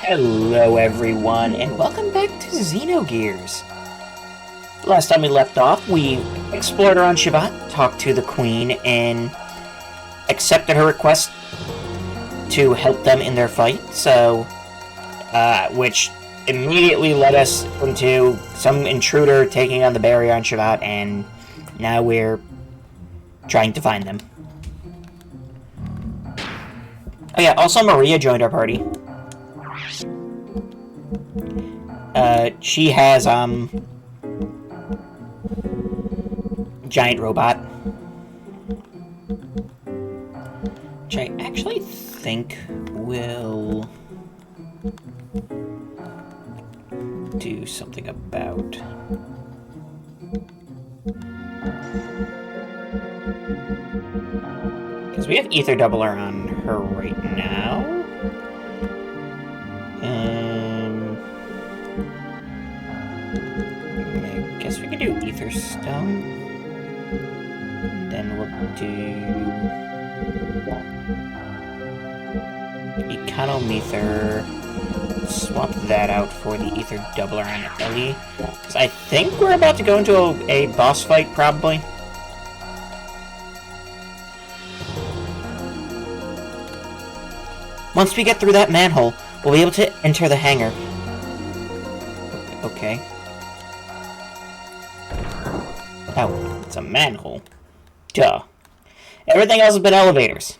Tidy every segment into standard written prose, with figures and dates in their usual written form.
Hello everyone, and welcome back to Xenogears. Last time we left off, we explored around Shevat, talked to the Queen, and accepted her request to help them in their fight, which immediately led us into some intruder taking on the barrier on Shevat, and now we're trying to find them. Oh yeah, also Maria joined our party. She has, giant robot. Which I actually think will do something about. Because we have Ether Doubler on her right now. I guess we could do Ether Stone. Then we'll do Economether. Swap that out for the Ether Doubler on Ellie. Because I think we're about to go into a boss fight, probably. Once we get through that manhole, we'll be able to enter the hangar. Okay. Oh, it's a manhole. Duh. Everything else has been elevators.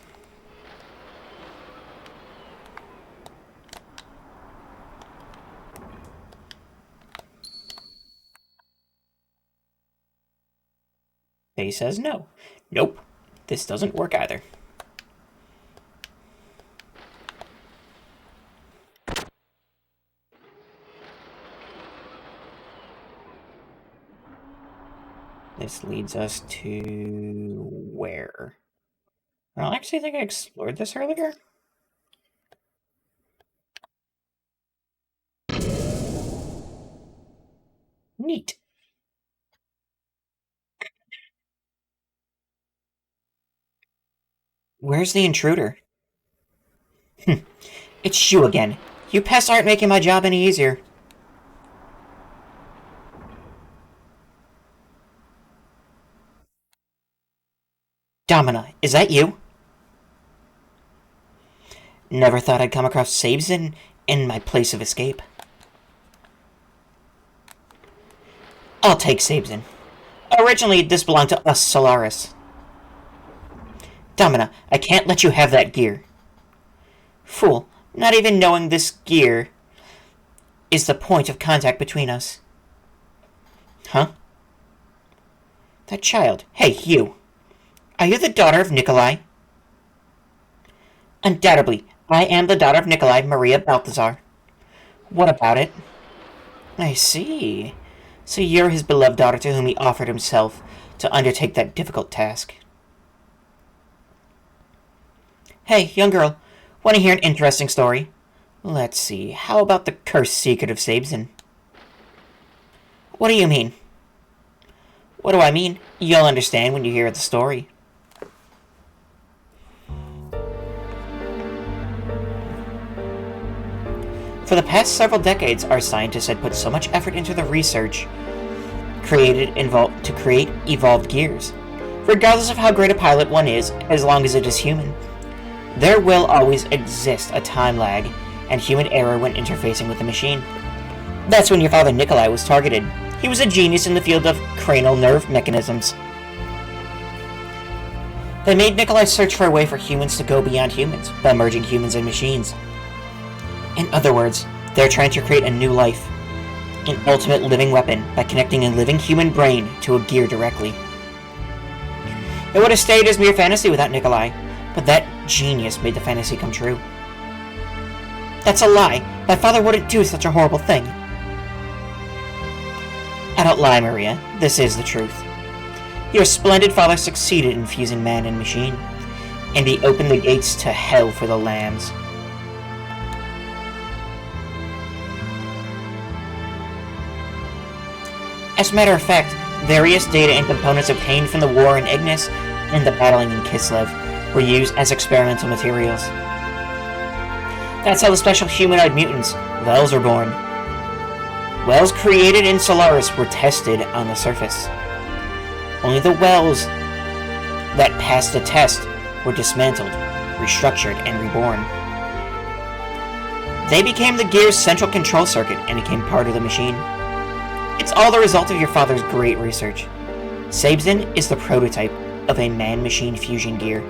Faye says no. Nope. This doesn't work either. This leads us to where? I don't actually think I explored this earlier. Neat. Where's the intruder? It's you again. You pests aren't making my job any easier. Domina, is that you? Never thought I'd come across Sabzin in my place of escape. I'll take Sabzin. Originally, this belonged to us Solaris. Domina, I can't let you have that gear. Fool, not even knowing this gear is the point of contact between us. Huh? That child. Hey, you. Are you the daughter of Nikolai? Undoubtedly, I am the daughter of Nikolai Maria Balthazar. What about it? I see. So you're his beloved daughter to whom he offered himself to undertake that difficult task. Hey, young girl, want to hear an interesting story? Let's see, how about the cursed secret of Sabzin? What do you mean? What do I mean? You'll understand when you hear the story. For the past several decades, our scientists had put so much effort into the research to create evolved gears. Regardless of how great a pilot one is, as long as it is human, there will always exist a time lag and human error when interfacing with the machine. That's when your father Nikolai was targeted. He was a genius in the field of cranial nerve mechanisms. They made Nikolai search for a way for humans to go beyond humans by merging humans and machines. In other words, they're trying to create a new life, an ultimate living weapon by connecting a living human brain to a gear directly. It would have stayed as mere fantasy without Nikolai, but that genius made the fantasy come true. That's a lie. My father wouldn't do such a horrible thing. I don't lie, Maria. This is the truth. Your splendid father succeeded in fusing man and machine, and he opened the gates to hell for the lambs. As a matter of fact, various data and components obtained from the war in Ignis and the battling in Kislev were used as experimental materials. That's how the special humanoid mutants, Wells, are born. Wells created in Solaris were tested on the surface. Only the Wells that passed the test were dismantled, restructured, and reborn. They became the Gear's central control circuit and became part of the machine. It's all the result of your father's great research. Sabzen is the prototype of a man-machine fusion gear.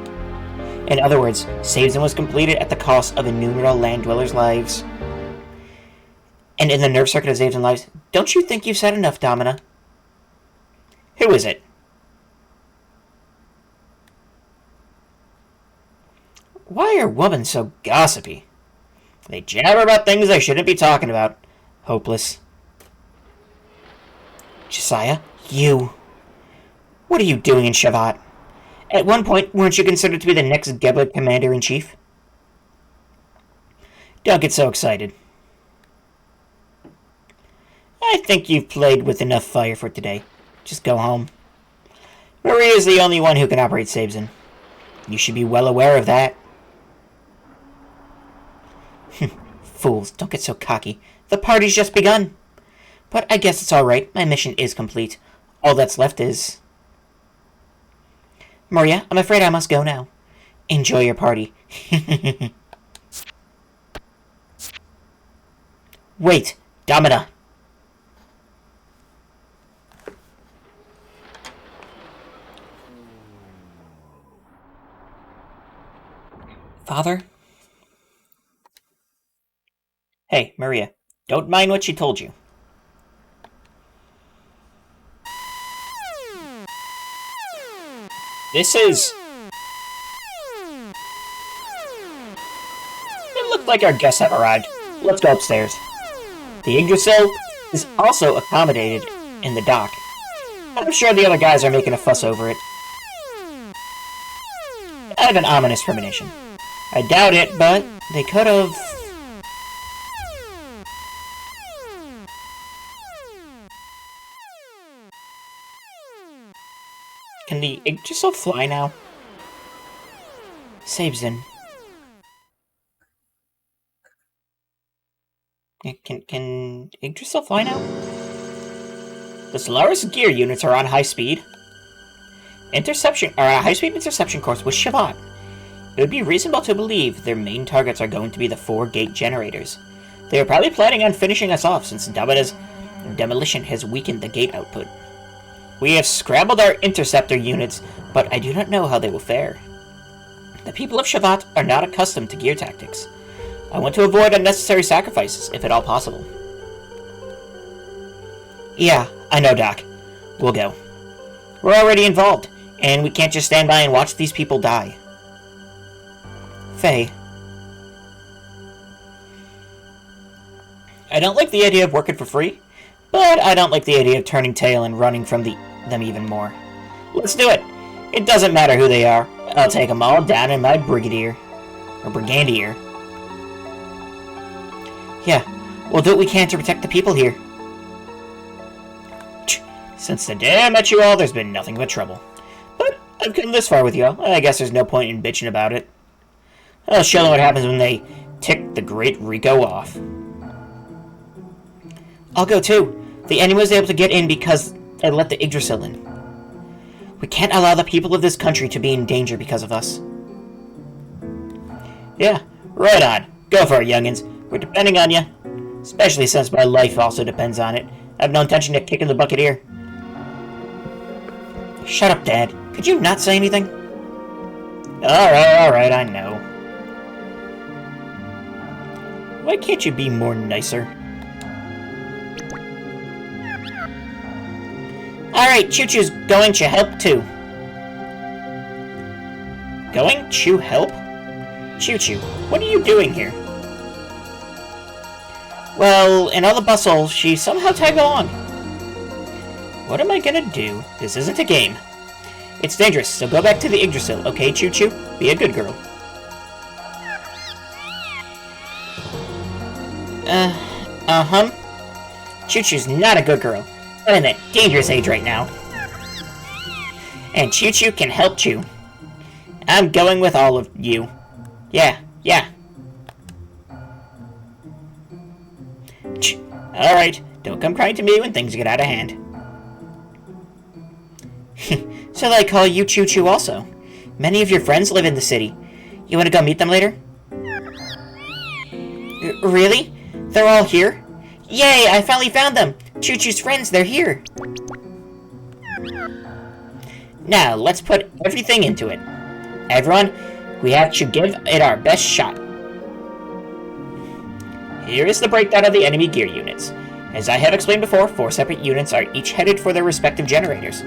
In other words, Sabzen was completed at the cost of innumerable land dwellers' lives. And in the nerve circuit of Sabzen's lives, don't you think you've said enough, Domina? Who is it? Why are women so gossipy? They jabber about things they shouldn't be talking about. Hopeless. Josiah, you. What are you doing in Shevat? At one point, weren't you considered to be the next Gebel Commander-in-Chief? Don't get so excited. I think you've played with enough fire for today. Just go home. Maria is the only one who can operate Sabzen. You should be well aware of that. Fools, don't get so cocky. The party's just begun. But I guess it's alright. My mission is complete. All that's left is... Maria, I'm afraid I must go now. Enjoy your party. Wait, Domina. Father? Hey, Maria, don't mind what she told you. This is... It looked like our guests have arrived. Let's go upstairs. The Yggdrasil is also accommodated in the dock. I'm sure the other guys are making a fuss over it. I have an ominous premonition. I doubt it, but they could have... Can the Yggdrasil fly now? Sabzen. Can Yggdrasil fly now? The Solaris gear units are on high speed. On a high-speed interception course with Shevat. It would be reasonable to believe their main targets are going to be the 4 gate generators. They are probably planning on finishing us off since Domina's demolition has weakened the gate output. We have scrambled our interceptor units, but I do not know how they will fare. The people of Shevat are not accustomed to gear tactics. I want to avoid unnecessary sacrifices, if at all possible. Yeah, I know, Doc. We'll go. We're already involved, and we can't just stand by and watch these people die. Faye. I don't like the idea of working for free, but I don't like the idea of turning tail and running from them even more. Let's do it. It doesn't matter who they are. I'll take them all down in my brigadier. Or brigandier. Yeah, we'll do what we can to protect the people here. Since the day I met you all, there's been nothing but trouble. But I've come this far with you all. I guess there's no point in bitching about it. I'll show them what happens when they tick the great Rico off. I'll go too. The enemy was able to get in because I let the Yggdrasil in. We can't allow the people of this country to be in danger because of us. Yeah, right on. Go for it, youngins. We're depending on you. Especially since my life also depends on it. I have no intention of kicking the bucket here. Shut up, Dad. Could you not say anything? Alright, I know. Why can't you be more nicer? Alright, Choo-Choo's going to help too. Going to help? Choo-Choo, what are you doing here? Well, in all the bustle, she somehow tagged along. What am I gonna do? This isn't a game. It's dangerous, so go back to the Yggdrasil, okay, Choo-Choo? Be a good girl. Uh-huh. Choo-Choo's not a good girl. I'm in that dangerous age right now. And Choo-Choo can help Choo. I'm going with all of you. Yeah. Alright, don't come crying to me when things get out of hand. So they call you Choo Choo also. Many of your friends live in the city. You want to go meet them later? Really? They're all here? Yay, I finally found them! Choo Choo's friends, they're here! Now, let's put everything into it. Everyone, we have to give it our best shot. Here is the breakdown of the enemy gear units. As I have explained before, 4 separate units are each headed for their respective generators.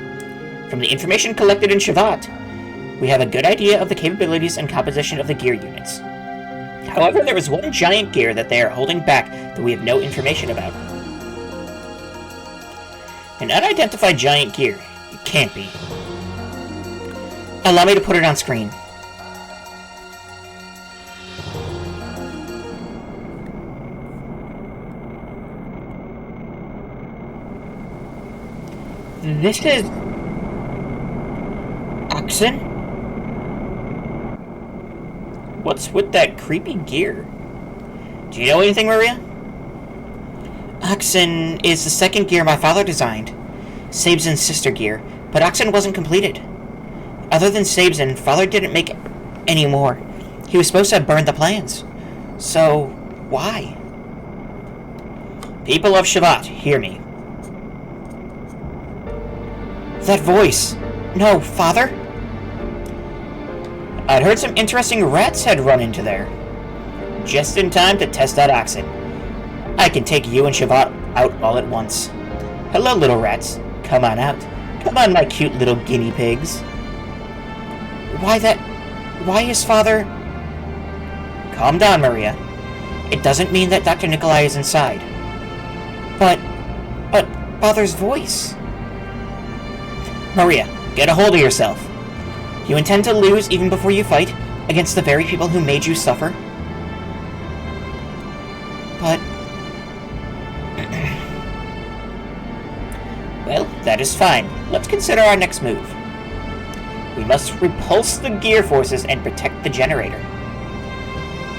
From the information collected in Shevat, we have a good idea of the capabilities and composition of the gear units. However, there is one giant gear that they are holding back that we have no information about. An unidentified giant gear. It can't be. Allow me to put it on screen. This is... Oxen? What's with that creepy gear? Do you know anything, Maria? Oxen is the second gear my father designed. Sabzin's sister gear, but Oxen wasn't completed. Other than Sabzin, father didn't make any more. He was supposed to have burned the plans. So, why? People of Shevat, hear me. That voice! No, father? I'd heard some interesting rats had run into there. Just in time to test out Oxen. I can take you and Shevat out all at once. Hello, little rats. Come on out. Come on, my cute little guinea pigs. Why is father... Calm down, Maria. It doesn't mean that Dr. Nikolai is inside. But father's voice... Maria, get a hold of yourself. You intend to lose even before you fight, against the very people who made you suffer? But... Well, that is fine. Let's consider our next move. We must repulse the gear forces and protect the generator.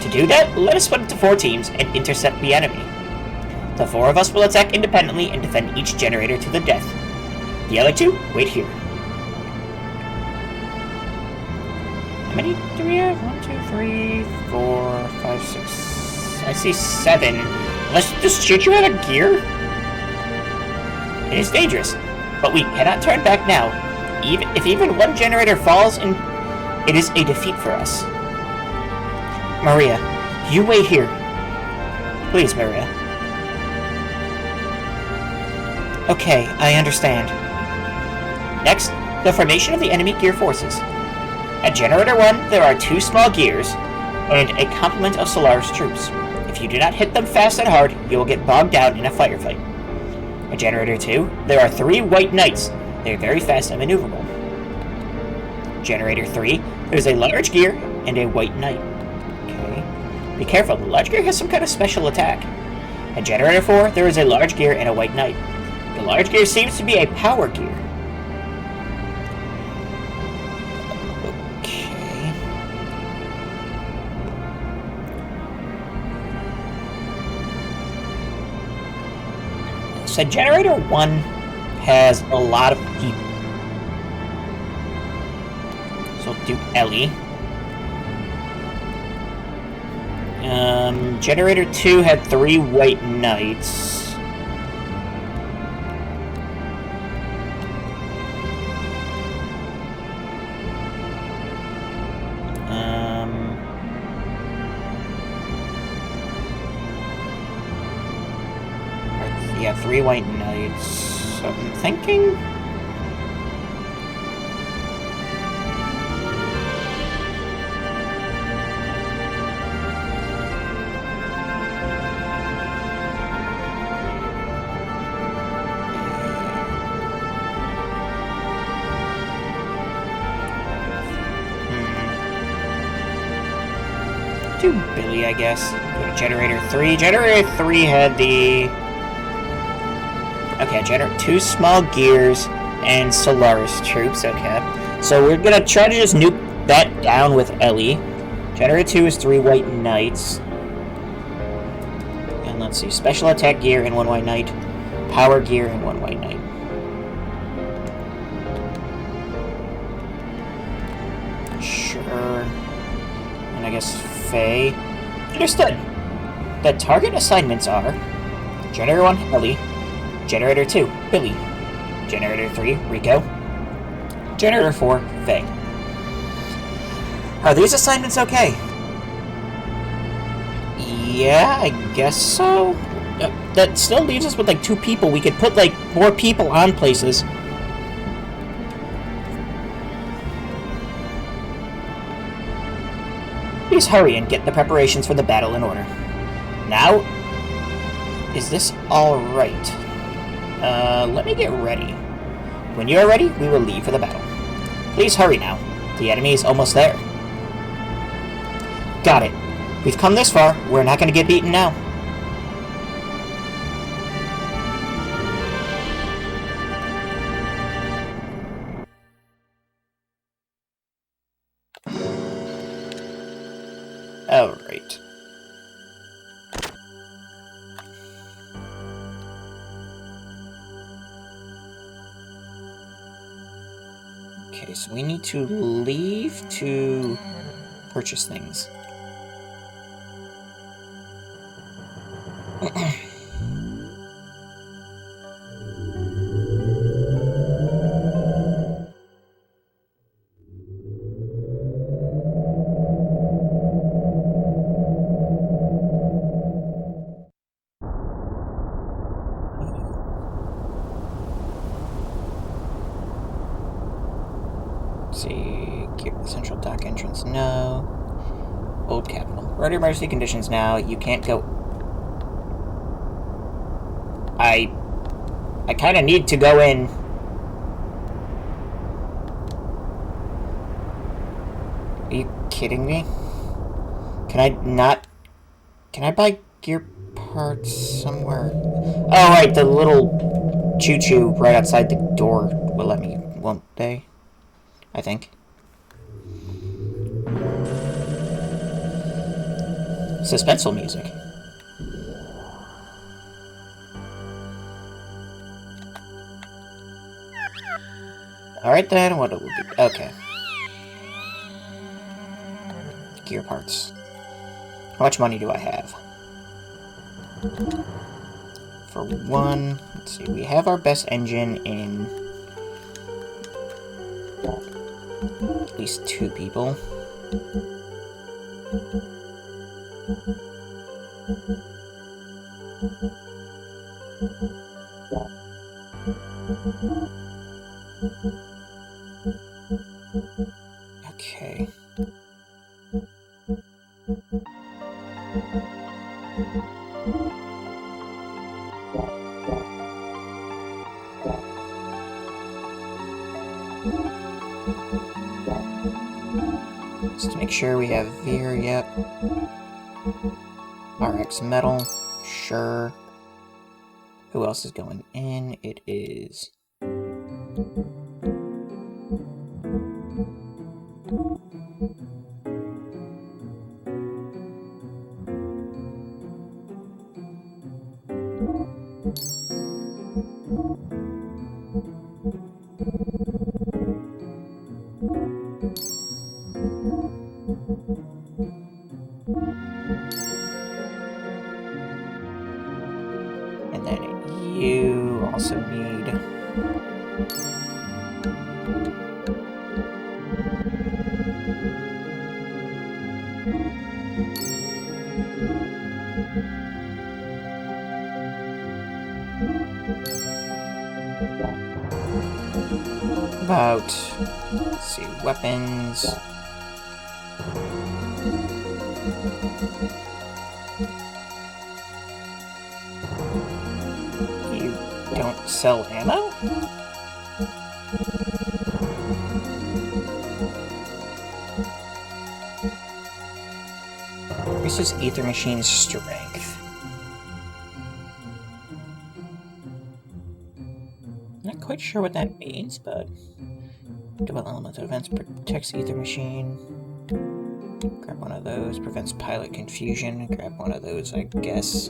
To do that, let us split into 4 teams and intercept the enemy. The 4 of us will attack independently and defend each generator to the death. The other 2, wait here. How many do we have? 1, 2, 3, 4, 5, 6... I see 7. Does Choo Choo have a gear? It is dangerous, but we cannot turn back now. If even one generator falls, it is a defeat for us. Maria, you wait here. Please, Maria. Okay, I understand. Next, the formation of the enemy gear forces. At Generator 1, there are 2 small gears, and a complement of Solaris troops. If you do not hit them fast and hard, you will get bogged down in a firefight. At Generator 2, there are 3 White Knights. They are very fast and maneuverable. Generator 3, there's a large gear and a White Knight. Okay. Be careful, the large gear has some kind of special attack. At Generator 4, there is a large gear and a White Knight. The large gear seems to be a power gear. So Generator 1 has a lot of people. So do Ellie. Generator 2 had 3 White Knights. Yeah, 3 White Knights. So I'm thinking... Do Billy, I guess. Go to Generator 3. Generator 3 had the... Okay, generate 2 small gears and Solaris troops, okay. So we're gonna try to just nuke that down with Ellie. Generator 2 is 3 White Knights. And let's see, special attack gear and 1 white knight, power gear and 1 white knight. Sure. And I guess Faye. Understood. The target assignments are Generator 1, Ellie, Generator 2, Billy, Generator 3, Rico, Generator 4, Faye. Are these assignments okay? Yeah, I guess so. That still leaves us with like 2 people. We could put like more people on places. Please hurry and get the preparations for the battle in order. Now, is this alright? Let me get ready. When you are ready, we will leave for the battle. Please hurry now. The enemy is almost there. Got it. We've come this far. We're not going to get beaten now. Alright. Okay, so we need to leave to purchase things. See, keep the central dock entrance, no. Old Capital. We're under emergency conditions now. You can't go. I kind of need to go in. Are you kidding me? Can I not? Can I buy gear parts somewhere? Oh, right, the little choo-choo right outside the door will let me, won't they? I think. Suspenseful music. Alright then, what do we do? Okay. Gear parts. How much money do I have? For 1, let's see, we have our best engine in at least 2 people. Okay. Just to make sure we have Veer, yep. RX Metal, sure. Who else is going in? It is... And then you also need... about, let's see, weapons. You don't sell ammo? Increases Ether Machine's strength. Not quite sure what that means, but... Dual element of events protects Ether Machine. Grab one of those. Prevents pilot confusion. Grab one of those, I guess.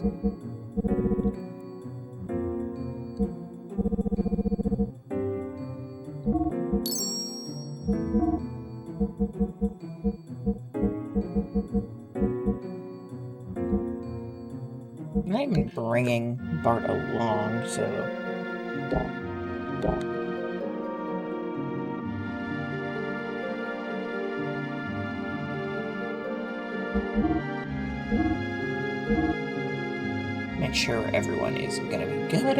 I'm not even bringing Bart along, so... Make sure everyone is gonna be good.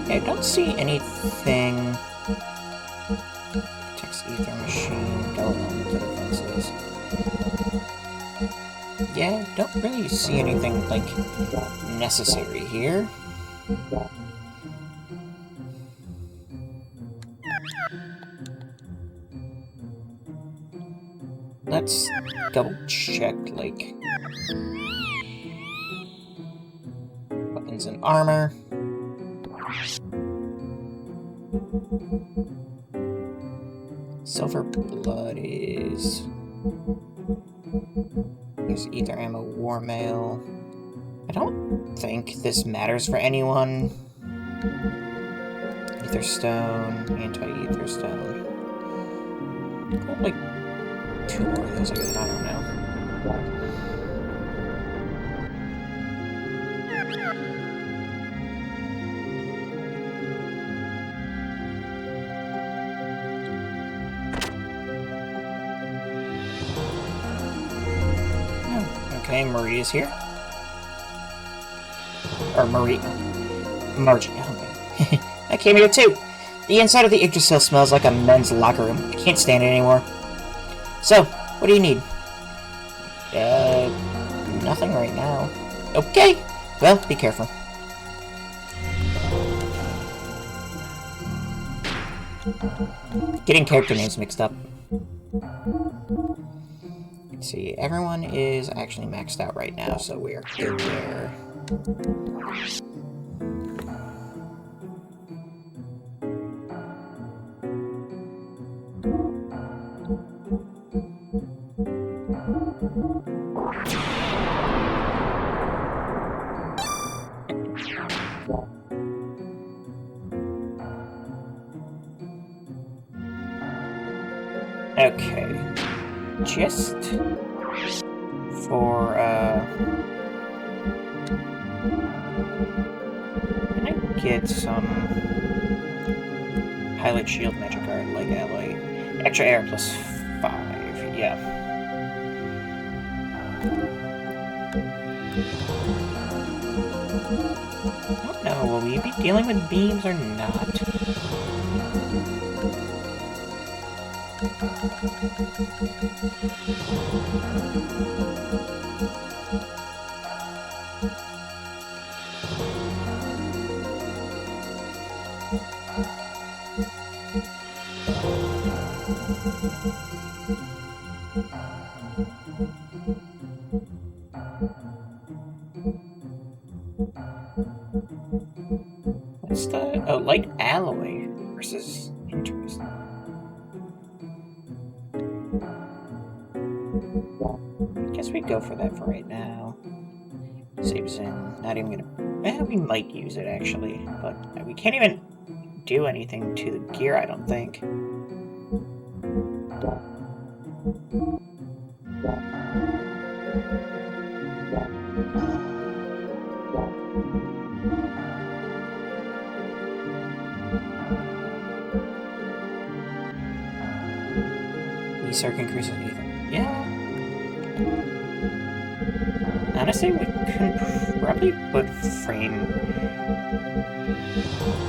I don't see anything. Text ether machine, go on with the defenses. Yeah, don't really see anything, like, necessary here. Let's double check, like, weapons and armor. Silver blood is ether ammo, war mail. I don't think this matters for anyone. Ether stone, anti-ether stone. Got like 2 more of those, I guess. I don't know. Okay, Marie is here. Or Margie. Okay. I came here too. The inside of the Yggdrasil smells like a men's locker room. I can't stand it anymore. So, what do you need? Nothing right now. Okay. Well, be careful. Getting character names mixed up. Let's see, everyone is actually maxed out right now, so we're good there. Okay. Just for, can I get some pilot shield magic guard like alloy? Extra air plus 5, yeah. I don't know, will we be dealing with beams or not? What's the... oh, light alloy versus... interesting. I guess we'd go for that for right now. Saves in. Not even gonna... we might use it, actually. But we can't even do anything to the gear, I don't think. Circ increases ether. Yeah. Honestly, we can probably put frame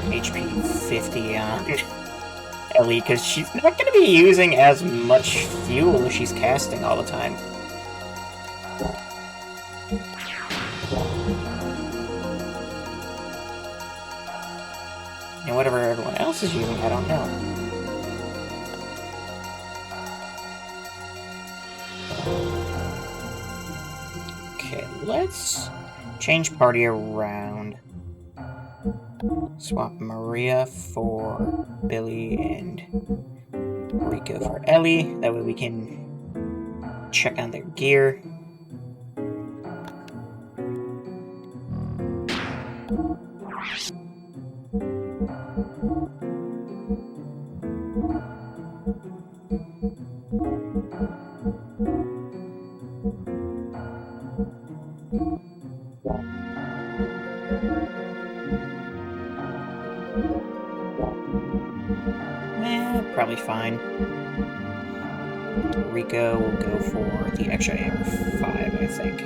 HP 50 on Ellie, because she's not going to be using as much fuel as she's casting all the time. And whatever everyone else is using, I don't know. Okay, let's change party around. Swap Maria for Billy and Rico for Ellie. That way we can check on their gear. Probably fine. Rico will go for the extra AR-5, I think.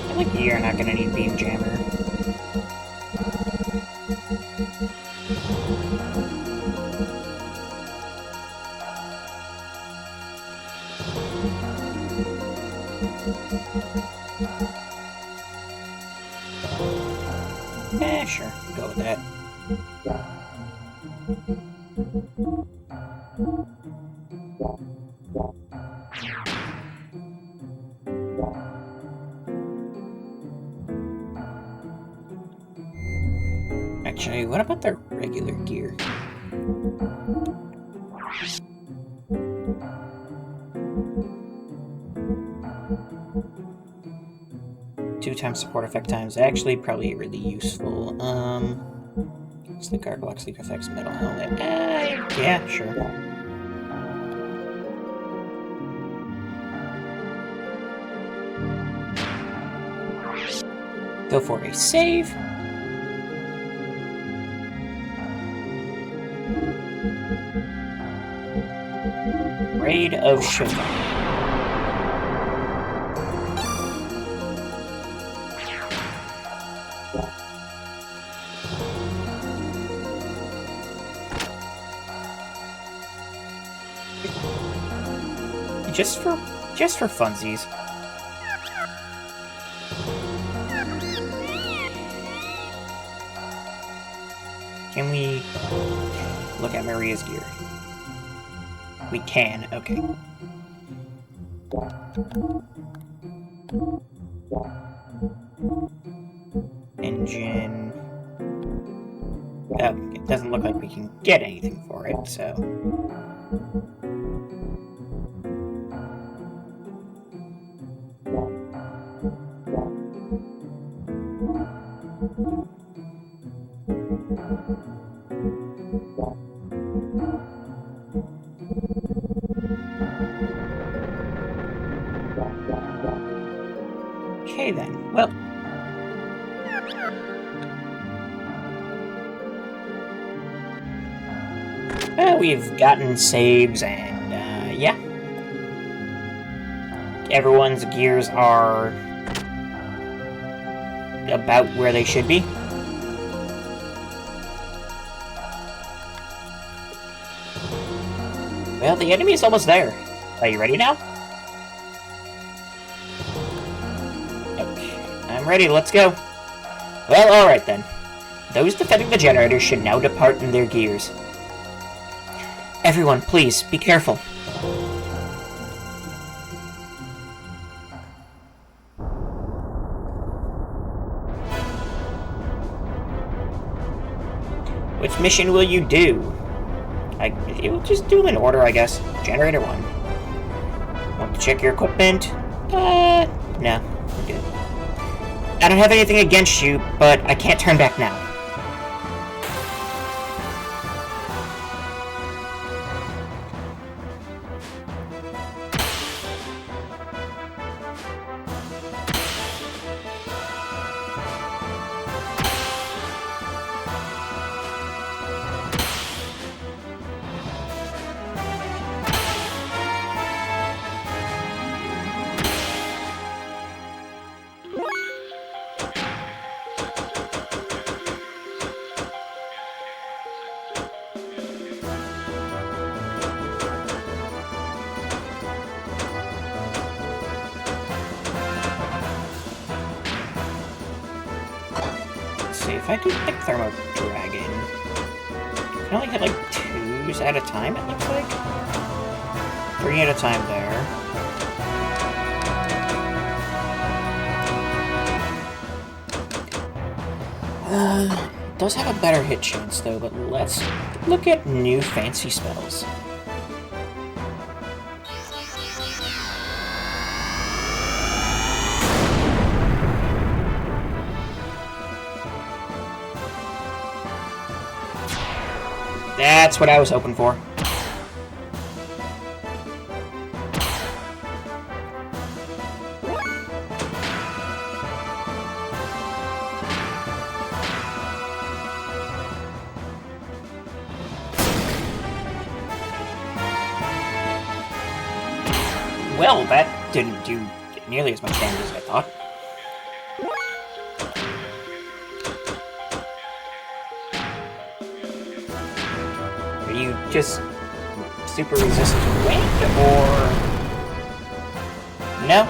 I think you're not gonna need Beam Jammer. Sure, go with that. Actually, what about their regular gear? Two times support effect times. Actually, probably really useful. Sleep guard block, sleep effects, metal helmet. Yeah, sure. Go for a save. Raid of Shevat. Just for funsies. Can we look at Maria's gear? We can, okay. Engine. Oh, it doesn't look like we can get anything for it, so. Okay then, well. We've gotten saves and, yeah. Everyone's gears are about where they should be. Well, the enemy is almost there. Are you ready now? Okay, I'm ready, let's go. Well, alright then. Those defending the generator should now depart in their gears. Everyone, please, be careful. Which mission will you do? You'll just do them in order, I guess. Generator 1. Want to check your equipment? No, we're good. I don't have anything against you, but I can't turn back now. see, if I do like Thermo Dragon, I can only hit like 2s at a time, it looks like. 3 at a time there. It does have a better hit chance though, but let's look at new fancy spells. That's what I was hoping for. Well, that didn't do nearly as much damage as I thought. Are you just super resistant to wind, or... No?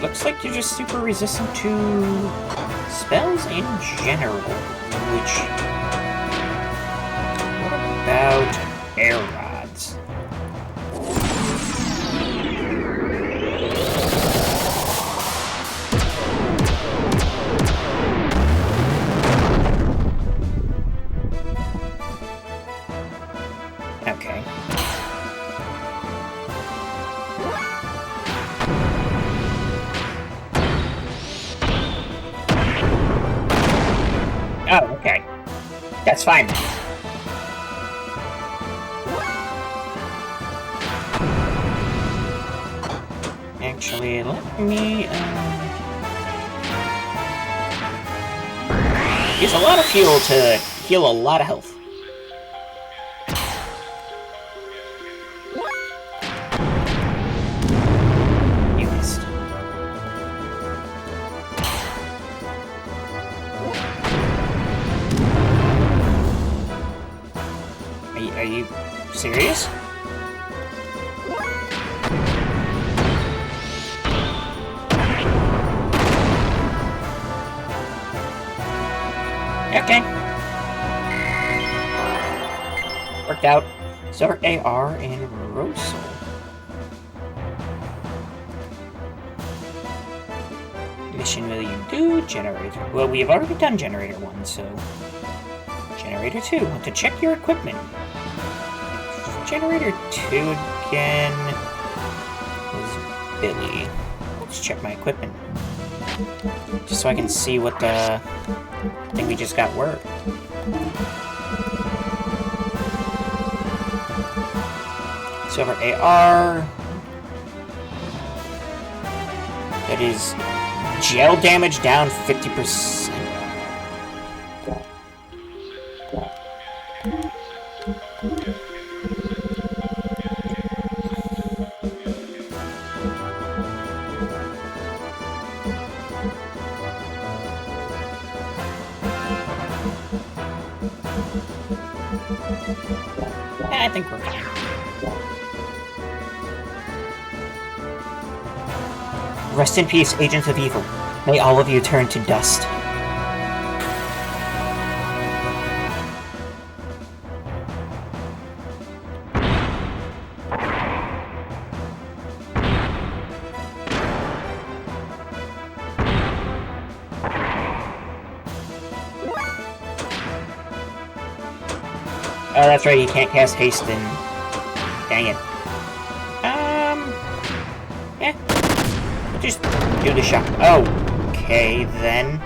Looks like you're just super resistant to spells in general, which... About air rods. Okay. Oh, okay. That's fine then. Actually, let me, use a lot of fuel to heal a lot of health. You missed. Are you serious? Okay. Worked out. Silver AR and Rosal. Mission will you do? Generator. Well, we have already done Generator 1, so... Generator 2. Want to check your equipment. Generator 2 again... is Billy. Let's check my equipment. Just so I can see what the... I think we just got word. Silver AR. That is gel damage down 50%. I think we're fine. Rest in peace, agents of evil. May all of you turn to dust. Oh, that's right, you can't cast haste and... Dang it. Yeah. We'll just do the shock. Okay, then.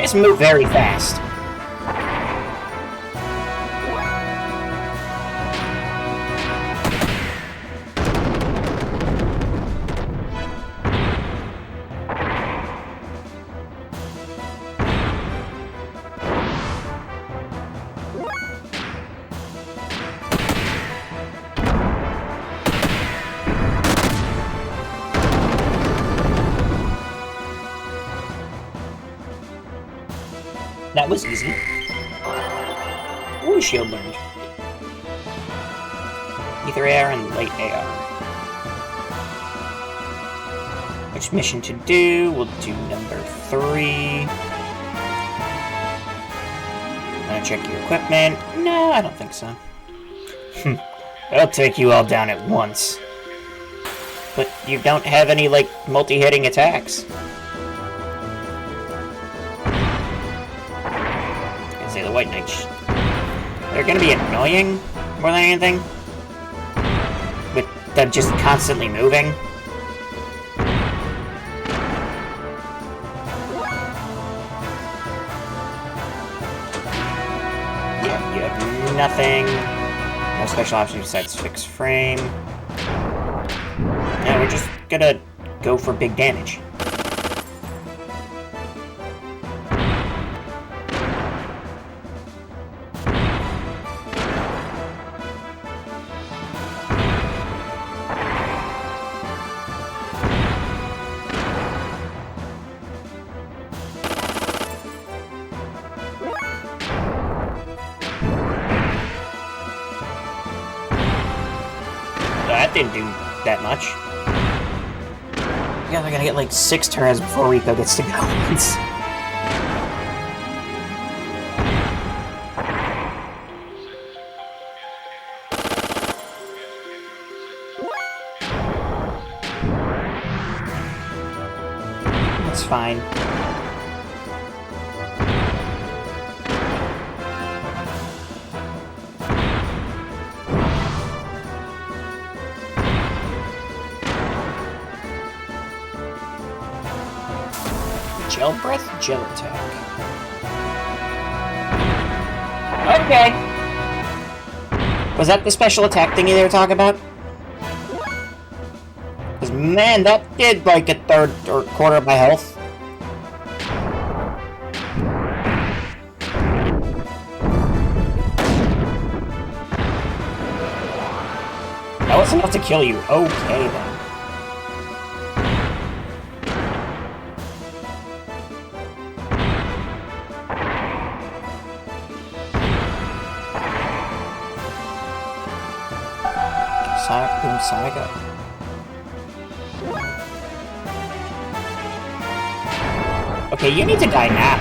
just move very fast. That was easy. Ooh, shield learned. Ether AR and light AR. Which mission to do? We'll do number 3. Wanna check your equipment? No, I don't think so. I'll take you all down at once. But you don't have any, like, multi-hitting attacks. Say the White Knights. They're gonna be annoying more than anything. With them just constantly moving. Yeah, you have nothing. No special options besides fixed frame. Yeah, we're just gonna go for big damage. That didn't do that much. Yeah, they're gonna get like 6 turns before Rico gets to go once. That's fine. Gel breath, gel attack. Okay. Was that the special attack thingy they were talking about? Because, man, that did like a third or quarter of my health. That was enough to kill you. Okay, then. Sonic Boom Sonic Up. Okay, you need to die now.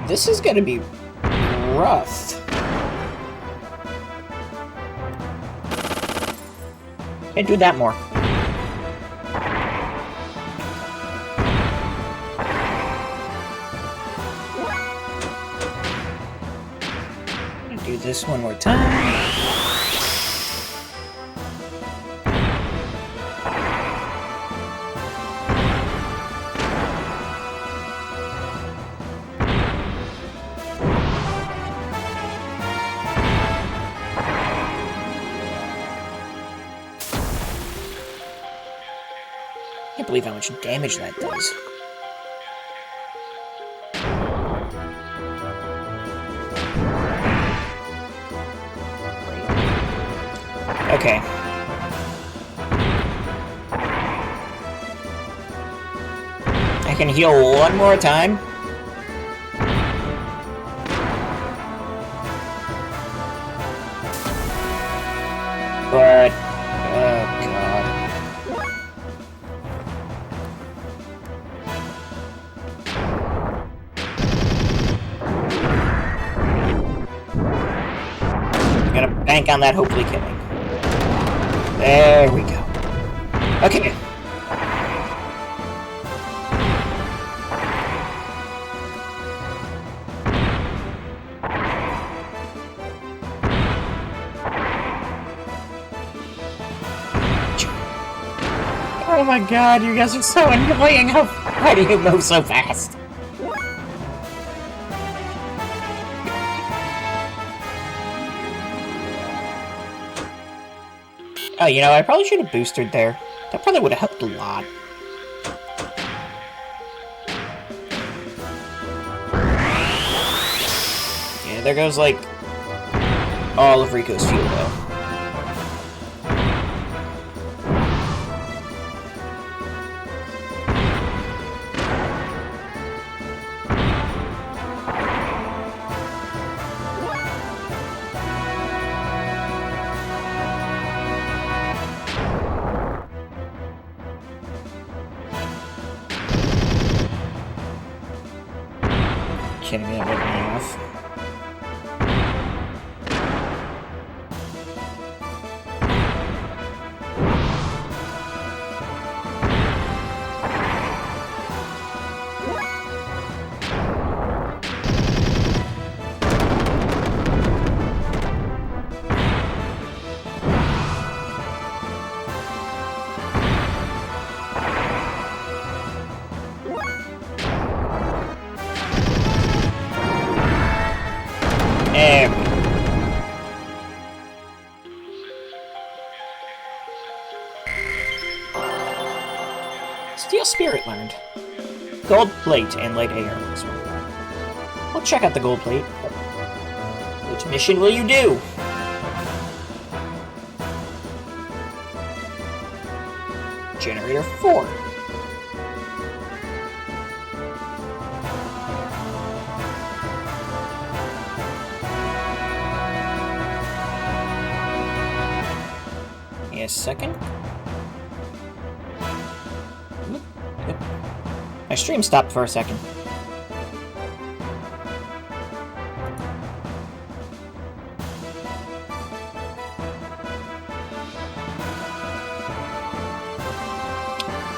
This is gonna be rough. Can't do that more. Gonna do this one more time. I can't believe how much damage that does. Okay. I can heal one more time. But gonna bank on that, hopefully killing. There we go. Okay. Oh my god, you guys are so annoying! Why do you move so fast? Oh, you know, I probably should have boosted there. That probably would have helped a lot. Yeah, there goes, like, all of Rico's fuel, though. Kidding me, that wasn't enough. Steel Spirit learned. Gold plate and light air. We'll check out the gold plate. Which mission will you do? Generator 4. A second. My stream stopped for a second.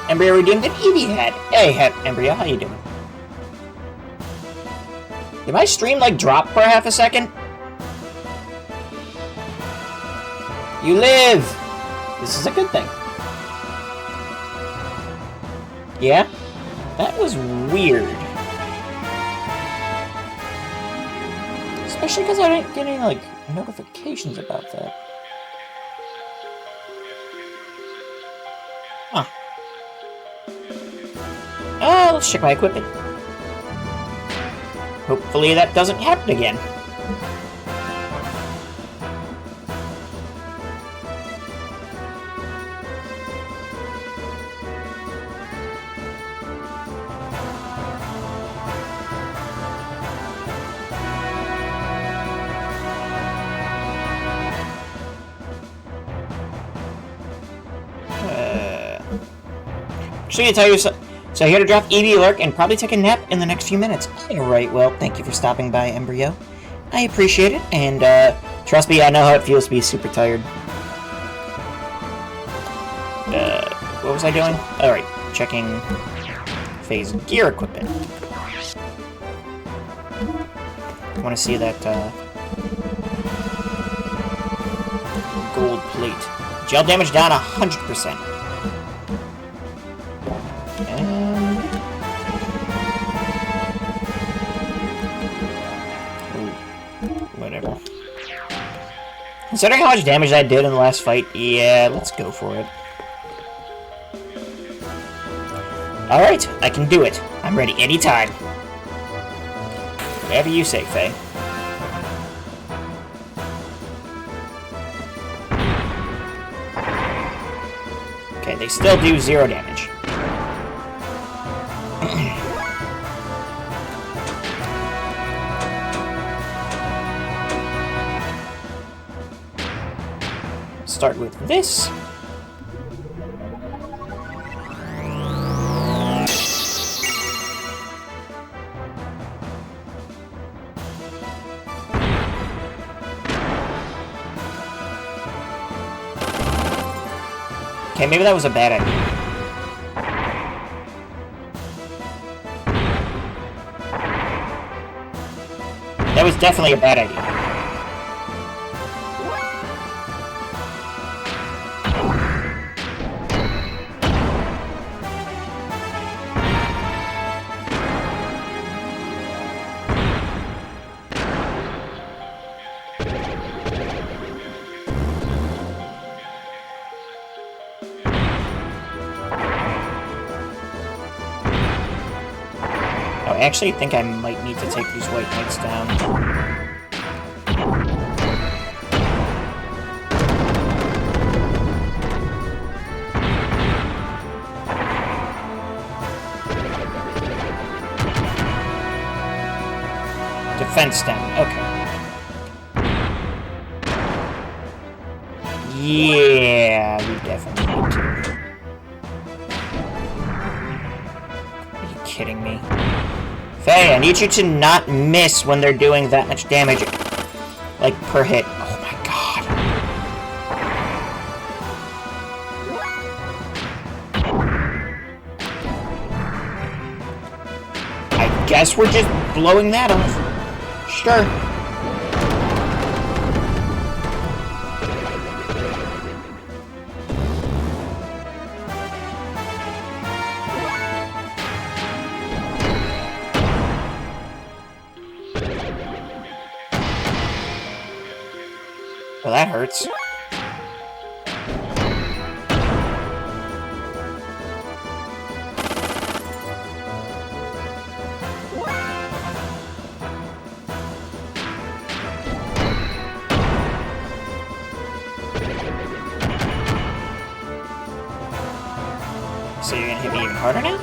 Embryo redeemed an Eevee head. Hey, Embryo, how you doing? Did my stream, like, drop for half a second? You live! This is a good thing. Yeah? That was weird. Especially because I didn't get any, like, notifications about that. Huh. Let's check my equipment. Hopefully that doesn't happen again. Actually, I tell you so here to drop Eevee Lurk and probably take a nap in the next few minutes. Alright, well, thank you for stopping by, Embryo. I appreciate it, and trust me, I know how it feels to be super tired. What was I doing? Alright, checking phase gear equipment. I want to see that gold plate. Gel damage down 100%. Whatever. Considering how much damage I did in the last fight, yeah, let's go for it. Alright, I can do it. I'm ready anytime. Whatever you say, Faye. Okay, they still do 0 damage. Start with this. Okay, maybe that was a bad idea. That was definitely a bad idea. I actually think I might need to take these white knights down. Defense down, okay. Yeah, we definitely need to. Are you kidding me? Faye, I need you to not miss when they're doing that much damage. Like, per hit. Oh my god. I guess we're just blowing that off. Sure. Well, that hurts. So you're gonna hit me even harder now?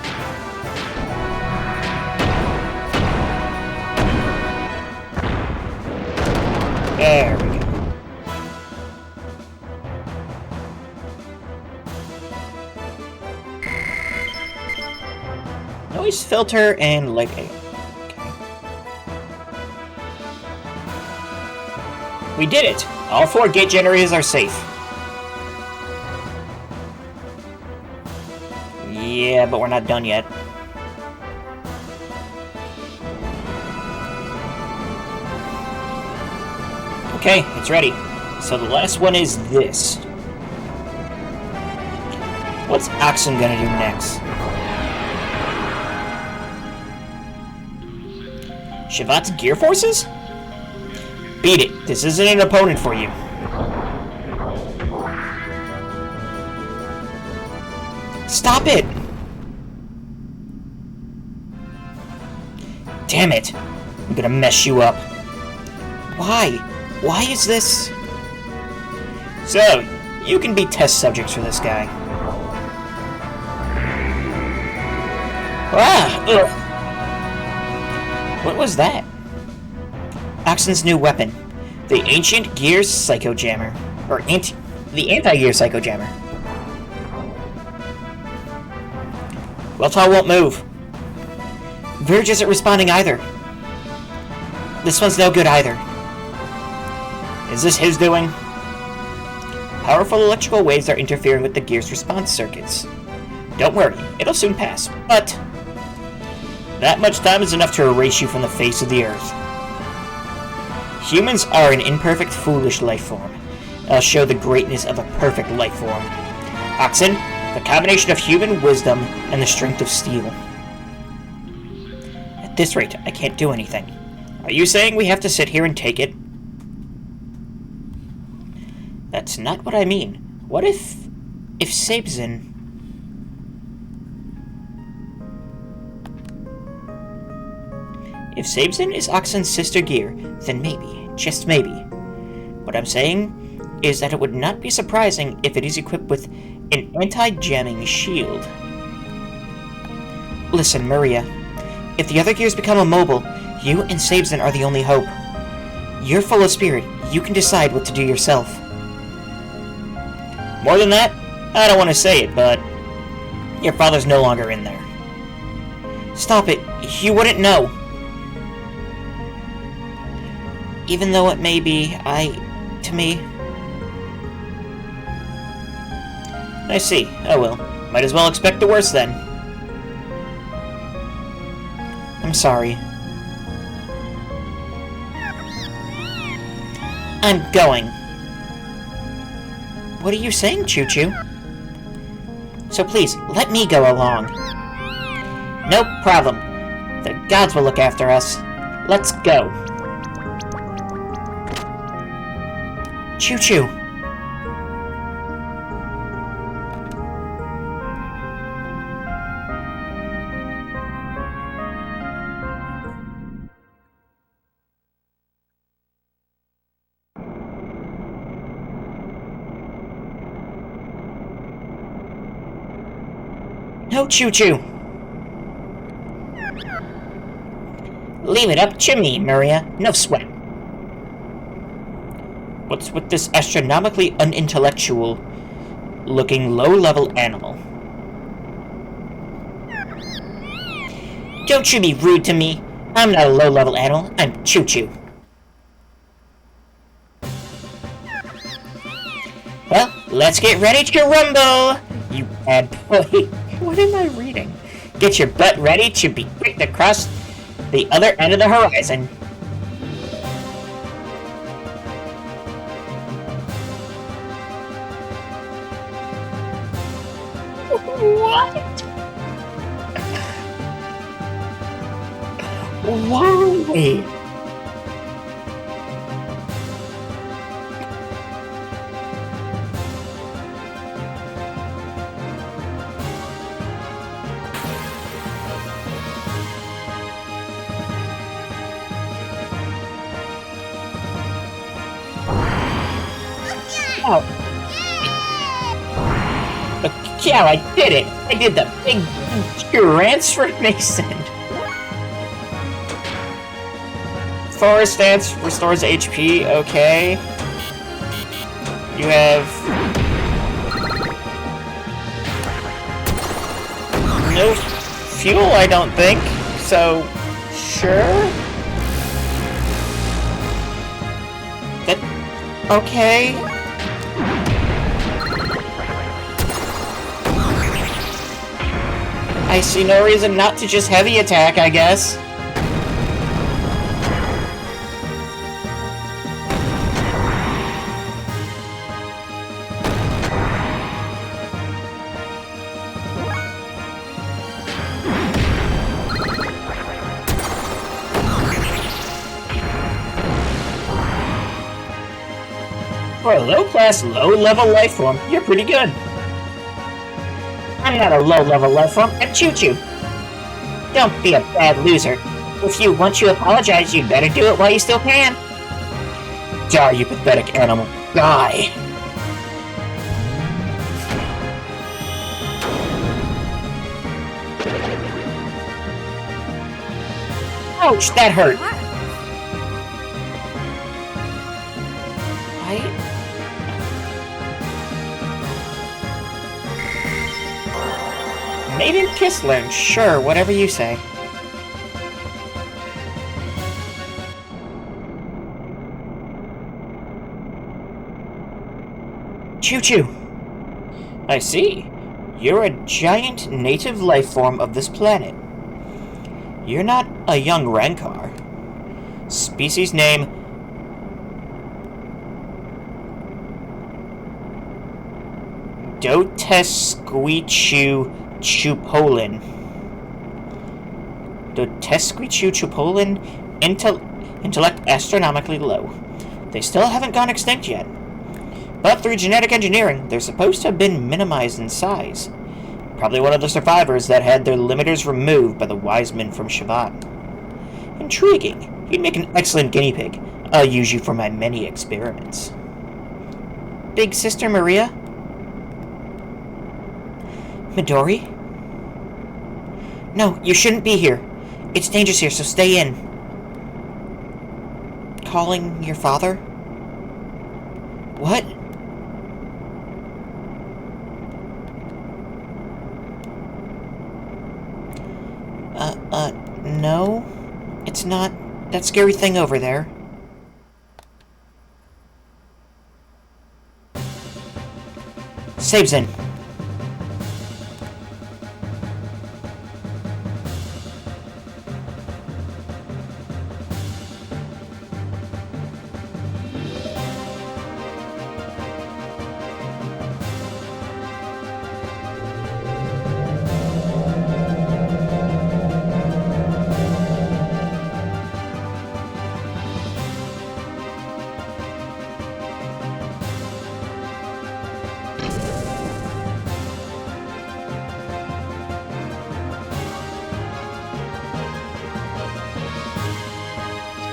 There we go. Noise filter and light A. Okay. We did it! All 4 gate generators are safe. Yeah, but we're not done yet. Okay, it's ready. So the last one is this. What's Oxen gonna do next? Shevat's gear forces? Beat it. This isn't an opponent for you. Stop it! Damn it! I'm gonna mess you up. Why? Why is this? So, you can be test subjects for this guy. Ah! Ugh. What was that? Oxen's new weapon. The Ancient Gears Psycho Jammer. Or the Anti-Gear Psycho Jammer. Weltall won't move. Verge isn't responding either. This one's no good either. Is this his doing? Powerful electrical waves are interfering with the gear's response circuits. Don't worry, it'll soon pass, but that much time is enough to erase you from the face of the earth. Humans are an imperfect, foolish life form. I'll show the greatness of a perfect life form. Oxen, the combination of human wisdom and the strength of steel. At this rate, I can't do anything. Are you saying we have to sit here and take it? That's not what I mean. What if Sabzin... If Sabzin is Oxen's sister gear, then maybe, just maybe. What I'm saying is that it would not be surprising if it is equipped with an anti-jamming shield. Listen, Maria. If the other gears become immobile, you and Sabzin are the only hope. You're full of spirit. You can decide what to do yourself. More than that, I don't want to say it, but your father's no longer in there. Stop it. You wouldn't know. Even though it may be, to me... I see. Oh well. Might as well expect the worst then. I'm sorry. I'm going. What are you saying, Choo-Choo? So please, let me go along. No problem. The gods will look after us. Let's go. Choo-Choo. No, Choo-Choo. Leave it up to me, Maria. No sweat. What's with this astronomically unintellectual-looking low-level animal? Don't you be rude to me. I'm not a low-level animal. I'm Choo-Choo. Well, let's get ready to rumble, you bad boy. What am I reading? Get your butt ready to be kicked across the other end of the horizon. What? Why? Oh. Yeah, I did it! I did the big transformation! Forest Dance restores HP, okay. You have... no fuel, I don't think, so... sure? That... okay. I see no reason not to just heavy attack, I guess. For a low-class, low-level life form, you're pretty good. I'm not a low-level life form, I'm Choo-Choo. Don't be a bad loser. If you want to apologize, you'd better do it while you still can. Die, you pathetic animal. Die! Ouch, that hurt. Maiden Kiss learned. Sure, whatever you say. Choo-Choo! I see. You're a giant native life form of this planet. You're not a young Rancor. Species name... Dotesquichu Chupolin. Dotesquichu Chupolin? Intellect astronomically low. They still haven't gone extinct yet. But through genetic engineering, they're supposed to have been minimized in size. Probably one of the survivors that had their limiters removed by the wise men from Shevat. Intriguing. You'd make an excellent guinea pig. I'll use you for my many experiments. Big Sister Maria? Midori? No, you shouldn't be here. It's dangerous here, so stay in. Calling your father? What? No. It's not that scary thing over there. Saves in.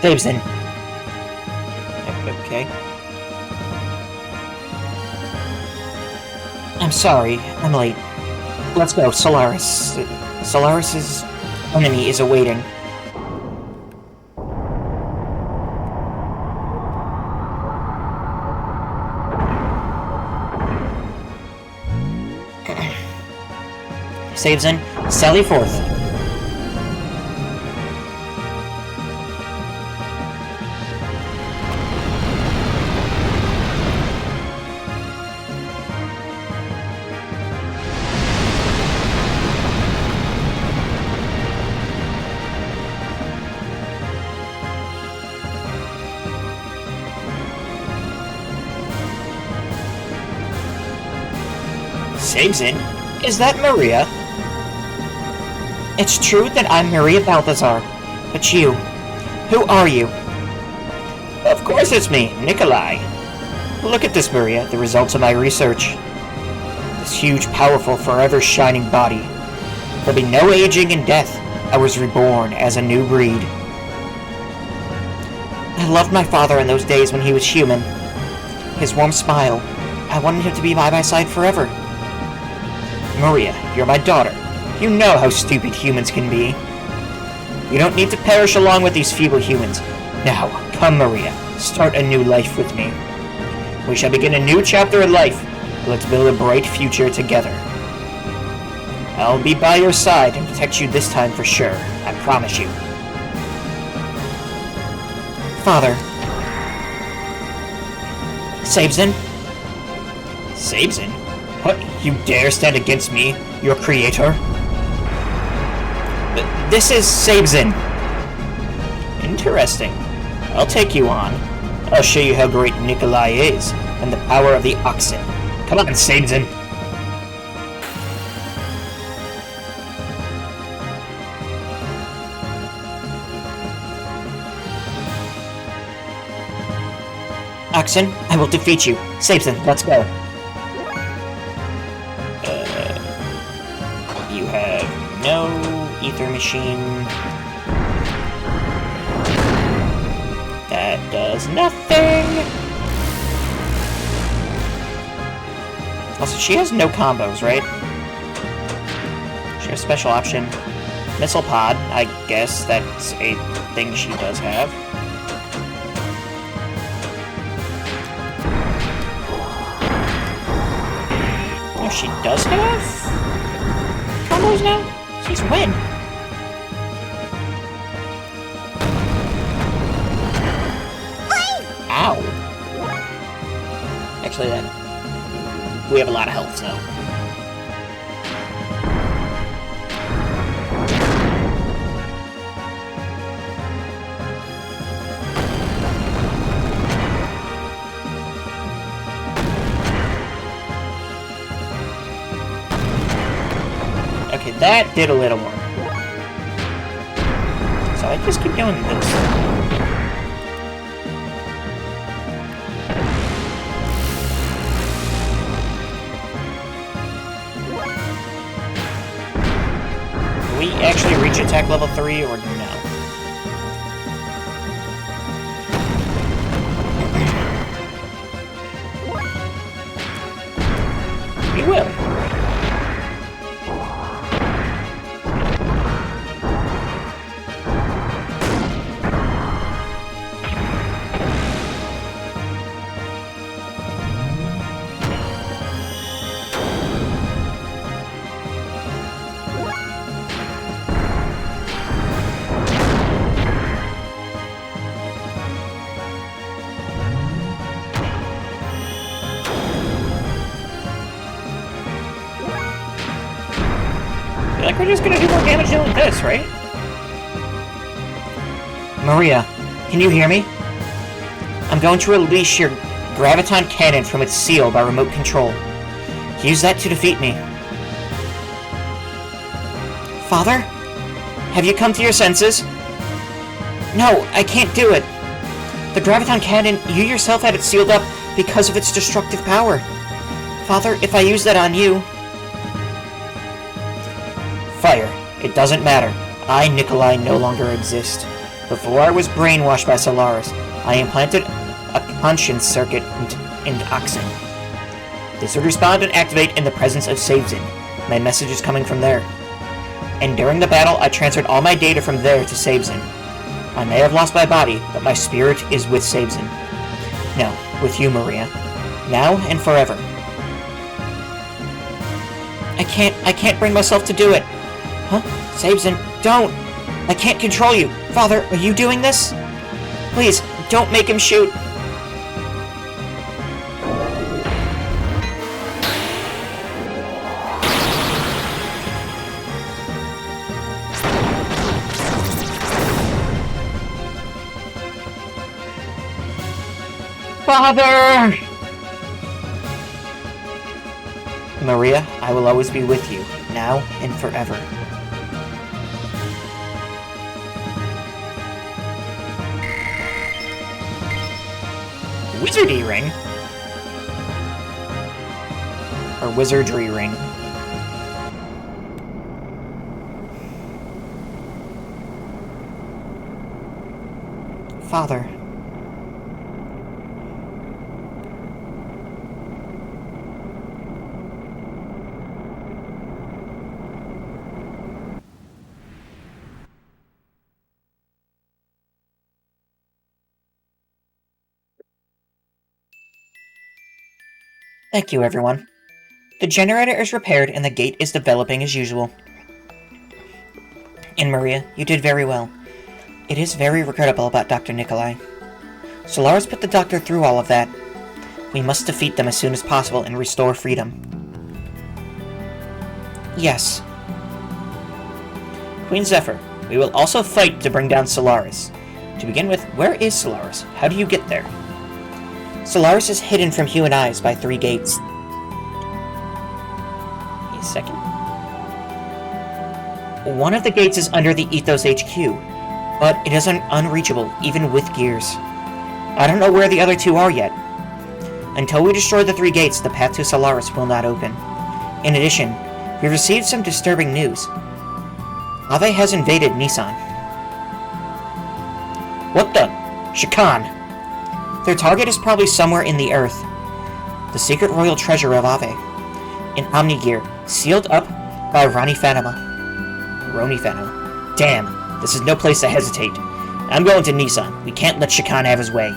Daveson. Okay. I'm sorry, I'm late. Let's go, Solaris. Solaris's enemy is awaiting. Saves in, sally forth. Saves in? Is that Maria? It's true that I'm Maria Balthazar, but you, who are you? Of course it's me, Nikolai. Look at this, Maria, the results of my research. This huge, powerful, forever shining body. There'll be no aging and death. I was reborn as a new breed. I loved my father in those days when he was human. His warm smile. I wanted him to be by my side forever. Maria, you're my daughter. You know how stupid humans can be. You don't need to perish along with these feeble humans. Now, come, Maria. Start a new life with me. We shall begin a new chapter in life. Let's build a bright future together. I'll be by your side and protect you this time for sure. I promise you. Father. Sabezin? Sabezin? What? You dare stand against me, your creator? This is Sabezin. Interesting. I'll take you on. I'll show you how great Nikolai is, and the power of the oxen. Come on, Sabezin. Oxen, I will defeat you. Sabezin, let's go. You have no ether machine. That does nothing. Also, she has no combos, right? She has special option. Missile pod, I guess that's a thing she does have. Oh, she does have combos now? Since when? Ow. Actually, then, we have a lot of health, so. Okay, that did a little more. So I just keep doing this. We actually reach attack level 3 or no? We will. Like, we're just gonna do more damage doing this, right? Maria, can you hear me? I'm going to release your graviton cannon from its seal by remote control. Use that to defeat me. Father? Have you come to your senses? No, I can't do it. The graviton cannon, you yourself had it sealed up because of its destructive power. Father, if I use that on you... Fire. It doesn't matter. I, Nikolai, no longer exist. Before I was brainwashed by Solaris, I implanted a conscience circuit in Oxen. This would respond and activate in the presence of Sabezin. My message is coming from there. And during the battle, I transferred all my data from there to Sabezin. I may have lost my body, but my spirit is with Sabezin. No, with you, Maria. Now and forever. I can't bring myself to do it. Huh? Sabezin, don't! I can't control you. Father, are you doing this? Please, don't make him shoot. Father! Maria, I will always be with you, now and forever. Wizardy ring? Or wizardry ring? Father. Thank you, everyone. The generator is repaired and the gate is developing as usual. And Maria, you did very well. It is very regrettable about Dr. Nikolai. Solaris put the doctor through all of that. We must defeat them as soon as possible and restore freedom. Yes. Queen Zephyr, we will also fight to bring down Solaris. To begin with, where is Solaris? How do you get there? Solaris is hidden from human eyes by 3 gates. Wait a second. One of the gates is under the Ethos HQ, but it is unreachable, even with gears. I don't know where the other 2 are yet. Until we destroy the 3 gates, the path to Solaris will not open. In addition, we received some disturbing news. Ave has invaded Nisan. What the? Shakan! Their target is probably somewhere in the Earth. The secret royal treasure of Ave. An Omnigear, sealed up by Roni Phanoma. Damn, this is no place to hesitate. I'm going to Nisan. We can't let Shakan have his way.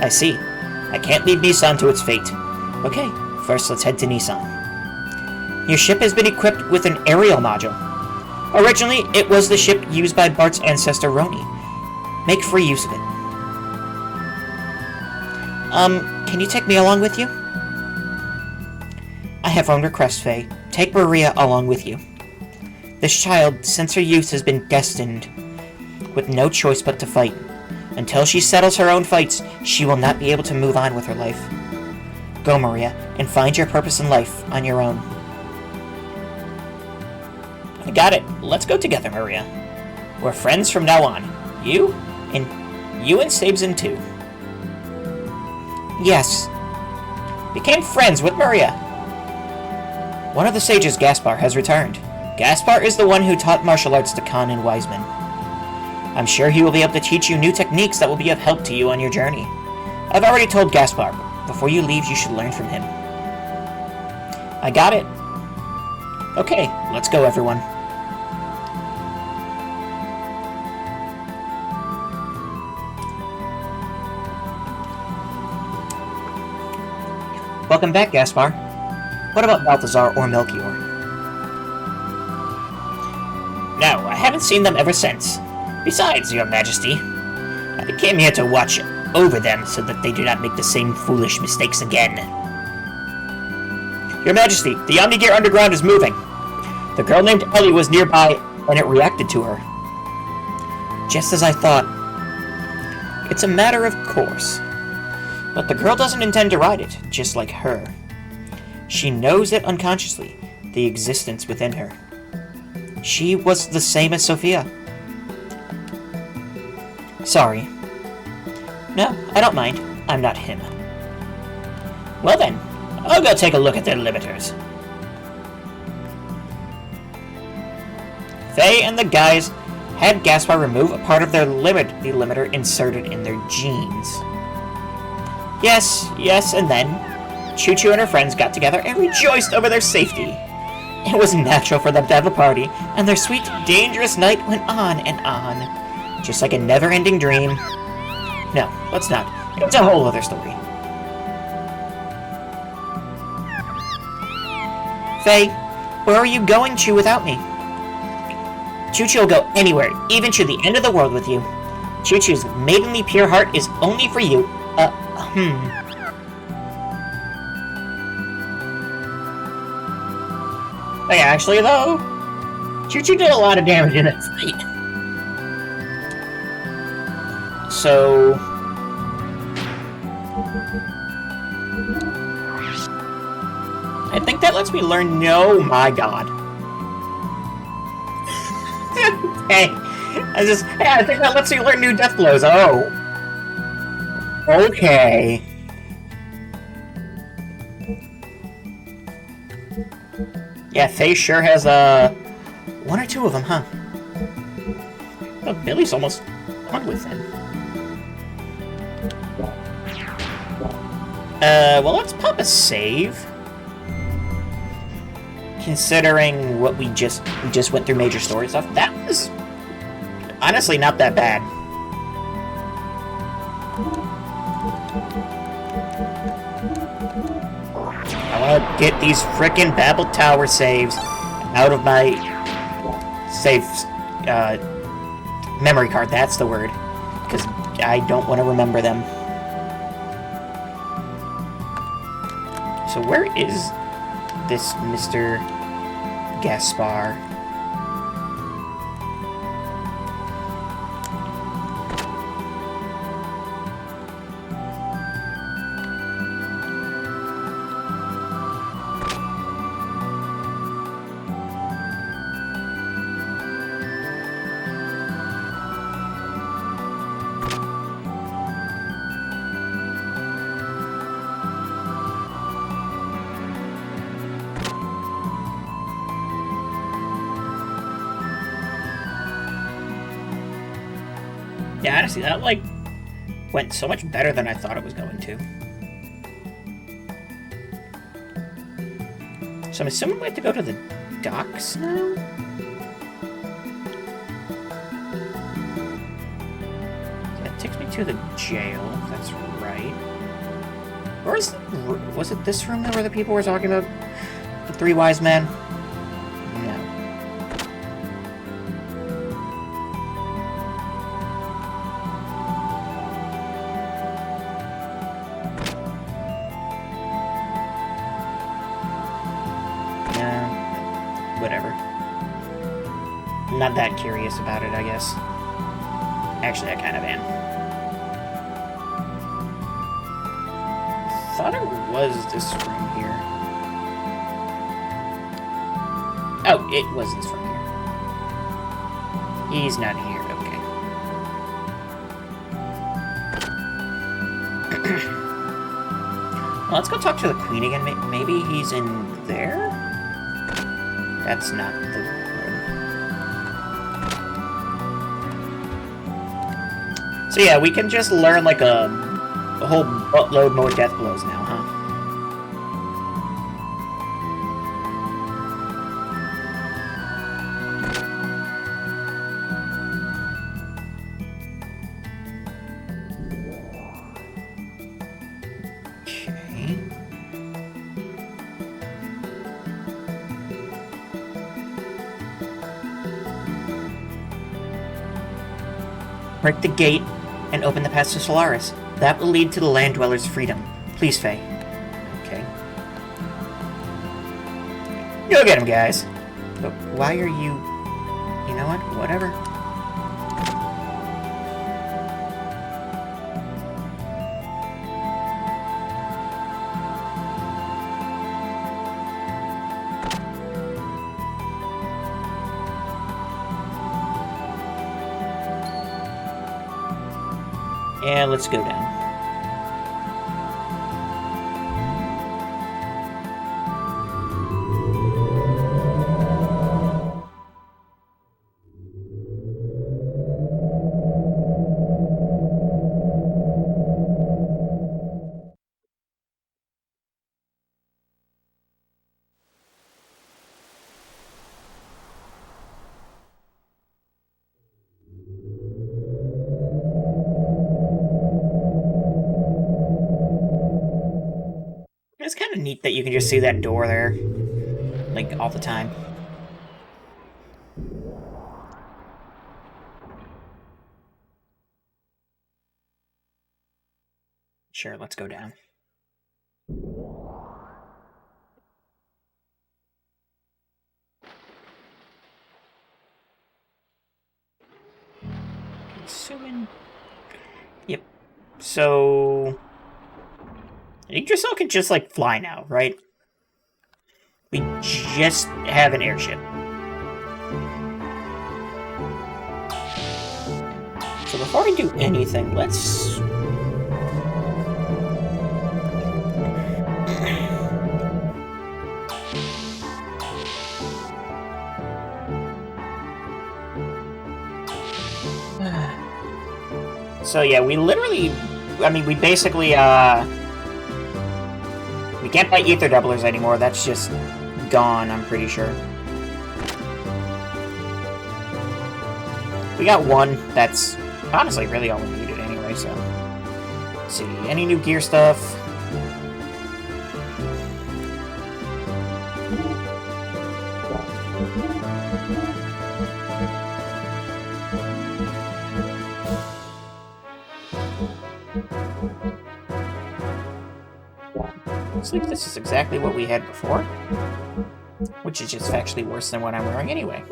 I see. I can't leave Nisan to its fate. Okay, first let's head to Nisan. Your ship has been equipped with an aerial module. Originally, it was the ship used by Bart's ancestor Roni. Make free use of it. Can you take me along with you? I have one request, Faye. Take Maria along with you. This child, since her youth, has been destined with no choice but to fight. Until she settles her own fights, she will not be able to move on with her life. Go, Maria, and find your purpose in life on your own. I got it. Let's go together, Maria. We're friends from now on. You and Sabezin too. Yes. Became friends with Maria. One of the sages, Gaspar, has returned. Gaspar is the one who taught martial arts to Khan and Wiseman. I'm sure he will be able to teach you new techniques that will be of help to you on your journey. I've already told Gaspar, before you leave you should learn from him. I got it. Okay, let's go, everyone. Welcome back, Gaspar. What about Balthazar or Melchior? No, I haven't seen them ever since. Besides, Your Majesty, I came here to watch over them so that they do not make the same foolish mistakes again. Your Majesty, the Omnigear underground is moving. The girl named Ellie was nearby, and it reacted to her. Just as I thought. It's a matter of course. But the girl doesn't intend to ride it, just like her. She knows it unconsciously, the existence within her. She was the same as Sophia. Sorry. No, I don't mind. I'm not him. Well then, I'll go take a look at their limiters. Faye and the guys Had Gaspar remove a part of their the limiter inserted in their genes. Yes, and then Choo-Choo and her friends got together and rejoiced over their safety. It was natural for them to have a party, and their sweet, dangerous night went on and on, just like a never-ending dream. No, let's not. It's a whole other story. Faye, where are you going to without me? Choo-Choo will go anywhere, even to the end of the world with you. Choo-Choo's maidenly pure heart is only for you. Hey, actually, though, Choo-Choo did a lot of damage in that fight. So... I think that lets me learn... No, my god. Hey, I think that lets me learn new death blows. Oh. Okay. Yeah, Faye sure has, one or two of them, huh? Oh, Billy's almost done with them. Well, let's pop a save. Considering what we just went through major story stuff, that was honestly not that bad. I want to get these frickin' Babel Tower saves out of my save memory card. That's the word, because I don't want to remember them. So where is this Mr. Gaspar? Yeah, honestly, that, like, went so much better than I thought it was going to. So I'm assuming we have to go to the docks now? So that takes me to the jail, if that's right. Or was it this room where the people were talking about the three wise men? No. Whatever. I'm not that curious about it, I guess. Actually, I kind of am. Thought it was this room here. Oh, it was this room here. He's not here, okay. Well, let's go talk to the queen again. Maybe he's in there? That's not the room. So yeah, we can just learn like a whole buttload more death blows now, huh? Break the gate and open the path to Solaris. That will lead to the land dwellers' freedom. Please, Faye. Okay. Go get him, guys. But why are you... You know what? Whatever. And let's go down. it's kind of neat that you can just see that door there, like, all the time. Sure, let's go down. Assuming... Yep. So... Yggdrasil can just, like, fly now, right? We just have an airship. So before we do anything, let's... So yeah, we literally... I mean, we basically, we can't buy ether doublers anymore, that's just gone, I'm pretty sure. We got one, that's honestly really all we needed anyway, so... Let's see, any new gear stuff? Looks like this is exactly what we had before. Which is just factually worse than what I'm wearing anyway.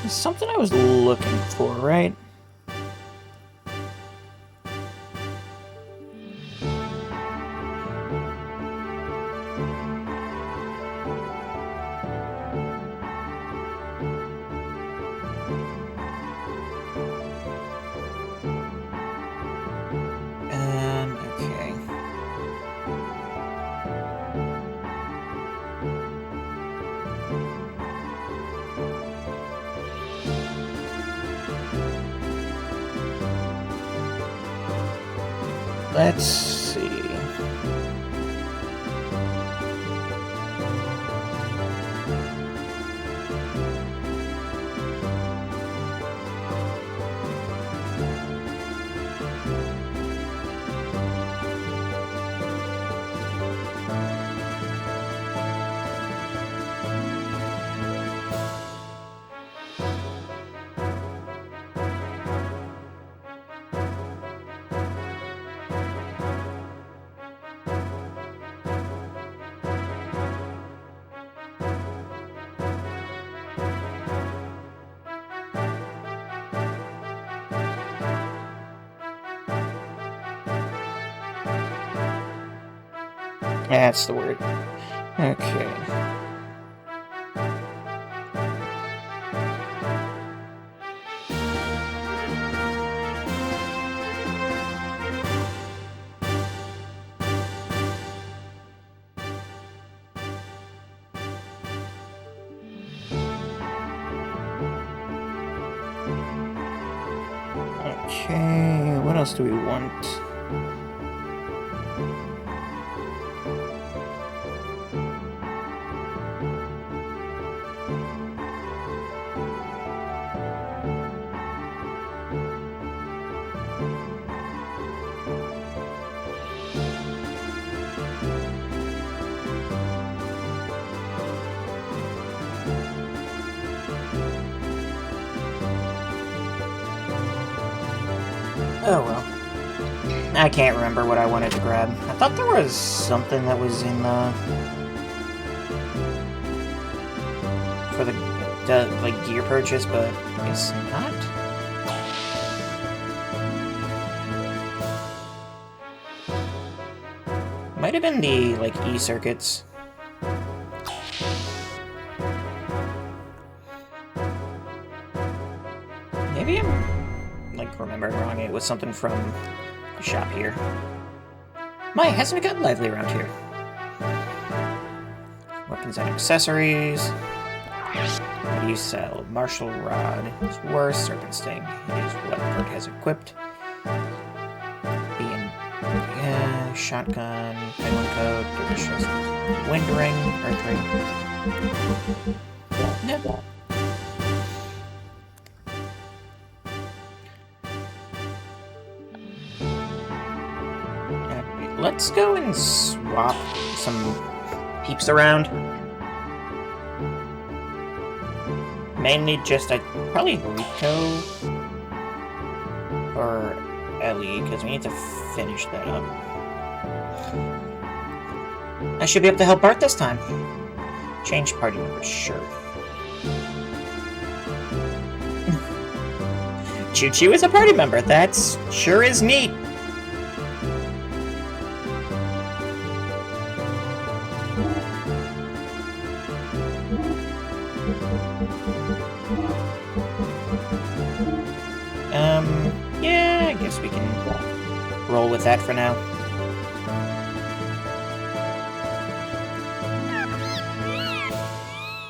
Something I was looking for, right? Okay. Let's see. That's the word. Okay. Okay, what else do we want? Oh well. I can't remember what I wanted to grab. I thought there was something that was in the... for the like, gear purchase, but I guess not. Might have been the, like, E-circuits. Maybe I'm, like, remembering wrong. It was something from the shop here. My, hasn't it gotten lively around here? Weapons and accessories. What do you sell? Martial Rod is worse. Serpent Sting is what Kurt has equipped. Shotgun, Penguin Coat, Delicious, Wind Ring, Earth Ring. No. Let's go and swap some peeps around. Mainly just, probably Rico or Ellie, because we need to finish that up. I should be able to help Bart this time. Change party members, sure. Choo Choo is a party member, that's sure is neat. Yeah, I guess we can roll with that for now.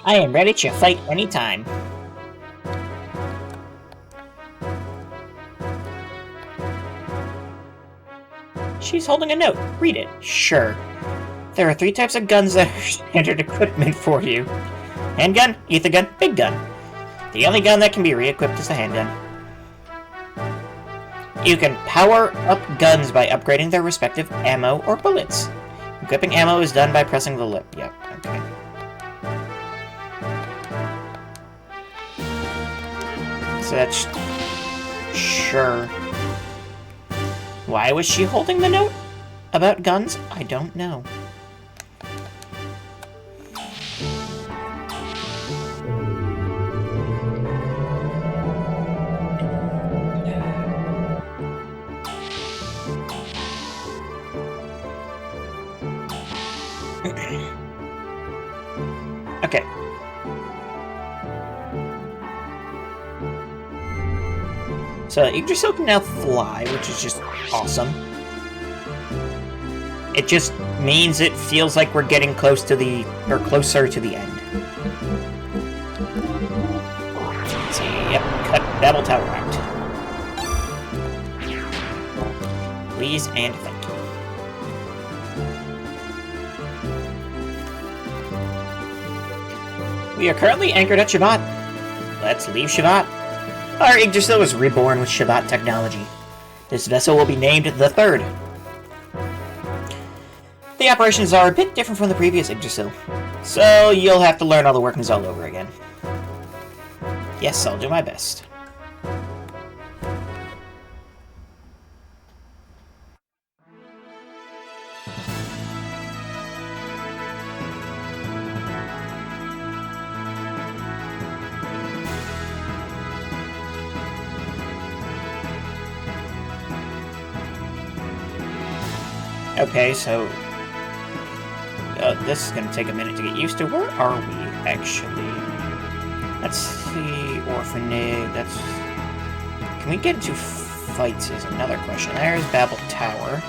I am ready to fight anytime. She's holding a note. Read it. Sure. There are 3 types of guns that are standard equipment for you. Handgun, ether gun, big gun. The only gun that can be re-equipped is the handgun. You can power up guns by upgrading their respective ammo or bullets. Equipping ammo is done by pressing the lip. Yep, okay. So that's... sure. Why was she holding the note? About guns? I don't know. Okay. So Yggdrasil can now fly, which is just awesome. It just means it feels like we're getting close to the, or closer to the end. Let's see, yep, cut Battle Tower out. Please and thank you. We are currently anchored at Shevat. Let's leave Shevat. Our Yggdrasil was reborn with Shevat technology. This vessel will be named the Third. The operations are a bit different from the previous Yggdrasil, so you'll have to learn all the workings all over again. Yes, I'll do my best. Okay, so this is going to take a minute to get used to. Where are we, actually? Let's see, Orphanage, that's... Can we get into fights is another question. There's Babel Tower.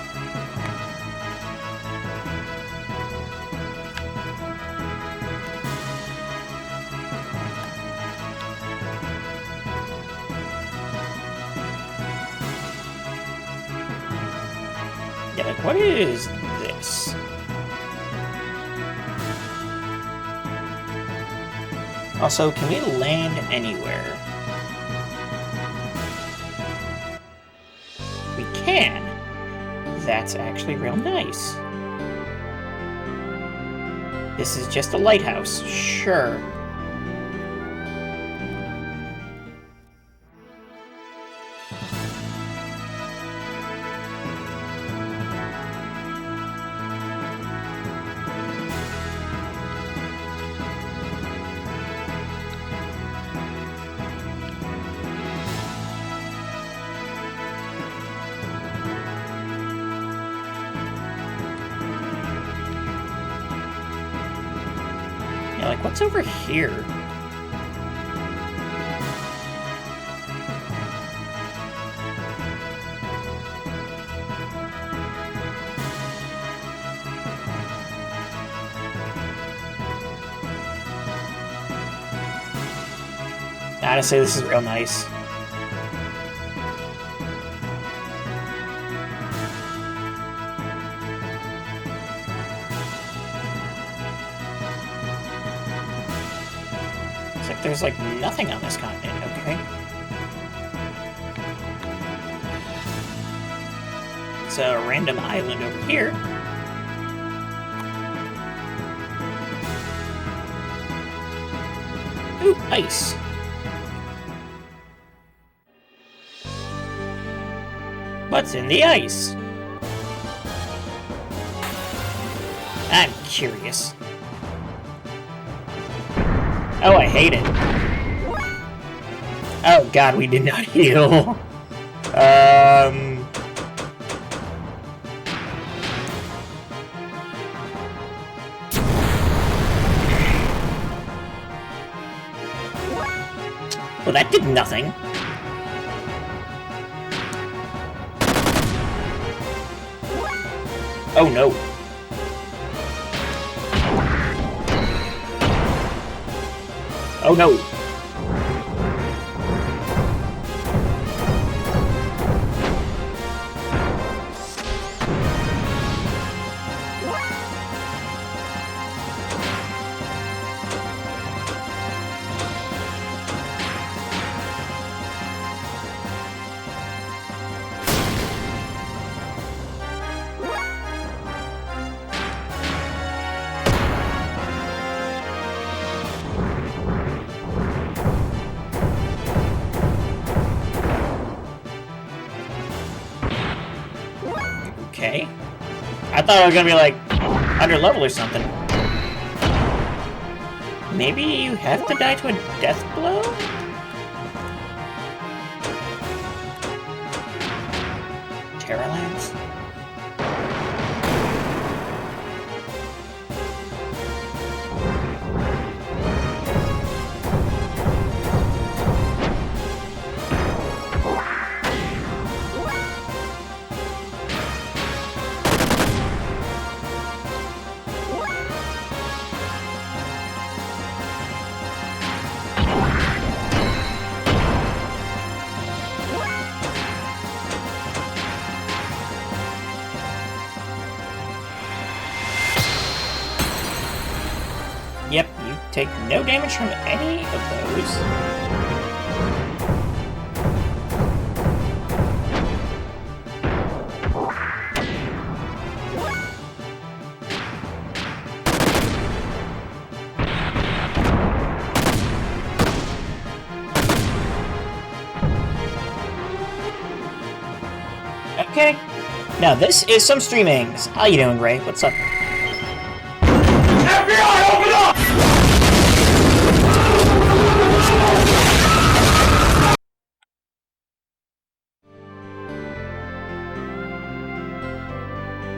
Yeah, like, what is this? Also, can we land anywhere? We can. That's actually real nice. This is just a lighthouse, sure. Like, what's over here? Honestly, this is real nice. It's like there's like nothing on this continent, okay? It's a random island over here. Ooh, ice. What's in the ice? I'm curious. Oh, I hate it. Oh god, we did not heal. Well, that did nothing. Oh no. Oh no. Okay. I thought I was gonna be like under level or something. Maybe you have to die to a death blow? Terralands? Yep, you take no damage from any of those. Okay. Now this is some streamings. How you doing, Ray? What's up? FBI, open up!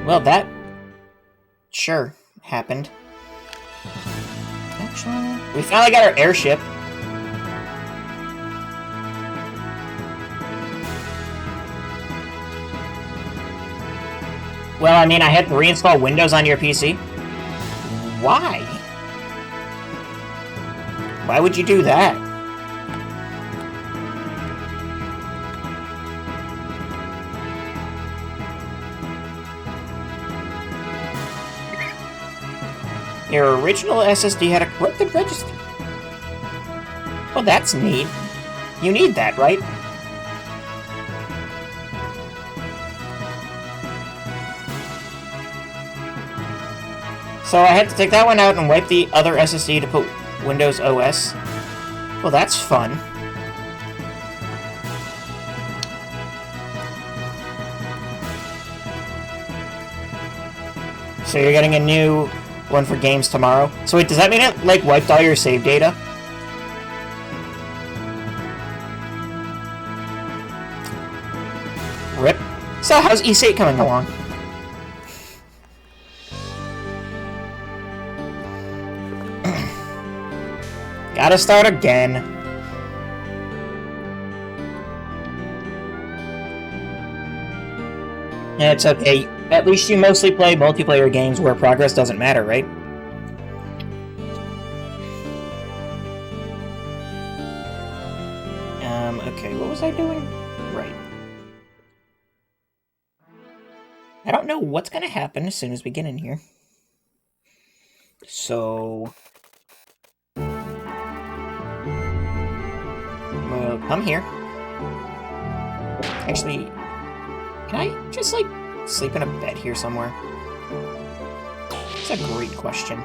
Well, that sure happened. Actually, we finally got our airship. Well, I mean, I had to reinstall Windows on your PC. Why? Why would you do that? Your original SSD had a corrupted register. Well, that's neat. You need that, right? So I had to take that one out and wipe the other SSD to put Windows OS. Well, that's fun. So you're getting a new one for games tomorrow. So wait, does that mean it, like, wiped all your save data? RIP. So how's E8 coming along? Gotta start again. It's okay. At least you mostly play multiplayer games where progress doesn't matter, right? Okay, what was I doing? Right. I don't know what's gonna happen as soon as we get in here. So... we'll come here. Actually, can I just, like, sleep in a bed here somewhere? That's a great question.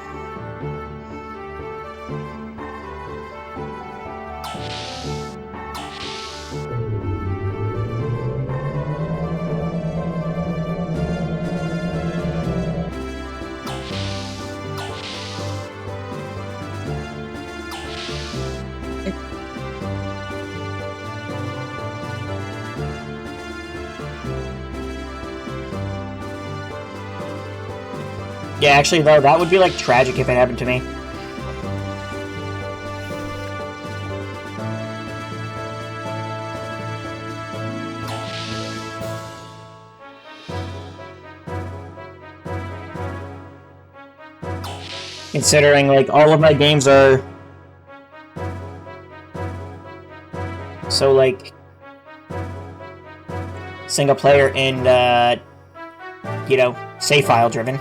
Yeah, actually, though, that would be, like, tragic if it happened to me. Considering, like, all of my games are... so, like... single player and, you know, save file driven.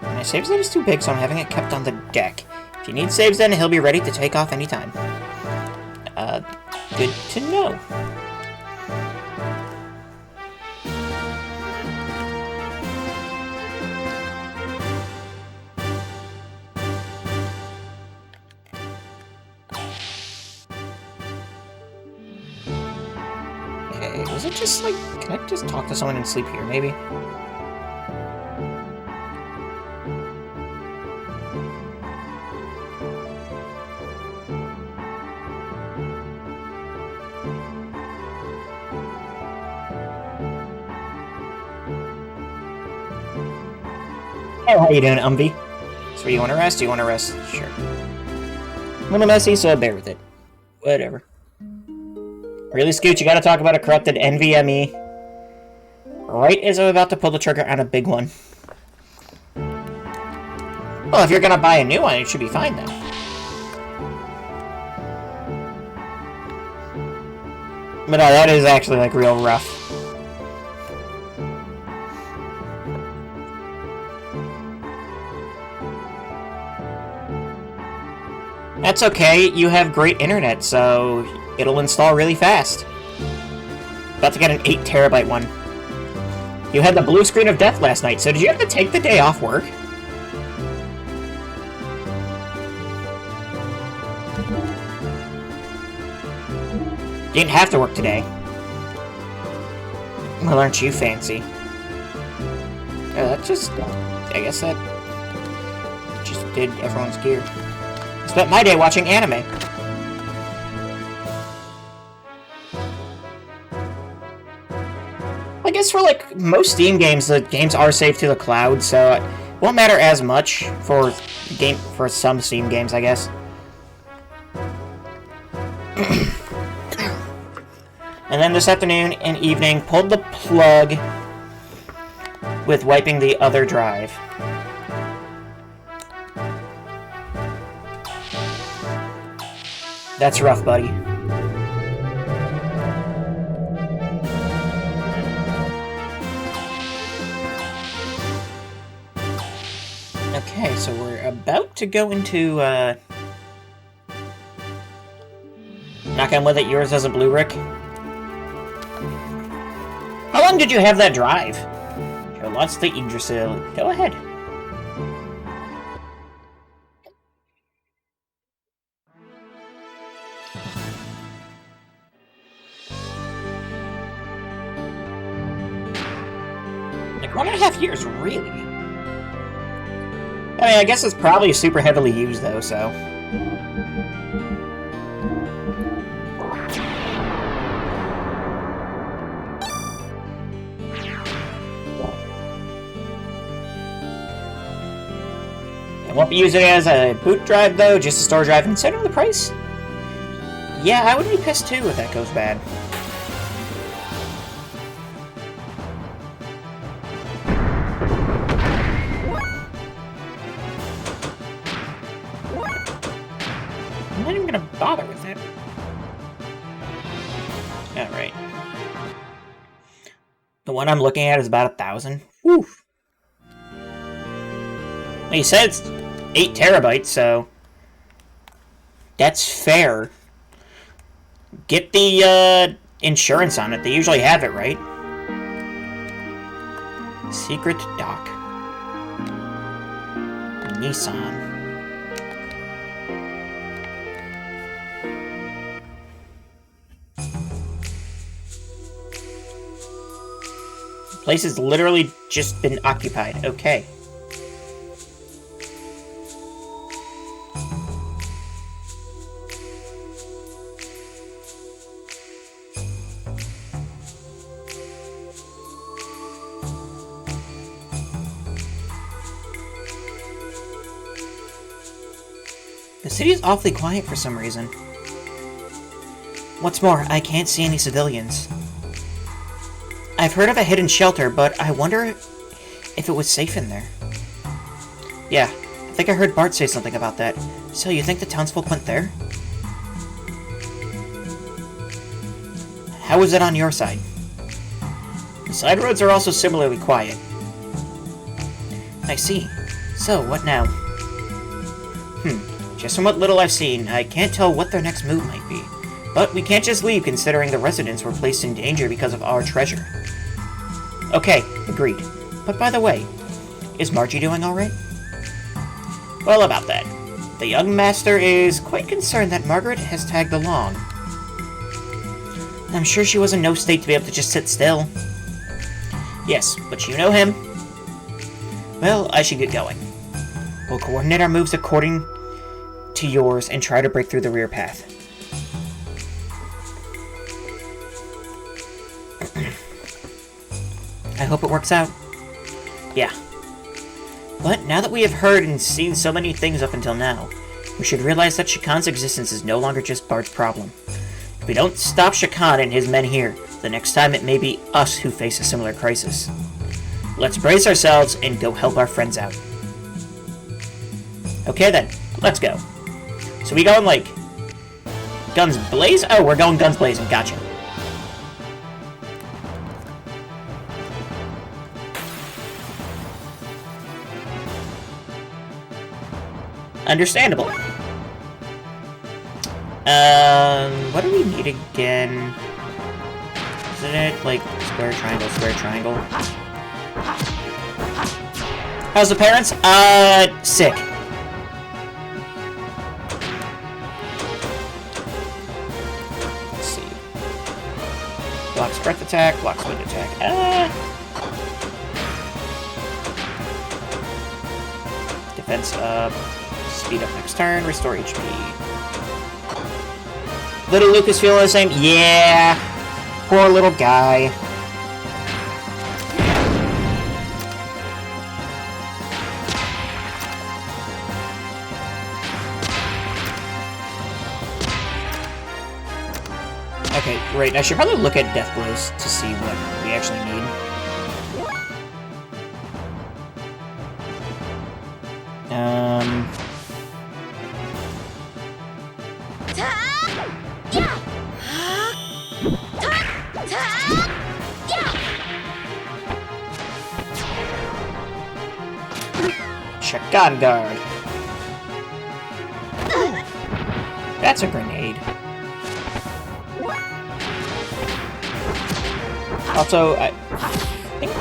My save zen is too big, so I'm having it kept on the deck. If you need save zen, he'll be ready to take off anytime. Good to know. Okay, was it just like... can I just talk to someone and sleep here, maybe? Hey, how you doing, Umvi? So you want to rest? Do you want to rest? Sure. A little messy, so bear with it. Whatever. Really, Scoot, you gotta talk about a corrupted NVMe. Right as I'm about to pull the trigger on a big one. Well, if you're gonna buy a new one, it should be fine then. But no, that is actually, like, real rough. That's okay, you have great internet, so it'll install really fast. About to get an 8 terabyte one. You had the blue screen of death last night, so did you have to take the day off work? You didn't have to work today. Well, aren't you fancy? That just... I guess that... just did everyone's gear. Spent my day watching anime. I guess for, like, most Steam games, the games are saved to the cloud, so it won't matter as much for some Steam games, I guess. And then this afternoon and evening, pulled the plug with wiping the other drive. That's rough, buddy. Okay, so we're about to go into, knock on wood that yours doesn't blue brick. How long did you have that drive? You're lots to Yggdrasil. Go ahead. Like 1.5 years, really? I mean, I guess it's probably super heavily used, though, so... I won't be using it as a boot drive, though, just a storage drive. Considering the price? Yeah, I would be pissed, too, if that goes bad. I'm not even gonna bother with it. Alright. The one I'm looking at is about 1,000. Whew. He said it's 8 terabytes, so that's fair. Get the insurance on it. They usually have it, right? Secret dock. Nisan. The place has literally just been occupied. Okay. The city is awfully quiet for some reason. What's more, I can't see any civilians. I've heard of a hidden shelter, but I wonder if it was safe in there. Yeah, I think I heard Bart say something about that. So, you think the townsfolk went there? How is it on your side? The side roads are also similarly quiet. I see. So, what now? Just from what little I've seen, I can't tell what their next move might be. But we can't just leave considering the residents were placed in danger because of our treasure. Okay, agreed. But by the way, is Margie doing alright? Well, about that. The young master is quite concerned that Margaret has tagged along. I'm sure she was in no state to be able to just sit still. Yes, but you know him. Well, I should get going. We'll coordinate our moves according to yours and try to break through the rear path. I hope it works out. Yeah. But now that we have heard and seen so many things up until now, we should realize that Shakan's existence is no longer just Bart's problem. If we don't stop Shakan and his men here, the next time it may be us who face a similar crisis. Let's brace ourselves and go help our friends out. Okay then, let's go. So we going, like, guns blaze? Oh, we're going guns blazing. Gotcha. Understandable. What do we need again? Isn't it, like, square, triangle, square, triangle? How's the parents? Sick. Blocks breath attack, blocks wind attack. Defense up. Speed up next turn. Restore HP. Little Lucas feeling the same? Yeah. Poor little guy. Okay, right. I should probably look at Death Blows to see what we actually need. Shakan Guard. That's a grenade. Also, I think...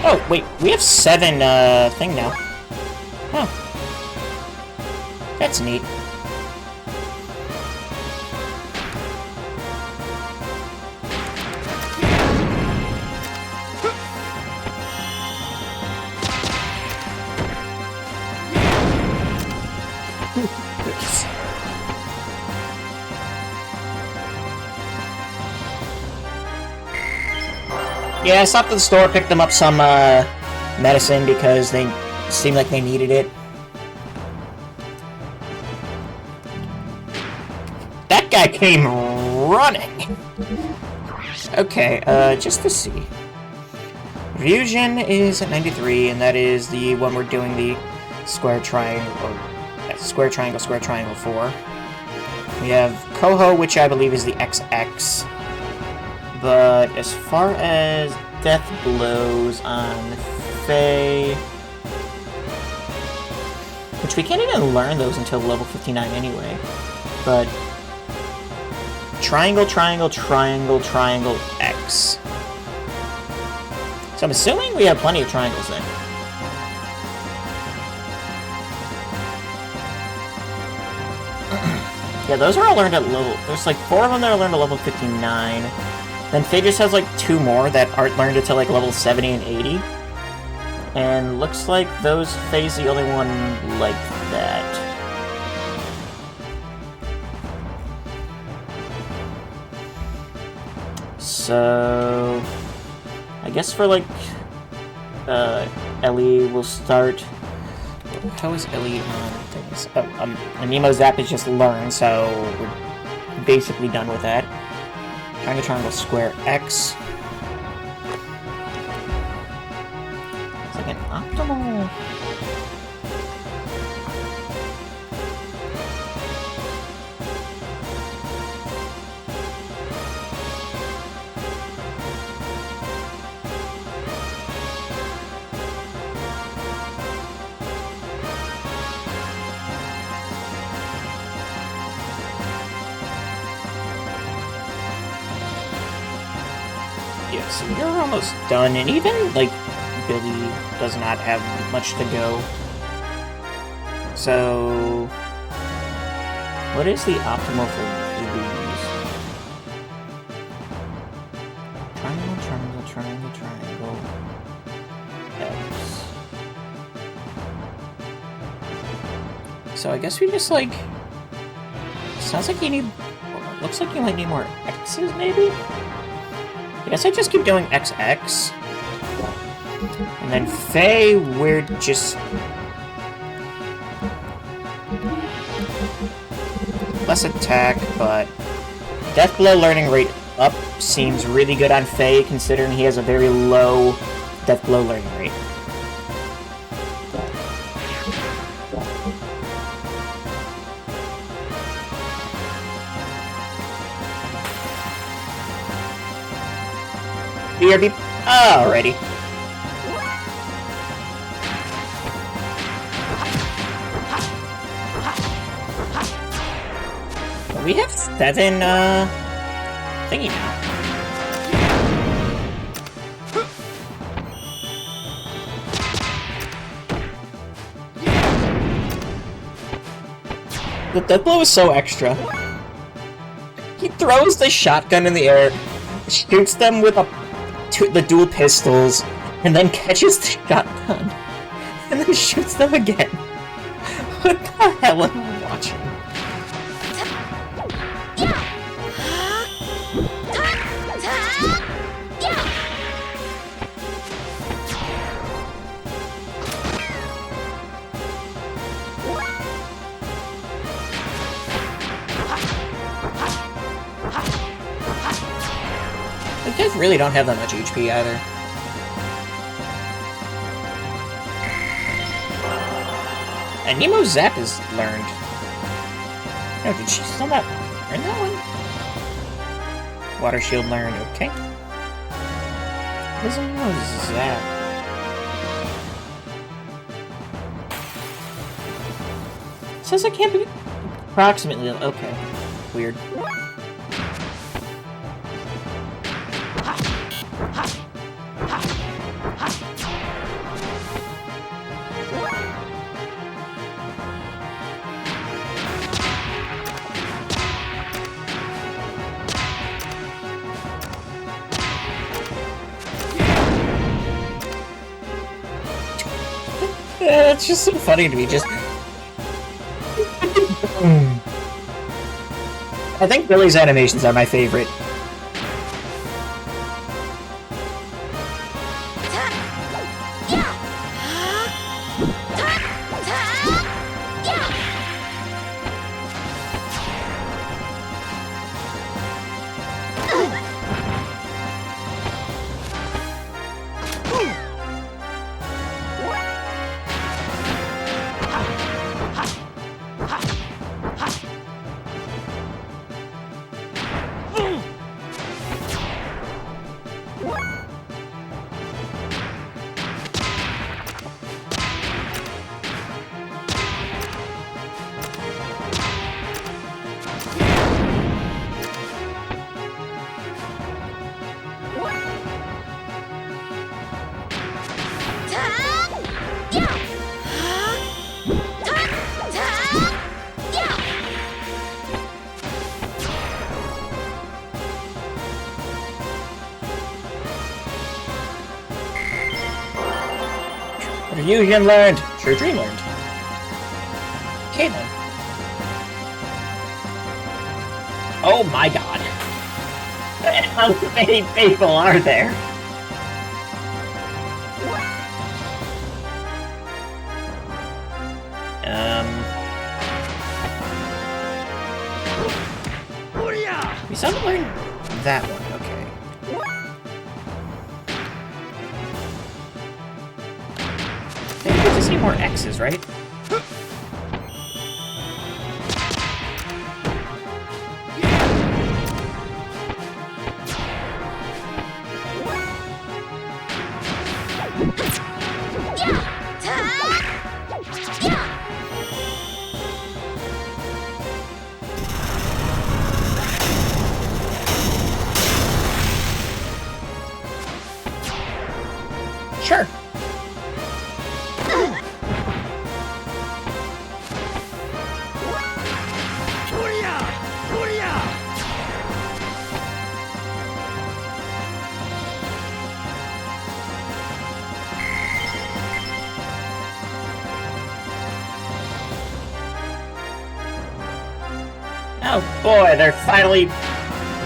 Oh, wait, we have 7, thing now. Huh. That's neat. Yeah, I stopped at the store, picked them up some, medicine because they seemed like they needed it. That guy came running! Okay, just to see. Fusion is at 93, and that is the one we're doing the square triangle for. We have Coho, which I believe is the XX. But as far as death blows on Faye... Which we can't even learn those until level 59 anyway. But... Triangle, triangle, triangle, triangle, X. So I'm assuming we have plenty of triangles then. Yeah, those are all learned at level... There's like 4 of them that are learned at level 59. Then Faye just has like 2 more that aren't learned until like level 70 and 80. And looks like those Faye's the only one like that. So... I guess for like... Ellie will start... How is Ellie on things? Oh, Nemo Zap is just learned, so we're basically done with that. Triangle, triangle, square, X. It's like an optimal... So you're almost done, and even, like, Billy does not have much to go. So... What is the optimal for these? Triangle, triangle, triangle, triangle... X. So I guess we just, like... Sounds like you need... Looks like you might need more X's, maybe? I guess I just keep doing XX. And then Faye, we're just... Less attack, but... Death Blow learning rate up seems really good on Faye, considering he has a very low Death Blow learning rate. BRB. Alrighty. We have 7, thingy now. The death blow is so extra. He throws the shotgun in the air, shoots them with the dual pistols, and then catches the shotgun, and then shoots them again. What the hell am I watching? You guys really don't have that much HP either. And Nemo Zap is learned. No, did she still not learn that one? Water Shield learned, okay. What is a Nemo Zap? It says it can't be... Approximately, okay. Weird. It's just so funny to me, just... I think Billy's animations are my favorite. Fusion learned. True Dream learned. Okay then. Oh my god. How many people are there? We still haven't learned that one, okay. Maybe we get to see more X's, right? Sure. Oh boy, they're finally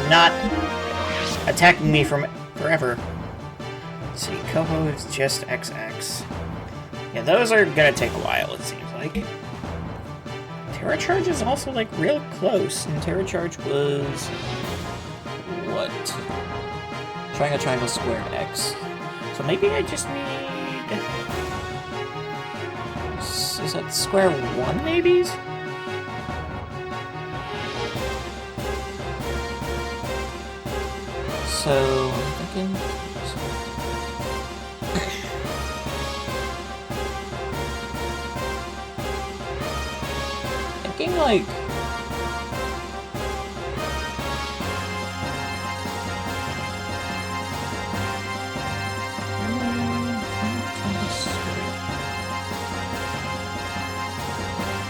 not attacking me from forever. Let's see, Coho is just XX. Yeah, those are gonna take a while, it seems like. Terra Charge is also, like, real close, and Terra Charge was... what? Triangle, triangle, square, X. So maybe I just need... is that square 1, maybe? So, I'm thinking... thinking, like...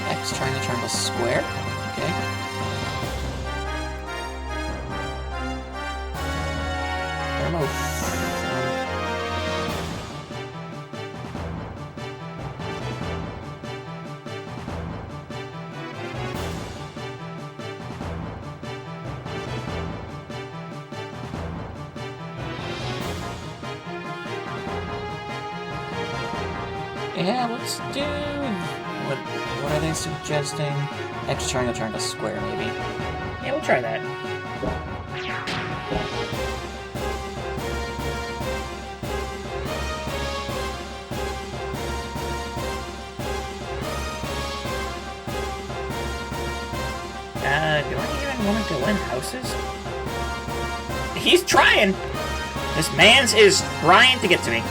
X, triangle, triangle, square? Okay. Yeah, let's do... What are they suggesting? X, triangle, triangle, square, maybe. Yeah, we'll try that. Do I even want to go in houses? He's trying! This man's is trying to get to me.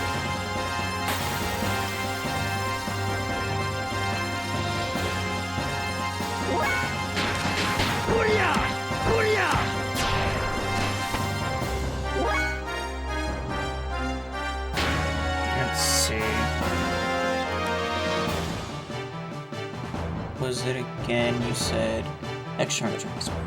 Let's see. Was it again? You said X, triangle, triangle, square.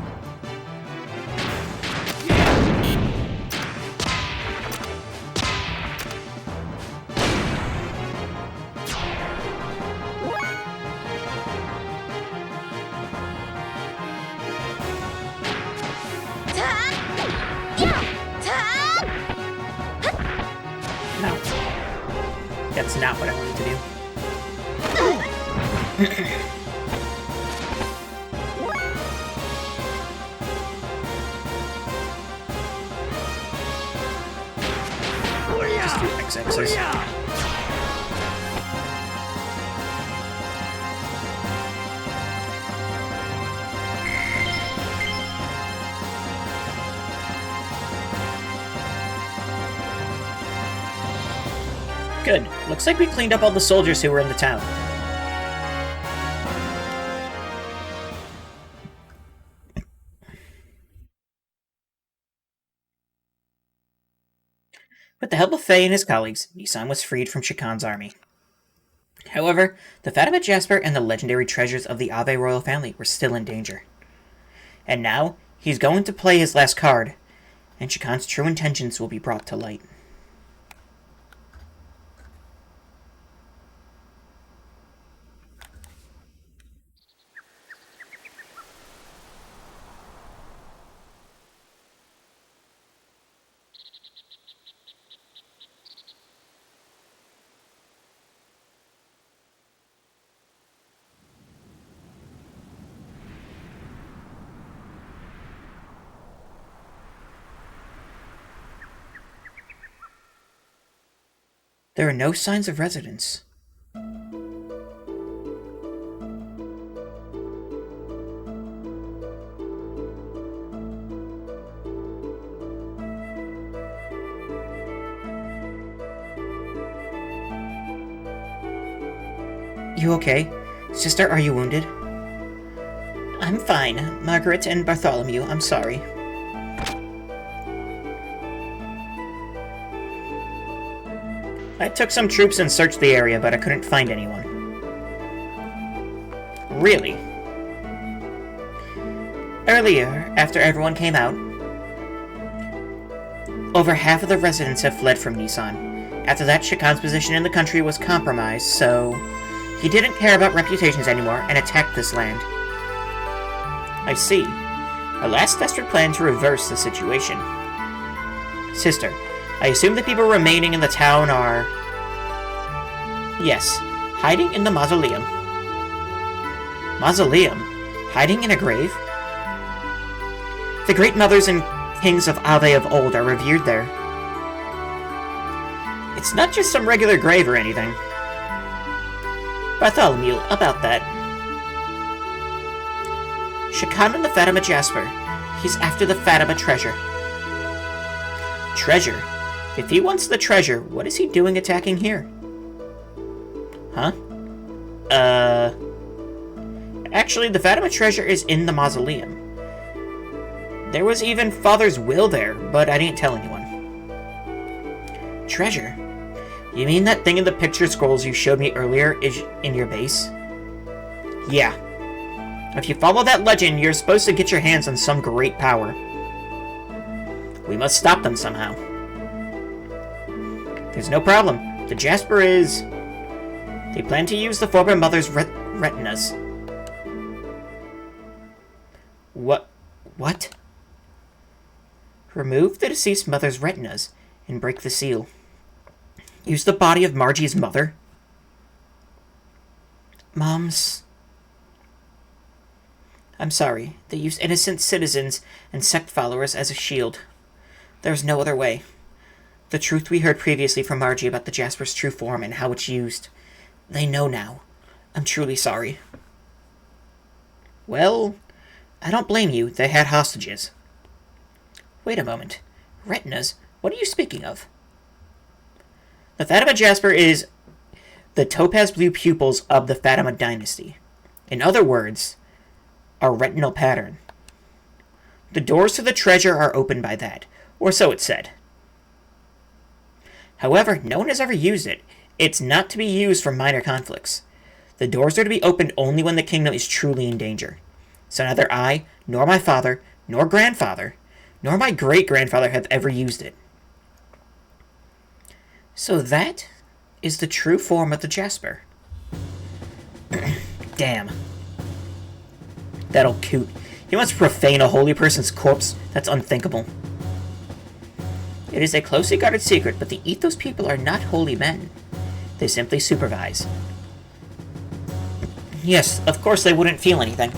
No. That's not what I wanted to do. Just do XXs. Good. Looks like we cleaned up all the soldiers who were in the town. With the help of Faye and his colleagues, Nisan was freed from Shikan's army. However, the Fatima Jasper and the legendary treasures of the Ave royal family were still in danger. And now, he's going to play his last card, and Shikan's true intentions will be brought to light. There are no signs of residents. You okay? Sister, are you wounded? I'm fine. Margaret and Bartholomew, I'm sorry. I took some troops and searched the area, but I couldn't find anyone. Really? Earlier, after everyone came out, over half of the residents have fled from Nisan. After that, Shakan's position in the country was compromised, so he didn't care about reputations anymore and attacked this land. I see. Our last desperate plan to reverse the situation. Sister, I assume the people remaining in the town are... Yes, hiding in the mausoleum. Mausoleum? Hiding in a grave? The great mothers and kings of Ave of old are revered there. It's not just some regular grave or anything. Bartholomew, about that. Shakan and the Fatima Jasper. He's after the Fatima treasure. Treasure? If he wants the treasure, what is he doing attacking here? Huh? Actually, the Fatima treasure is in the mausoleum. There was even Father's will there, but I didn't tell anyone. Treasure? You mean that thing in the picture scrolls you showed me earlier is in your base? Yeah. If you follow that legend, you're supposed to get your hands on some great power. We must stop them somehow. There's no problem. The Jasper is... They plan to use the former mother's retinas. What? Remove the deceased mother's retinas and break the seal. Use the body of Margie's mother? Moms... I'm sorry. They use innocent citizens and sect followers as a shield. There's no other way. The truth we heard previously from Margie about the Jasper's true form and how it's used. They know now. I'm truly sorry. Well, I don't blame you. They had hostages. Wait a moment. Retinas? What are you speaking of? The Fatima Jasper is the topaz blue pupils of the Fatima dynasty. In other words, a retinal pattern. The doors to the treasure are opened by that, or so it's said. However, no one has ever used it. It's not to be used for minor conflicts. The doors are to be opened only when the kingdom is truly in danger. So neither I, nor my father, nor grandfather, nor my great-grandfather have ever used it. So that is the true form of the Jasper. Damn. That old coot. He wants to profane a holy person's corpse? That's unthinkable. It is a closely guarded secret, but the Ethos people are not holy men. They simply supervise. Yes, of course they wouldn't feel anything.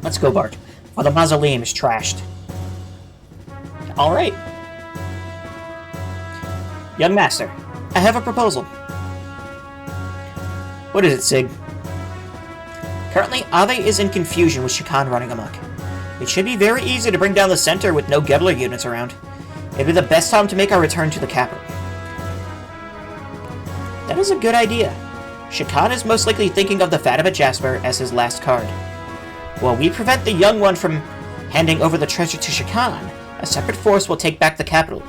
Let's go, Bart, or the mausoleum is trashed. Alright. Young Master, I have a proposal. What is it, Sig? Currently, Ave is in confusion with Shakan running amok. It should be very easy to bring down the center with no Gebler units around. It'd be the best time to make our return to the capital. That is a good idea. Shakan is most likely thinking of the Fatima Jasper as his last card. While we prevent the young one from handing over the treasure to Shakan, a separate force will take back the capital.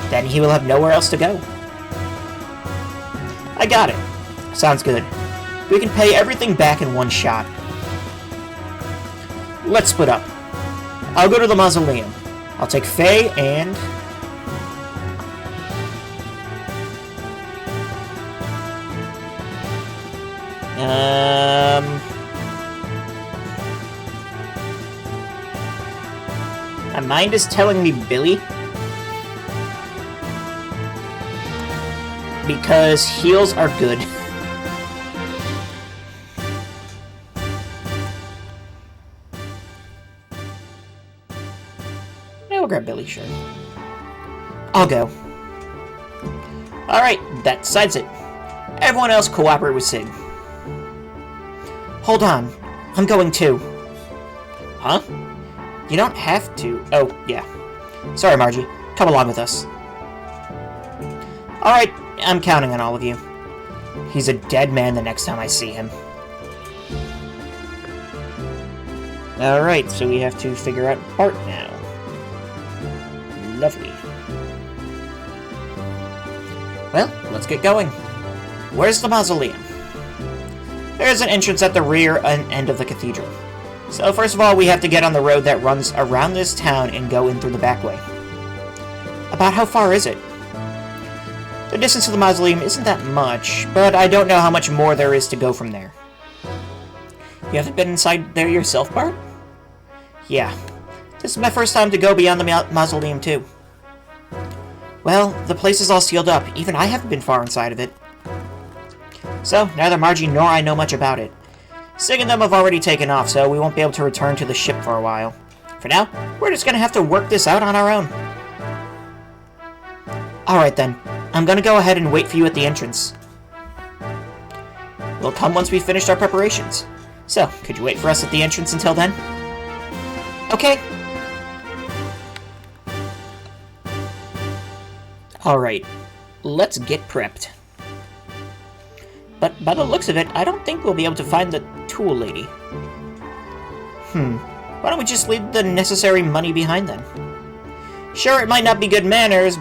Then he will have nowhere else to go. I got it. Sounds good. We can pay everything back in one shot. Let's split up. I'll go to the mausoleum. I'll take Faye and... My mind is telling me Billy. Because heals are good. Yeah, we'll grab Billy, sure. I'll go. Alright, that decides it. Everyone else cooperate with Sig. Hold on. I'm going too. Huh? You don't have to. Oh, yeah. Sorry, Margie. Come along with us. Alright, I'm counting on all of you. He's a dead man the next time I see him. Alright, so we have to figure out Bart now. Lovely. Well, let's get going. Where's the mausoleum? There's an entrance at the rear end of the cathedral. So first of all, we have to get on the road that runs around this town and go in through the back way. About how far is it? The distance to the mausoleum isn't that much, but I don't know how much more there is to go from there. You haven't been inside there yourself, Bart? Yeah. This is my first time to go beyond the mausoleum, too. Well, the place is all sealed up. Even I haven't been far inside of it. So, neither Margie nor I know much about it. Sig and them have already taken off, so we won't be able to return to the ship for a while. For now, we're just gonna have to work this out on our own. Alright then. I'm gonna go ahead and wait for you at the entrance. We'll come once we've finished our preparations. So, could you wait for us at the entrance until then? Okay. Alright, let's get prepped. But by the looks of it, I don't think we'll be able to find the tool lady. Why don't we just leave the necessary money behind then? Sure, it might not be good manners,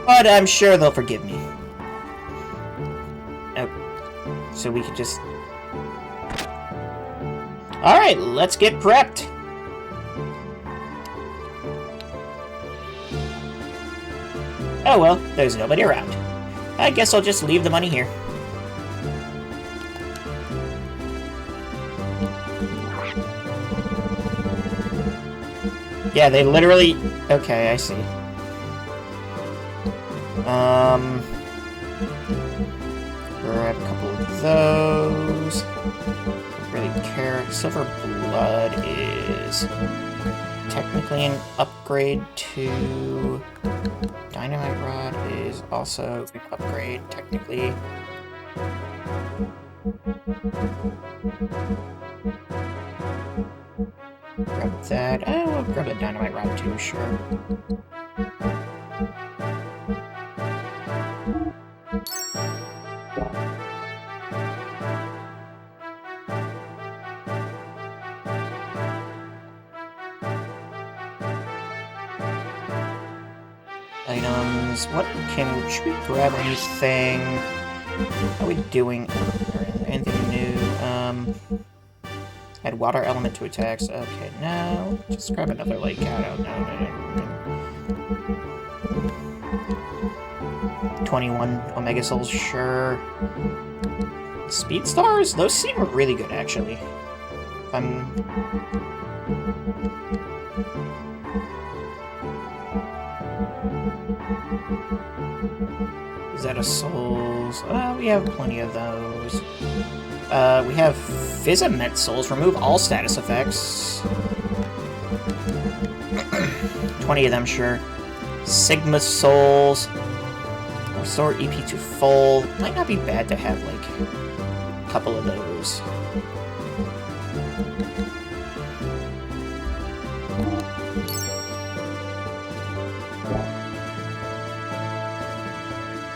but I'm sure they'll forgive me. Oh, so we could just... Alright, let's get prepped! Oh well, there's nobody around. I guess I'll just leave the money here. Yeah, they literally... Okay, I see. Grab a couple of those. Don't really care. Silver Blood is technically an upgrade to... Dynamite Rod is also an upgrade, technically. Grab that. Oh, we'll grab the Dynamite Rod too, sure. Items. Should we grab anything? How are we doing? Anything new? Add water element to attacks. Okay, no. Just grab another lake out. No. 21 Omega Souls, sure. Speed Stars? Those seem really good, actually. Zeta Souls. We have plenty of those. We have Fizzamet Souls. Remove all status effects. 20 of them, sure. Sigma Souls. Restore EP to full. Might not be bad to have, like, a couple of those.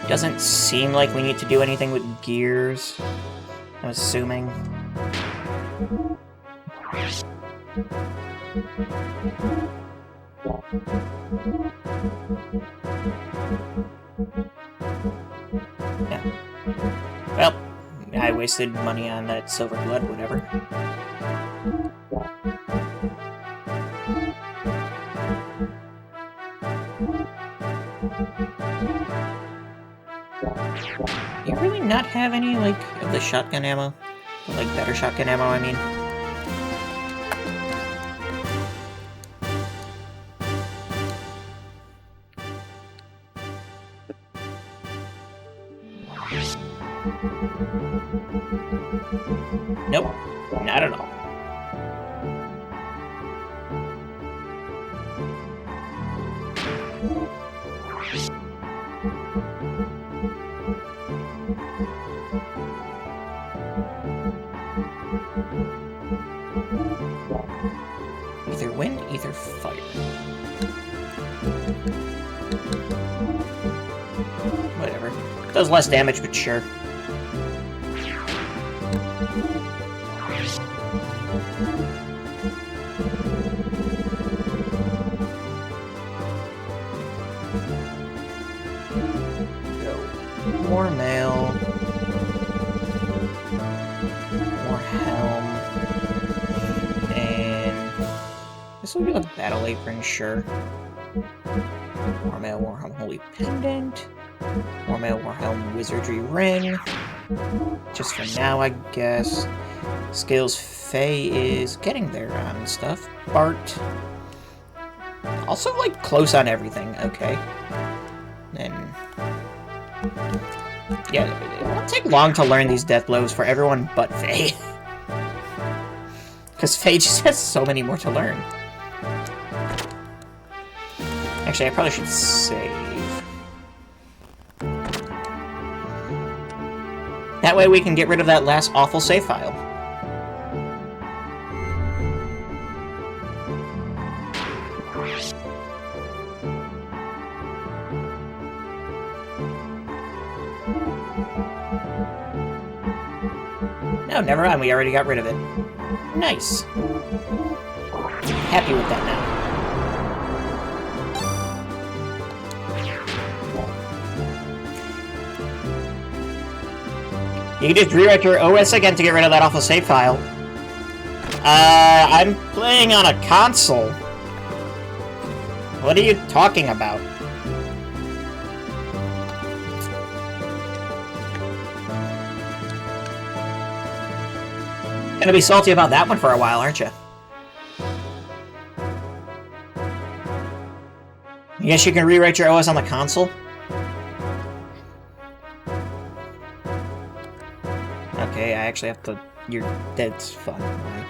Doesn't seem like we need to do anything with gears, I'm assuming. Yeah. Well, I wasted money on that silver blood, whatever. You really not have any, like, of the shotgun ammo? Like, better shotgun ammo, I mean. Nope, not at all. Either wind, either fire. Whatever. Does less damage, but sure. Go. More mail. More helm. And this will be the battle apron, sure. More mail, more helm, holy pendant. More mail, more helm, wizardry ring. Just for now, I guess. Skills, Faye is getting there on stuff. Bart. Also, like, close on everything. Okay. Then... yeah, it won't take long to learn these death blows for everyone but Faye. Because Faye just has so many more to learn. Actually, I probably should save. That way we can get rid of that last awful save file. No, never mind, we already got rid of it. Nice. Happy with that now. You can just rewrite your OS again to get rid of that awful save file. I'm playing on a console. What are you talking about? Gonna be salty about that one for a while, aren't you? I guess you can rewrite your OS on the console? Okay, I actually have to... That's fun. Right?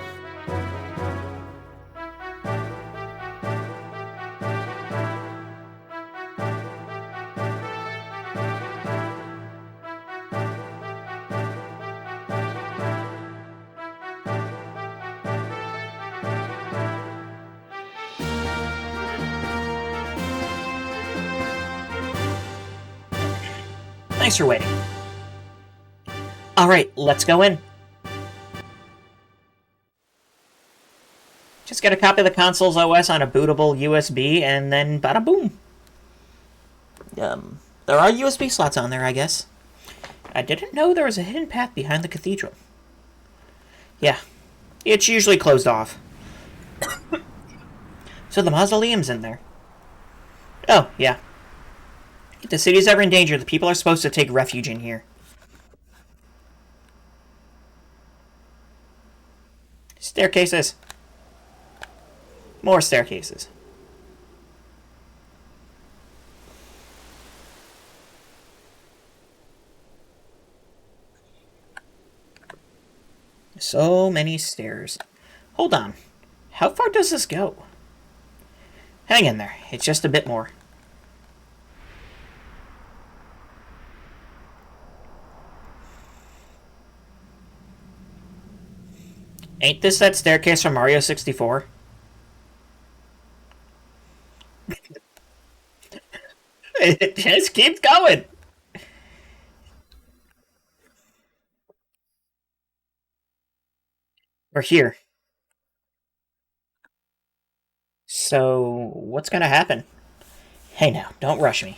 Thanks for waiting. Alright, let's go in. Just get a copy of the console's OS on a bootable USB, and then bada boom. There are USB slots on there, I guess. I didn't know there was a hidden path behind the cathedral. Yeah, it's usually closed off. So the mausoleum's in there. Oh, yeah. If the city's ever in danger, the people are supposed to take refuge in here. Staircases. More staircases. So many stairs. Hold on. How far does this go? Hang in there. It's just a bit more. Ain't this that staircase from Mario 64? It just keeps going! We're here. So, what's gonna happen? Hey now, don't rush me.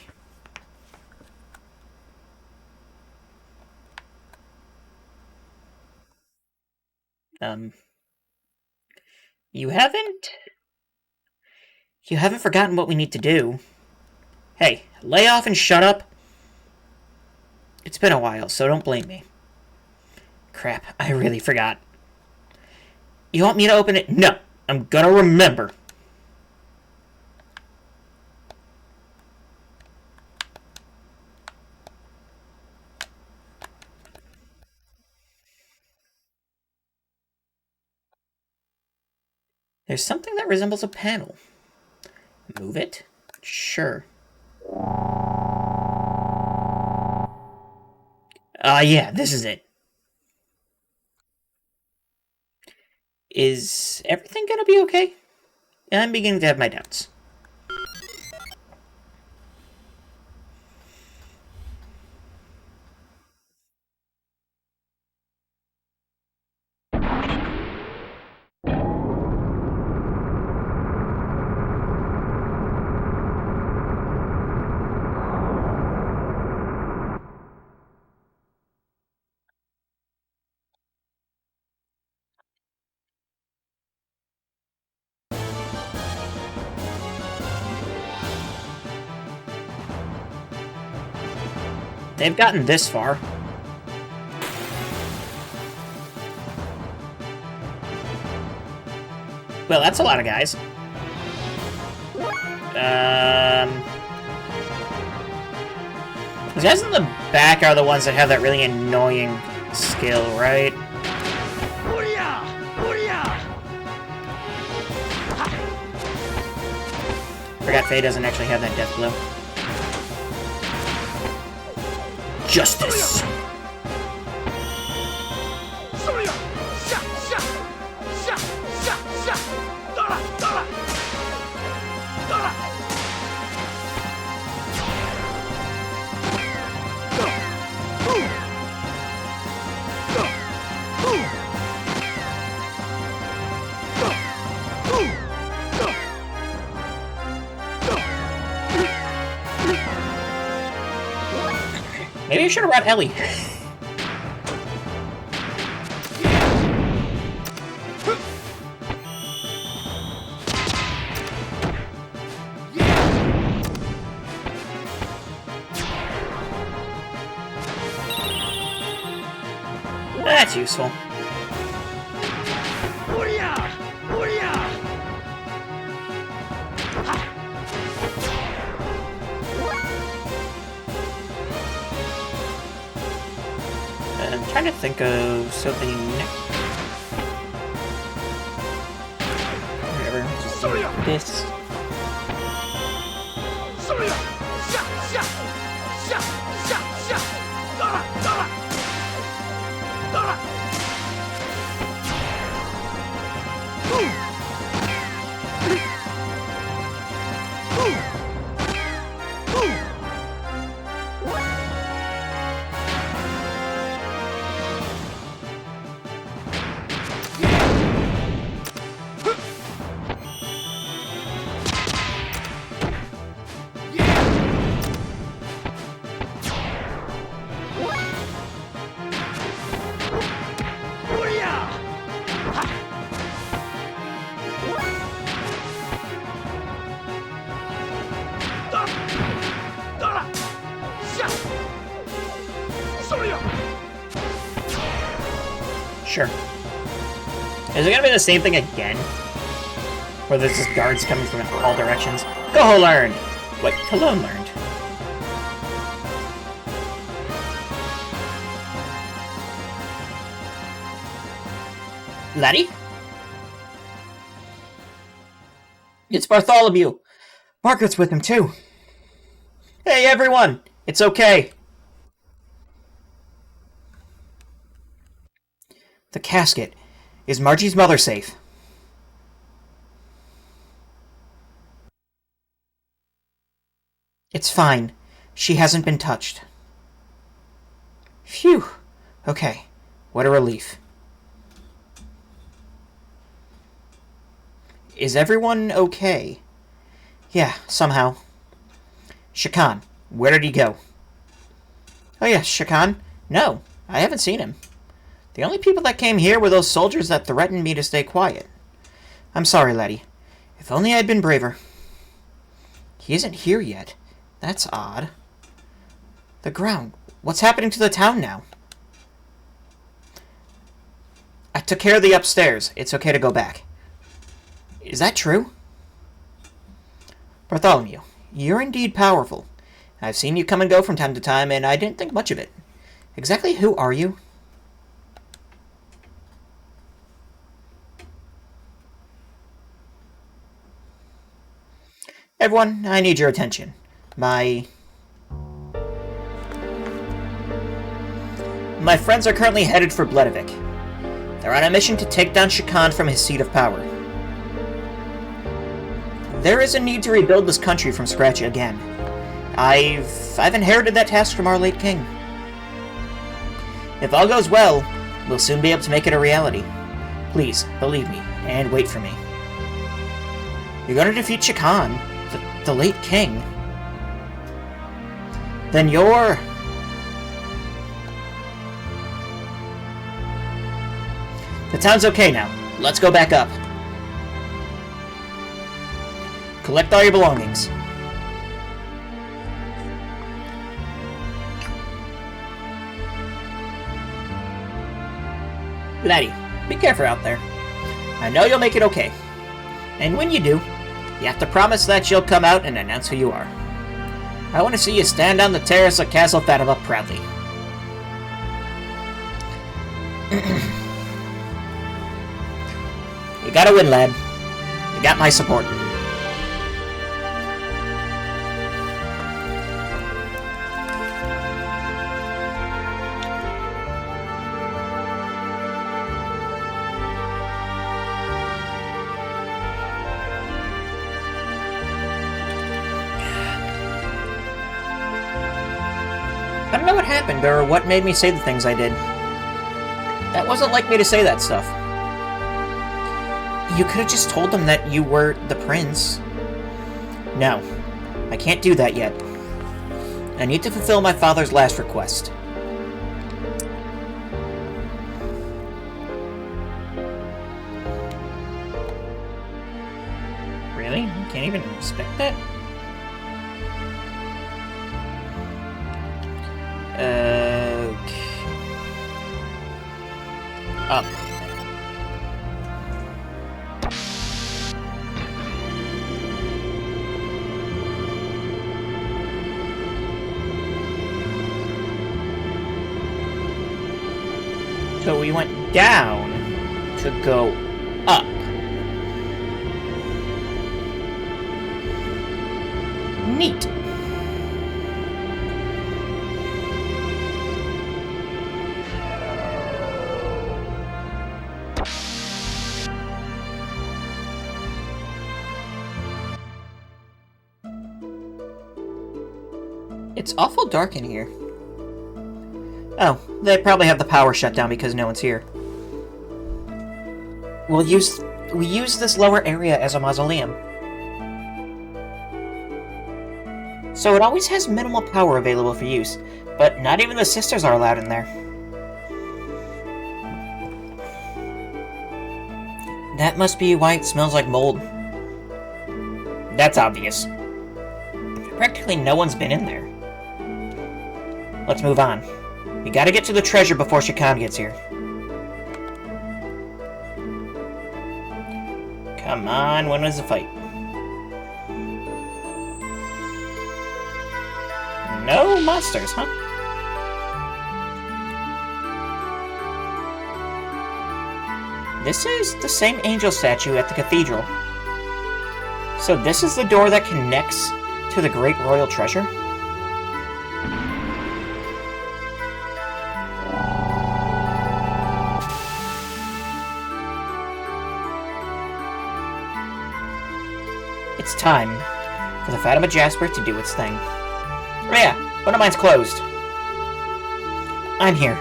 You haven't... You haven't forgotten what we need to do. Hey, lay off and shut up. It's been a while, so don't blame me. Crap, I really forgot. You want me to open it? No, I'm gonna remember. There's something that resembles a panel. Move it? Sure. Yeah, this is it. Is everything gonna be okay? I'm beginning to have my doubts. They've gotten this far. Well, that's a lot of guys. These guys in the back are the ones that have that really annoying skill, right? Forgot Faye doesn't actually have that death blow. Justice! Maybe I should have brought Ellie. That's useful. I'm trying to think of something next. Whatever, just do this. Sure. Is it gonna be the same thing again? Where there's just guards coming from all directions? Goho learned! What Cologne learned. Laddie? It's Bartholomew! Margaret's with him too! Hey everyone! It's okay! The casket. Is Margie's mother safe? It's fine. She hasn't been touched. Phew. Okay. What a relief. Is everyone okay? Yeah, somehow. Shakan. Where did he go? Oh yes, Shakan. No, I haven't seen him. The only people that came here were those soldiers that threatened me to stay quiet. I'm sorry, laddie. If only I'd been braver. He isn't here yet. That's odd. The ground. What's happening to the town now? I took care of the upstairs. It's okay to go back. Is that true? Bartholomew, you're indeed powerful. I've seen you come and go from time to time, and I didn't think much of it. Exactly who are you? Everyone, I need your attention. My friends are currently headed for Bledovik. They're on a mission to take down Shakan from his seat of power. There is a need to rebuild this country from scratch again. I've inherited that task from our late king. If all goes well, we'll soon be able to make it a reality. Please, believe me, and wait for me. You're going to defeat Shakan, the late king. Then you're... The town's okay now. Let's go back up. Collect all your belongings. Laddie, be careful out there. I know you'll make it okay. And when you do, you have to promise that you'll come out and announce who you are. I want to see you stand on the terrace of Castle Fatima proudly. You gotta win, lad. You got my support. I don't know what happened or what made me say the things I did. That wasn't like me to say that stuff. You could have just told them that you were the prince. No, I can't do that yet. I need to fulfill my father's last request. Really? You can't even respect that? Okay. Up. So we went down to go up. Neat. It's awful dark in here. Oh, they probably have the power shut down because no one's here. We use this lower area as a mausoleum. So it always has minimal power available for use, but not even the sisters are allowed in there. That must be why it smells like mold. That's obvious. Practically no one's been in there. Let's move on. We gotta get to the treasure before Shakan gets here. Come on, when was the fight? No monsters, huh? This is the same angel statue at the cathedral. So this is the door that connects to the great royal treasure? It's time for the Fatima Jasper to do its thing. Oh yeah, one of mine's closed. I'm here.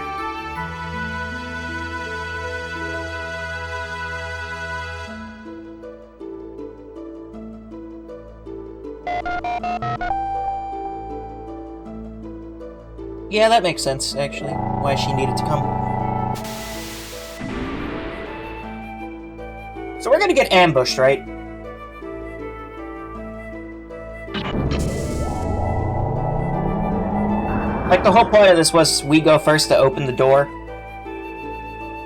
Yeah, that makes sense, actually, why she needed to come. So we're gonna get ambushed, right? Like, the whole point of this was we go first to open the door.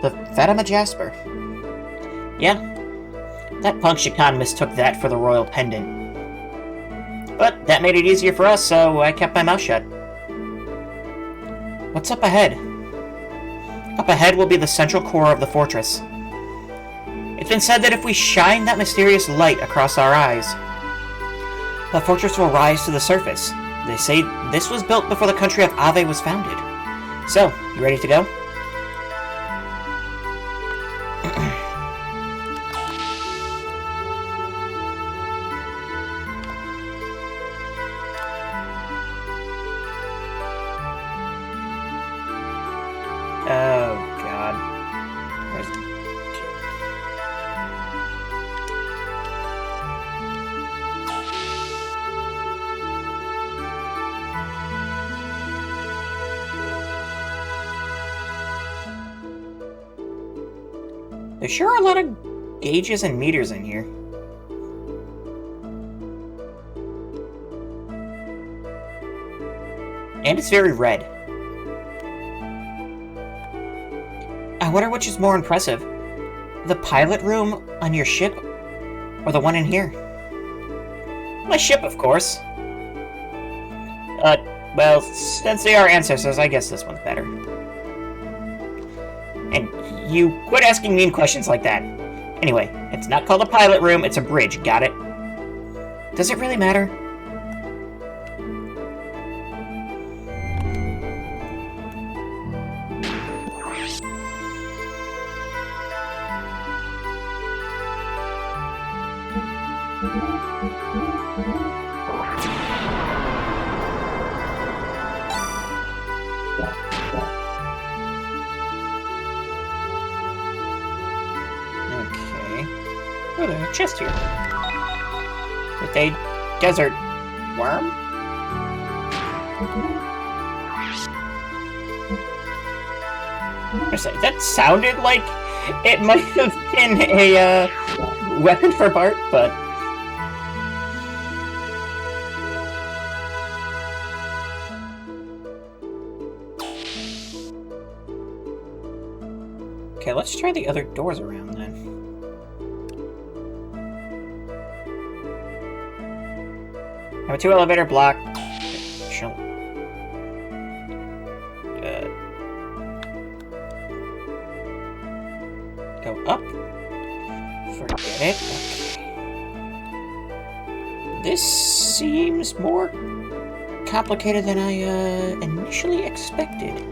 The Fatima Jasper. Yeah. That punk Shakan mistook that for the royal pendant. But that made it easier for us, so I kept my mouth shut. What's up ahead? Up ahead will be the central core of the fortress. It's been said that if we shine that mysterious light across our eyes, the fortress will rise to the surface. They say this was built before the country of Ave was founded. So, you ready to go? There sure are a lot of gauges and meters in here. And it's very red. I wonder which is more impressive. The pilot room on your ship, or the one in here? My ship, of course. Well, since they are ancestors, I guess this one's better. And you quit asking mean questions like that. Anyway, it's not called a pilot room, it's a bridge, got it? Does it really matter? Oh, there's a chest here. With a desert worm? I say, that sounded like it might have been a weapon for Bart, but... Okay, let's try the other doors around then. I have a 2-elevator block. Go up. Forget it. Okay. This seems more complicated than I initially expected.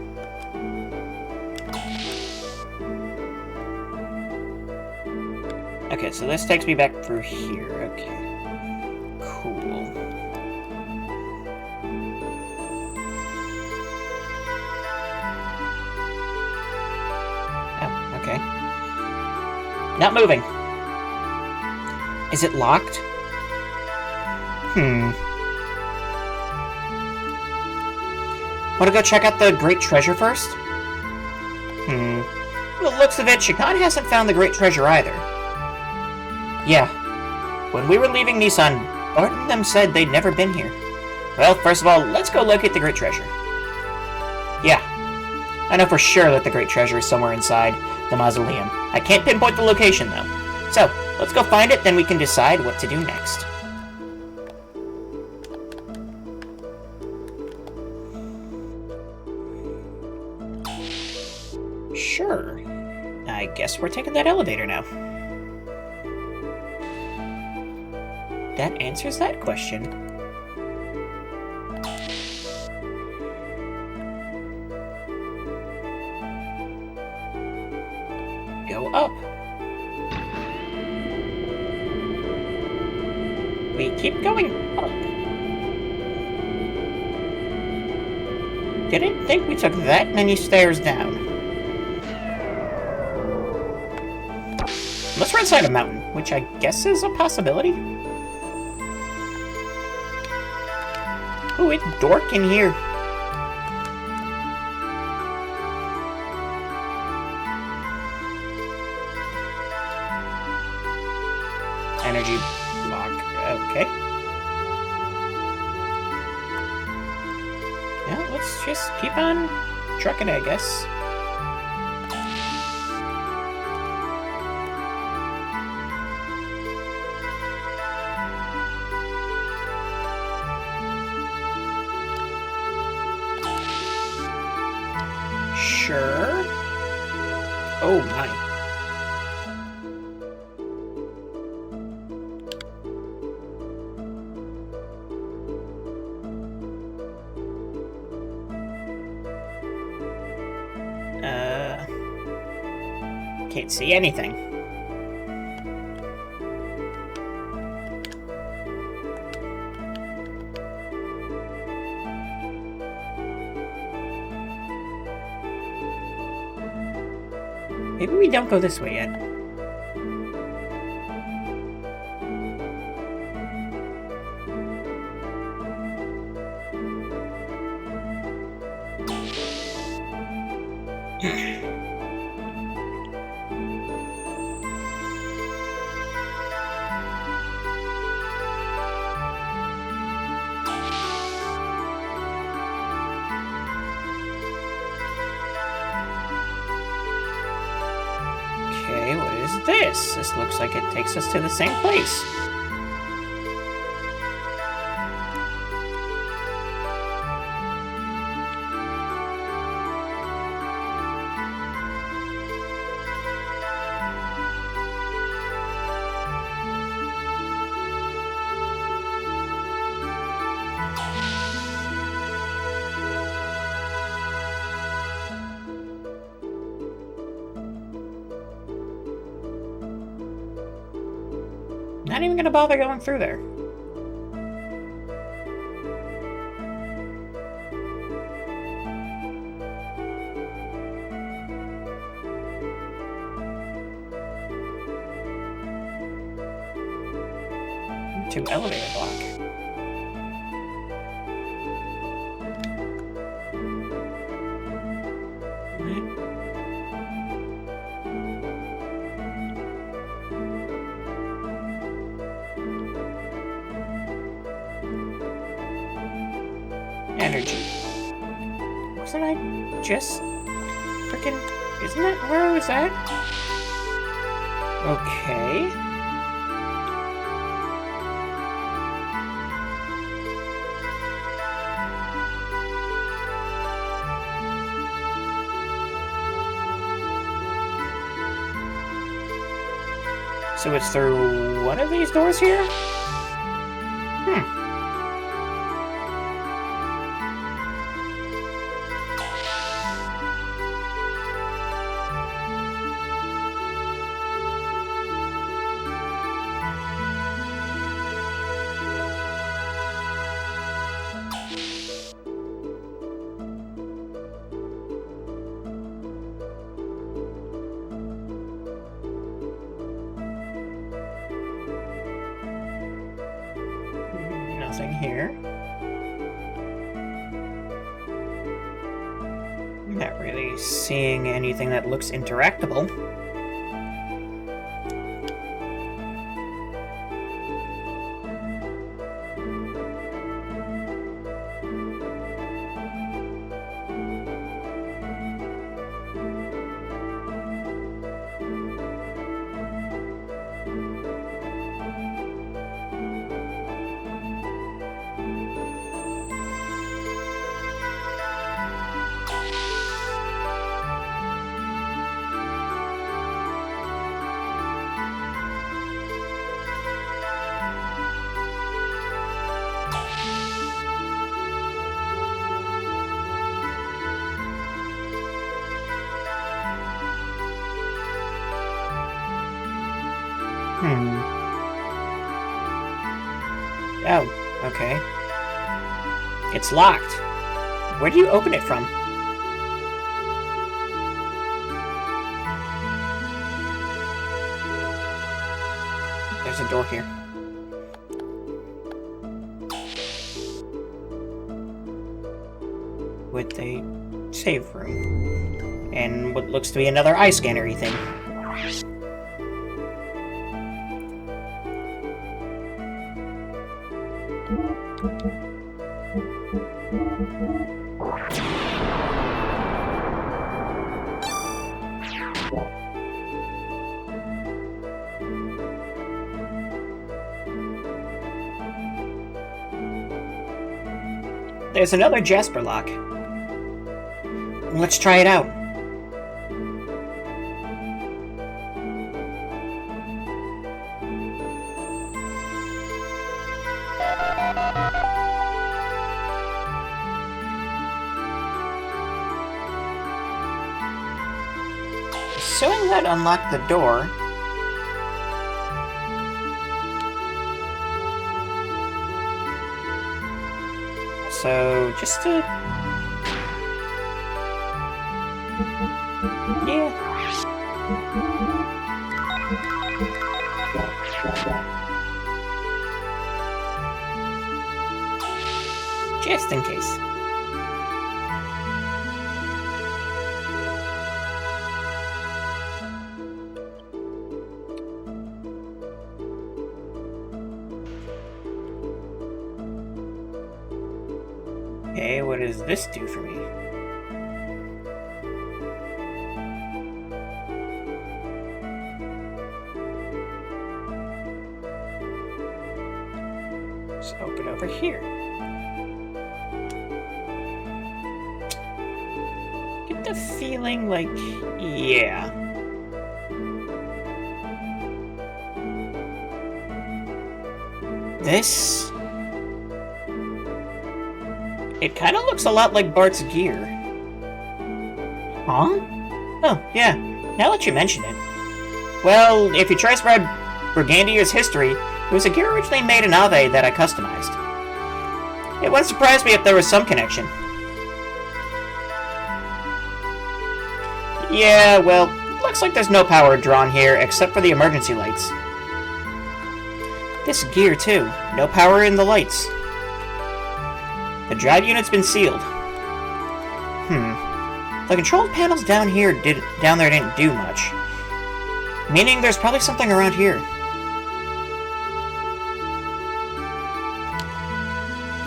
Okay, so this takes me back through here. Okay. Cool. Okay. Not moving. Is it locked? Want to go check out the Great Treasure first? From the looks of it, Shakan hasn't found the Great Treasure either. Yeah. When we were leaving Nisan, Bart and them said they'd never been here. Well, first of all, let's go locate the Great Treasure. Yeah. I know for sure that the Great Treasure is somewhere inside the mausoleum. I can't pinpoint the location, though. So, let's go find it, then we can decide what to do next. Sure. I guess we're taking that elevator now. That answers that question. Go up. We keep going up. Didn't think we took that many stairs down. Unless we're inside a mountain, which I guess is a possibility. Ooh, it's dark in here. Energy block. Okay. Yeah, let's just keep on trucking, I guess. Sure. Oh my. Can't see anything. Maybe we don't go this way yet. this? This looks like it takes us to the same place. Not even gonna bother going through there. To elevator block. Energy. Wasn't I just freaking... Isn't that where I was at? Okay. So it's through one of these doors here? Nothing here. I'm not really seeing anything that looks interactable. Oh, okay. It's locked. Where do you open it from? There's a door here. With a save room. And what looks to be another eye scanner-y thing. There's another Jasper lock. Let's try it out. Assuming that unlocked the door. So, just to... Yeah. Just in case. Okay, what does this do for me? Let's open over here. Get the feeling like, yeah. This... It kind of looks a lot like Bart's gear. Huh? Oh, yeah. Now that you mention it. Well, if you trace Brigandier's history, it was a gear originally made in Ave that I customized. It wouldn't surprise me if there was some connection. Yeah, well, looks like there's no power drawn here except for the emergency lights. This gear, too. No power in the lights. The drive unit's been sealed. The control panels down there didn't do much. Meaning there's probably something around here.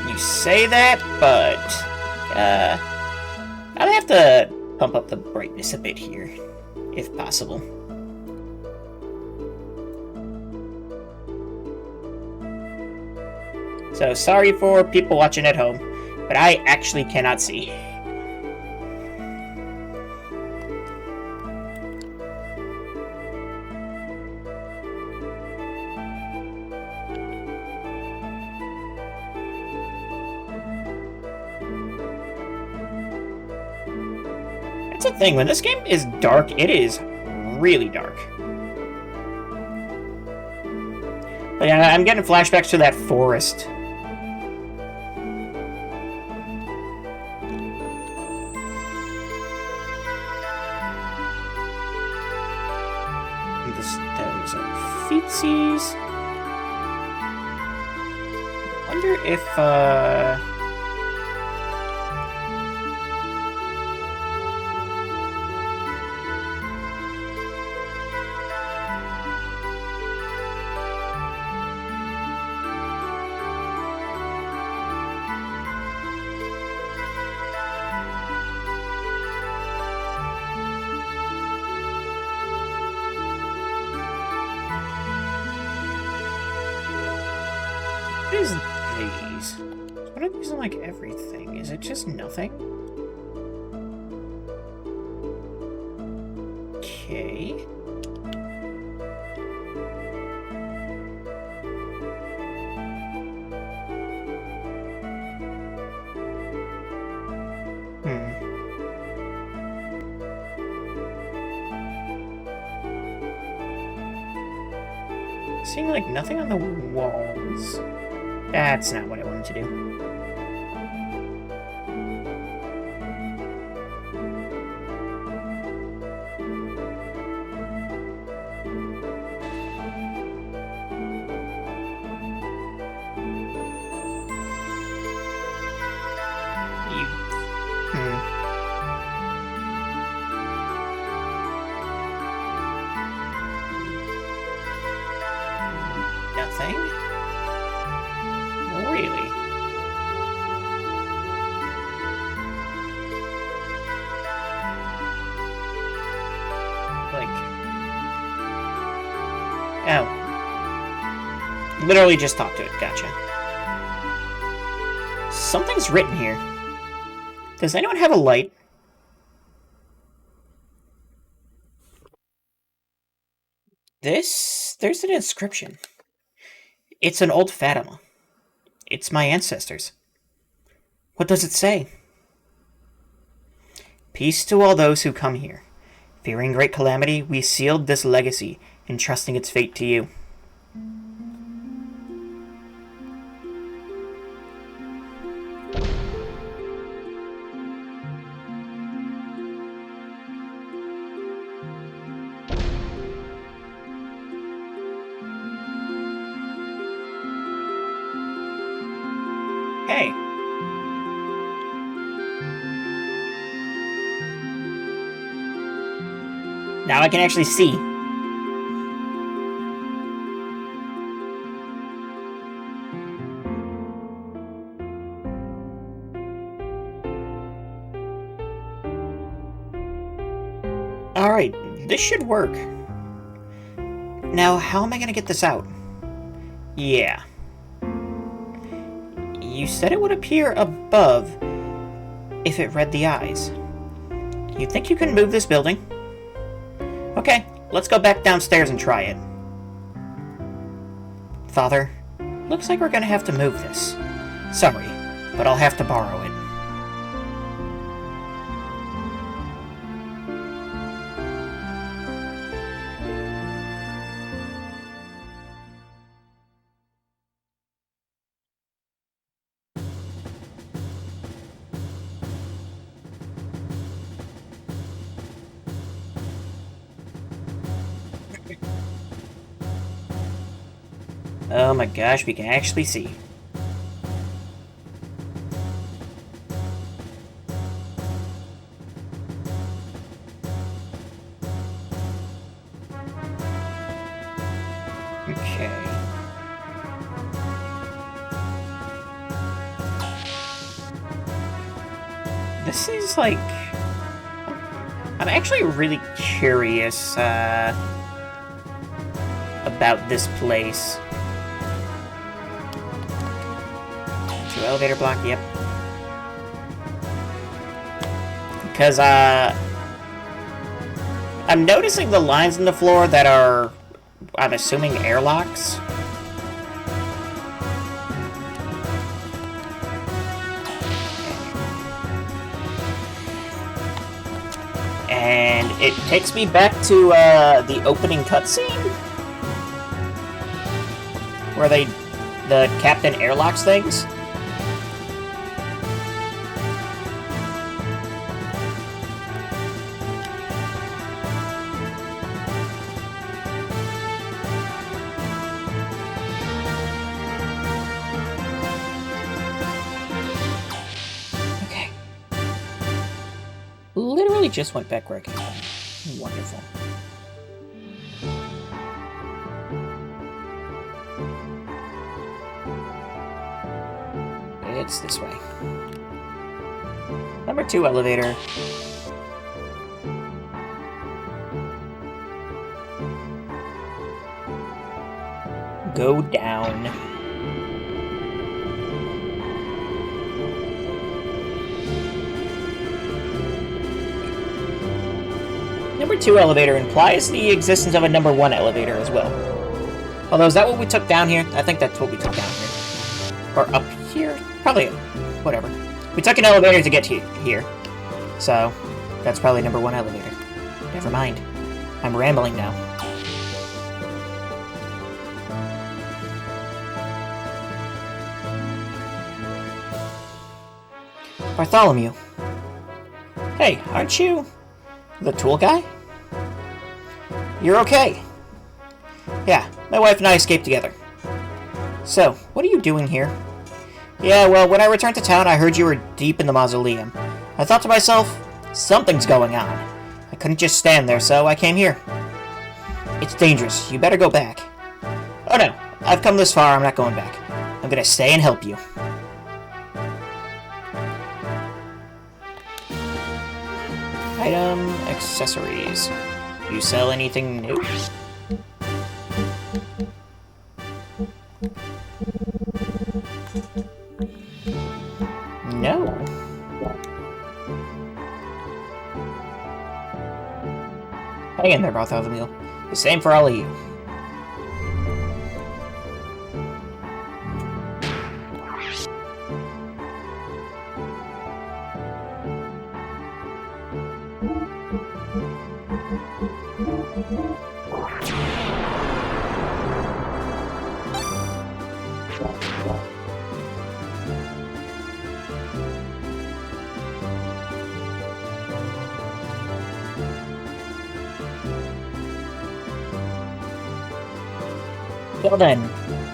You say that, but... I'd have to pump up the brightness a bit here, if possible. So, sorry for people watching at home, but I actually cannot see. That's the thing, when this game is dark, it is really dark. But yeah, I'm getting flashbacks to that forest. Those are feetsies. Wonder if, what is these? What are these in, like, everything? Is it just nothing? Okay. Seeing, like, nothing on the walls. That's not what I wanted to do. Nothing? Really? Like... Oh. Literally just talk to it, gotcha. Something's written here. Does anyone have a light? There's an inscription. It's an old Fatima. It's my ancestors. What does it say? Peace to all those who come here. Fearing great calamity, we sealed this legacy, entrusting its fate to you. Hey. Now I can actually see. Alright, this should work. Now, how am I gonna get this out? Yeah. You said it would appear above if it read the eyes. You think you can move this building? Okay, let's go back downstairs and try it. Father, looks like we're gonna have to move this. Sorry, but I'll have to borrow it. Oh my gosh, we can actually see. Okay. This is like... I'm actually really curious about this place. Elevator block, yep. Because, I'm noticing the lines in the floor that are, I'm assuming, airlocks. And it takes me back to, the opening cutscene? Where the captain airlocks things? Literally just went back where I came from. Wonderful. It's this way. Number 2 elevator. Go down. Number 2 elevator implies the existence of a number 1 elevator as well. Although, is that what we took down here? I think that's what we took down here. Or up here? Probably, whatever. We took an elevator to get here. So, that's probably number 1 elevator. Never mind. I'm rambling now. Bartholomew. Hey, aren't you the tool guy? You're okay. Yeah, my wife and I escaped together. So, what are you doing here? Yeah, well, when I returned to town, I heard you were deep in the mausoleum. I thought to myself, something's going on. I couldn't just stand there, so I came here. It's dangerous. You better go back. Oh no, I've come this far, I'm not going back. I'm gonna stay and help you. Item, accessories. You sell anything new? No. Hang in there, Bartholomew. The same for all of you. Well then,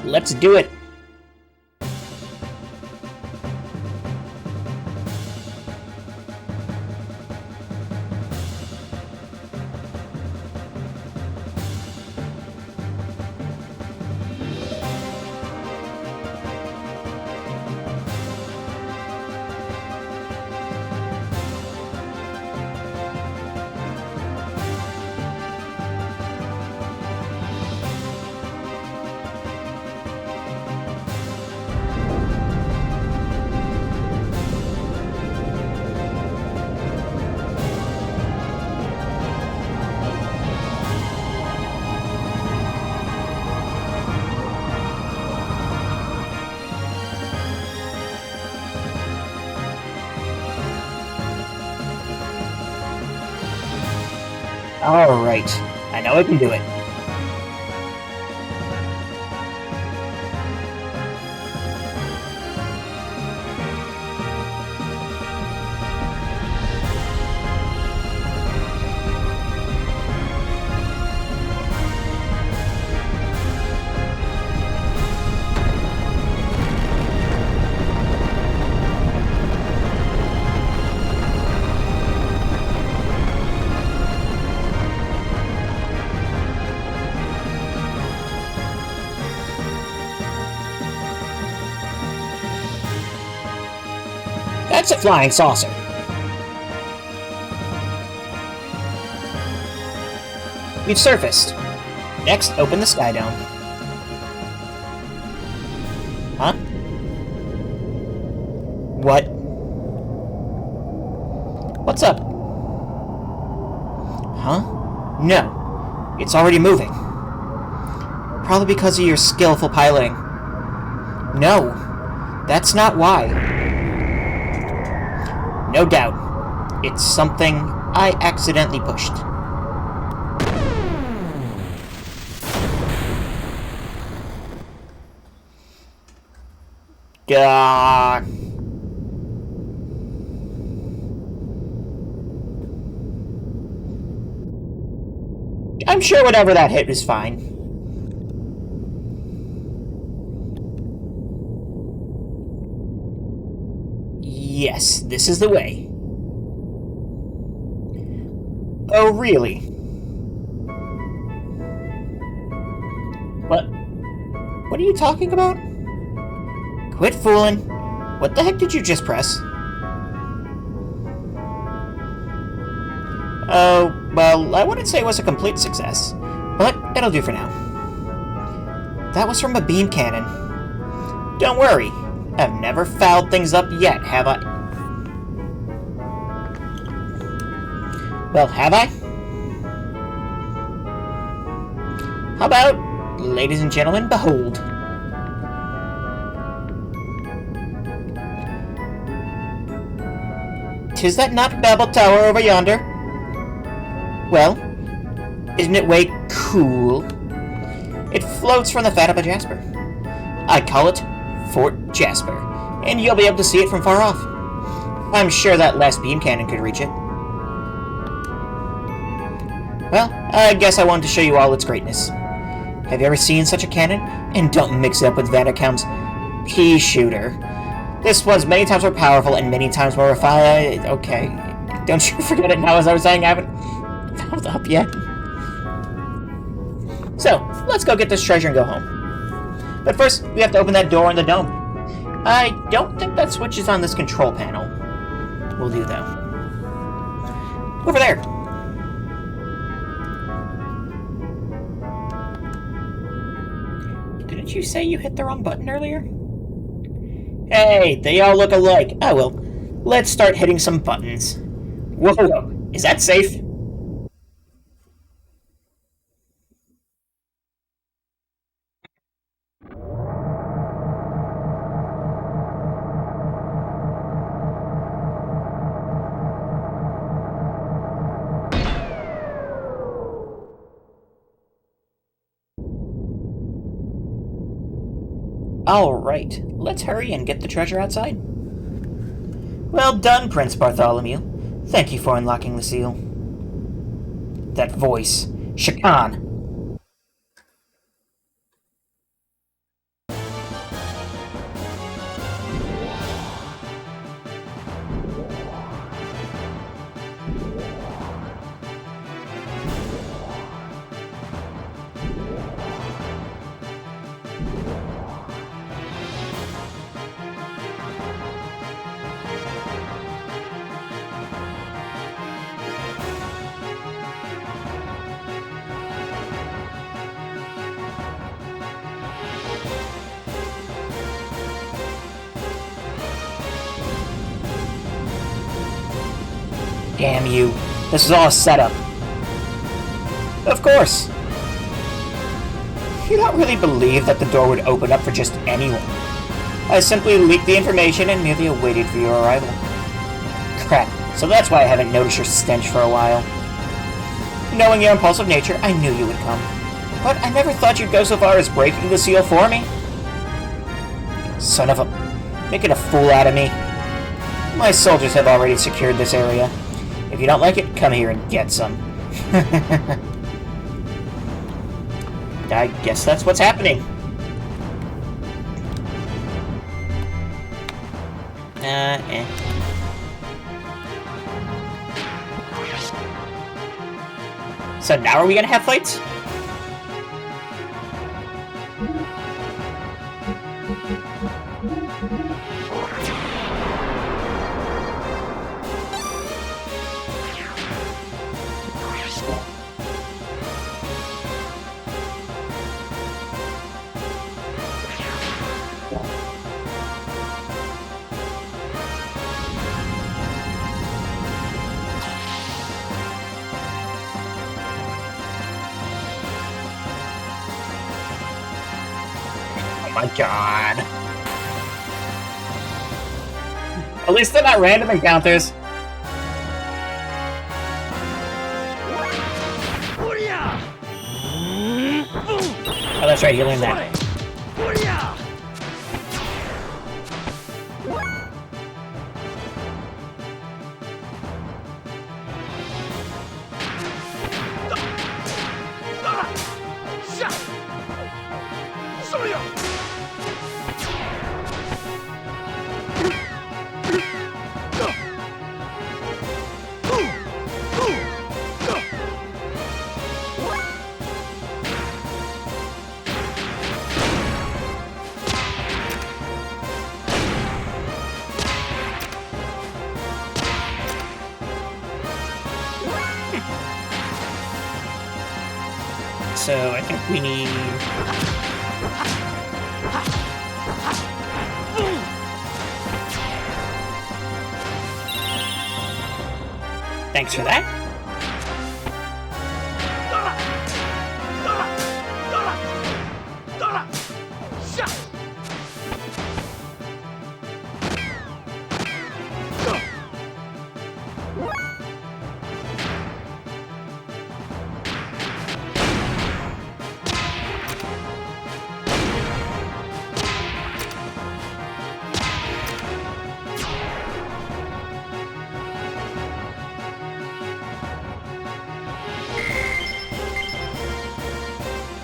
let's do it. Alright, I know I can do it. That's a flying saucer. We've surfaced. Next, open the sky dome. Huh? What? What's up? Huh? No. It's already moving. Probably because of your skillful piloting. No. That's not why. No doubt. It's something I accidentally pushed. Gah. I'm sure whatever that hit was fine. Yes, this is the way. Oh, really? What are you talking about? Quit fooling. What the heck did you just press? Oh, well, I wouldn't say it was a complete success, but it'll do for now. That was from a beam cannon. Don't worry, I've never fouled things up yet, have I? Well, have I? How about, ladies and gentlemen, behold. Tis that not Babel Tower over yonder? Well, isn't it way cool? It floats from the fat of a jasper. I call it Fort Jasper, and you'll be able to see it from far off. I'm sure that last beam cannon could reach it. Well, I guess I wanted to show you all its greatness. Have you ever seen such a cannon? And don't mix it up with Vanderkamp's pea shooter. This one's many times more powerful and many times more refined. Okay, don't you forget it now. As I was saying, I haven't fouled up yet. So, let's go get this treasure and go home. But first, we have to open that door in the dome. I don't think that switch is on this control panel. Will do, though. Over there. Didn't you say you hit the wrong button earlier? Hey, they all look alike. Oh well, let's start hitting some buttons. Whoa, is that safe? Alright, let's hurry and get the treasure outside. Well done, Prince Bartholomew. Thank you for unlocking the seal. That voice. Shakan. Damn you. This is all a setup. Of course. You don't really believe that the door would open up for just anyone. I simply leaked the information and merely awaited for your arrival. Crap, so that's why I haven't noticed your stench for a while. knowing your impulsive nature, I knew you would come. But I never thought you'd go so far as breaking the seal for me. Son of a... making a fool out of me. My soldiers have already secured this area. If you don't like it, come here and get some. I guess that's what's happening. So now are we gonna have fights? Oh my god. At least they're not random encounters. Oh, that's right, he learned that. So I think we need... Thanks for that.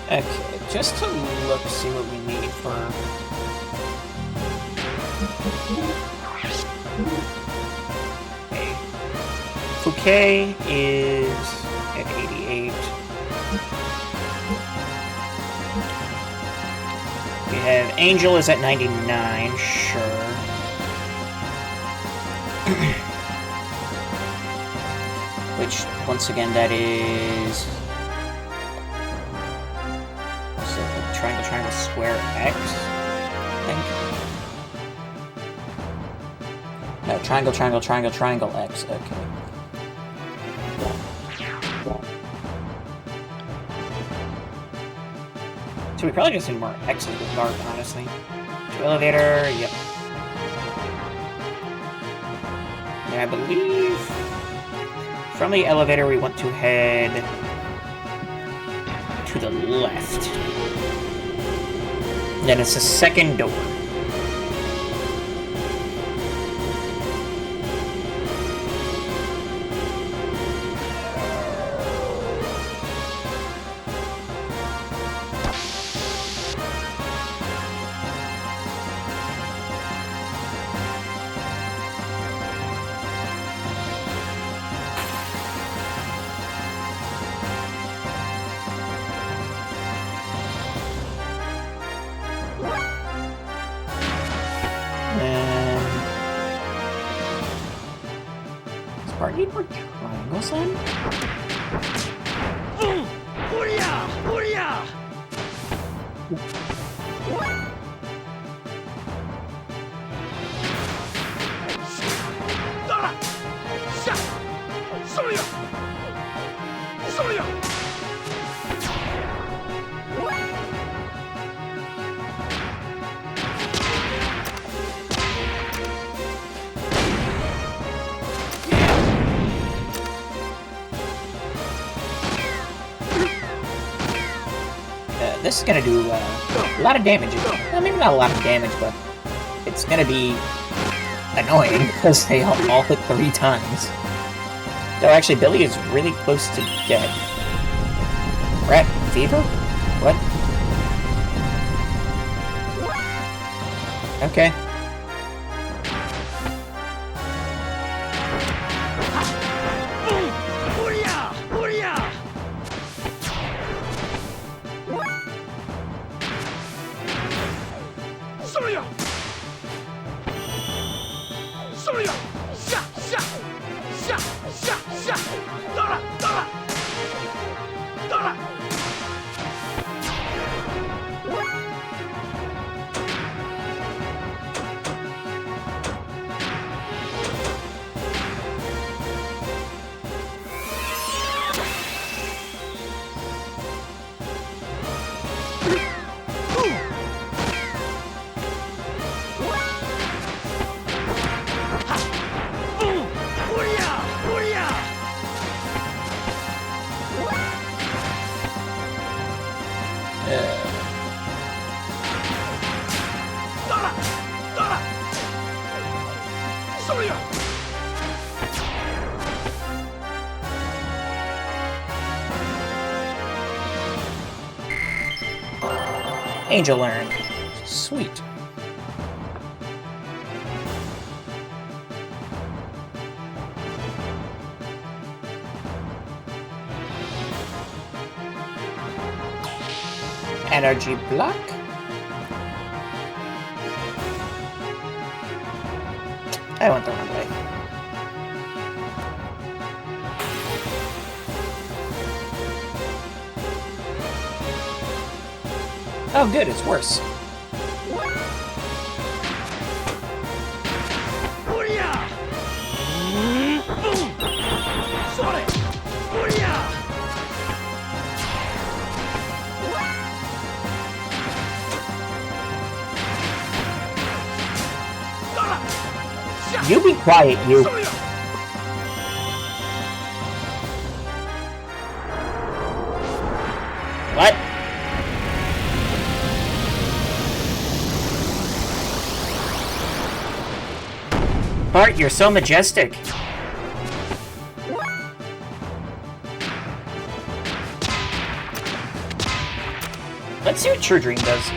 Okay, just to look, see what we need for... Okay. Fouquet is at 88. We have Angel is at 99, sure. Which, once again, that is... triangle, square, X, I think. No, triangle, X, okay. So we probably just need more X's with guard, honestly. To elevator, yep. And I believe from the elevator we want to head to the left. Then it's the second door. Need more triangles then? this is gonna do a lot of damage. Well, maybe not a lot of damage, but it's gonna be annoying because they all hit 3 times. Though actually, Billy is really close to dead. Rat fever? What? Okay. Angel learned. Sweet. Energy block. I went the wrong way. Oh good, it's worse. You be quiet, you. What? Bart, you're so majestic. Let's see what True Dream does.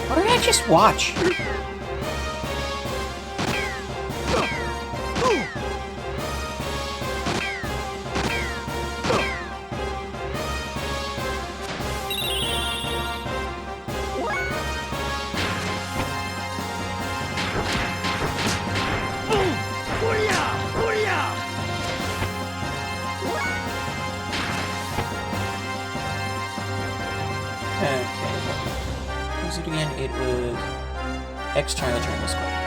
What did I just watch? It was external triangle square.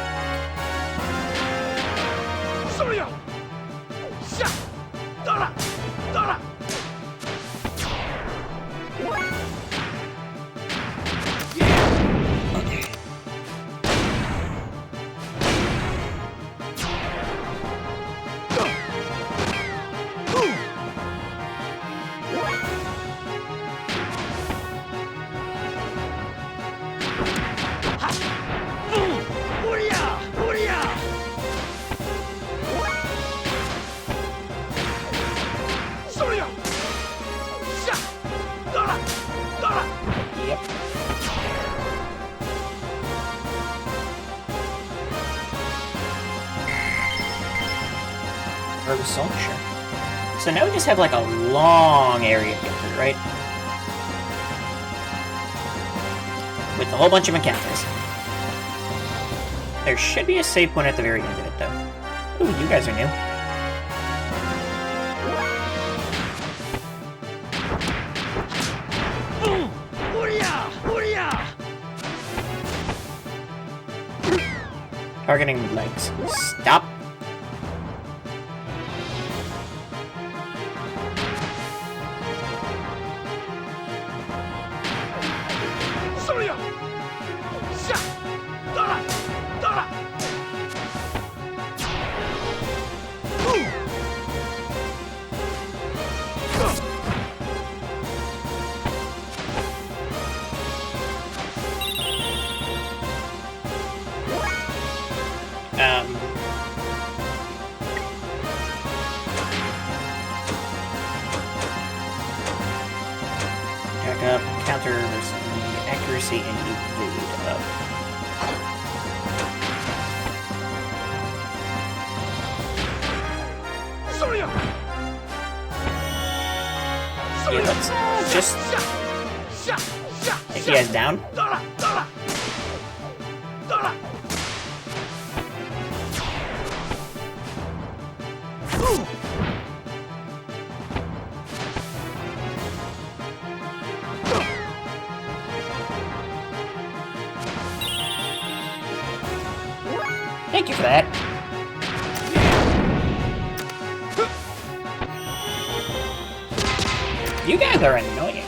So now we just have like a long area to get through, right? With a whole bunch of encounters. There should be a save point at the very end of it, though. Ooh, you guys are new. Targeting with legs. Stop. Back up, counter versus accuracy and evade up. Yeah, let's just take you guys down. Thank you for that. You guys are annoying.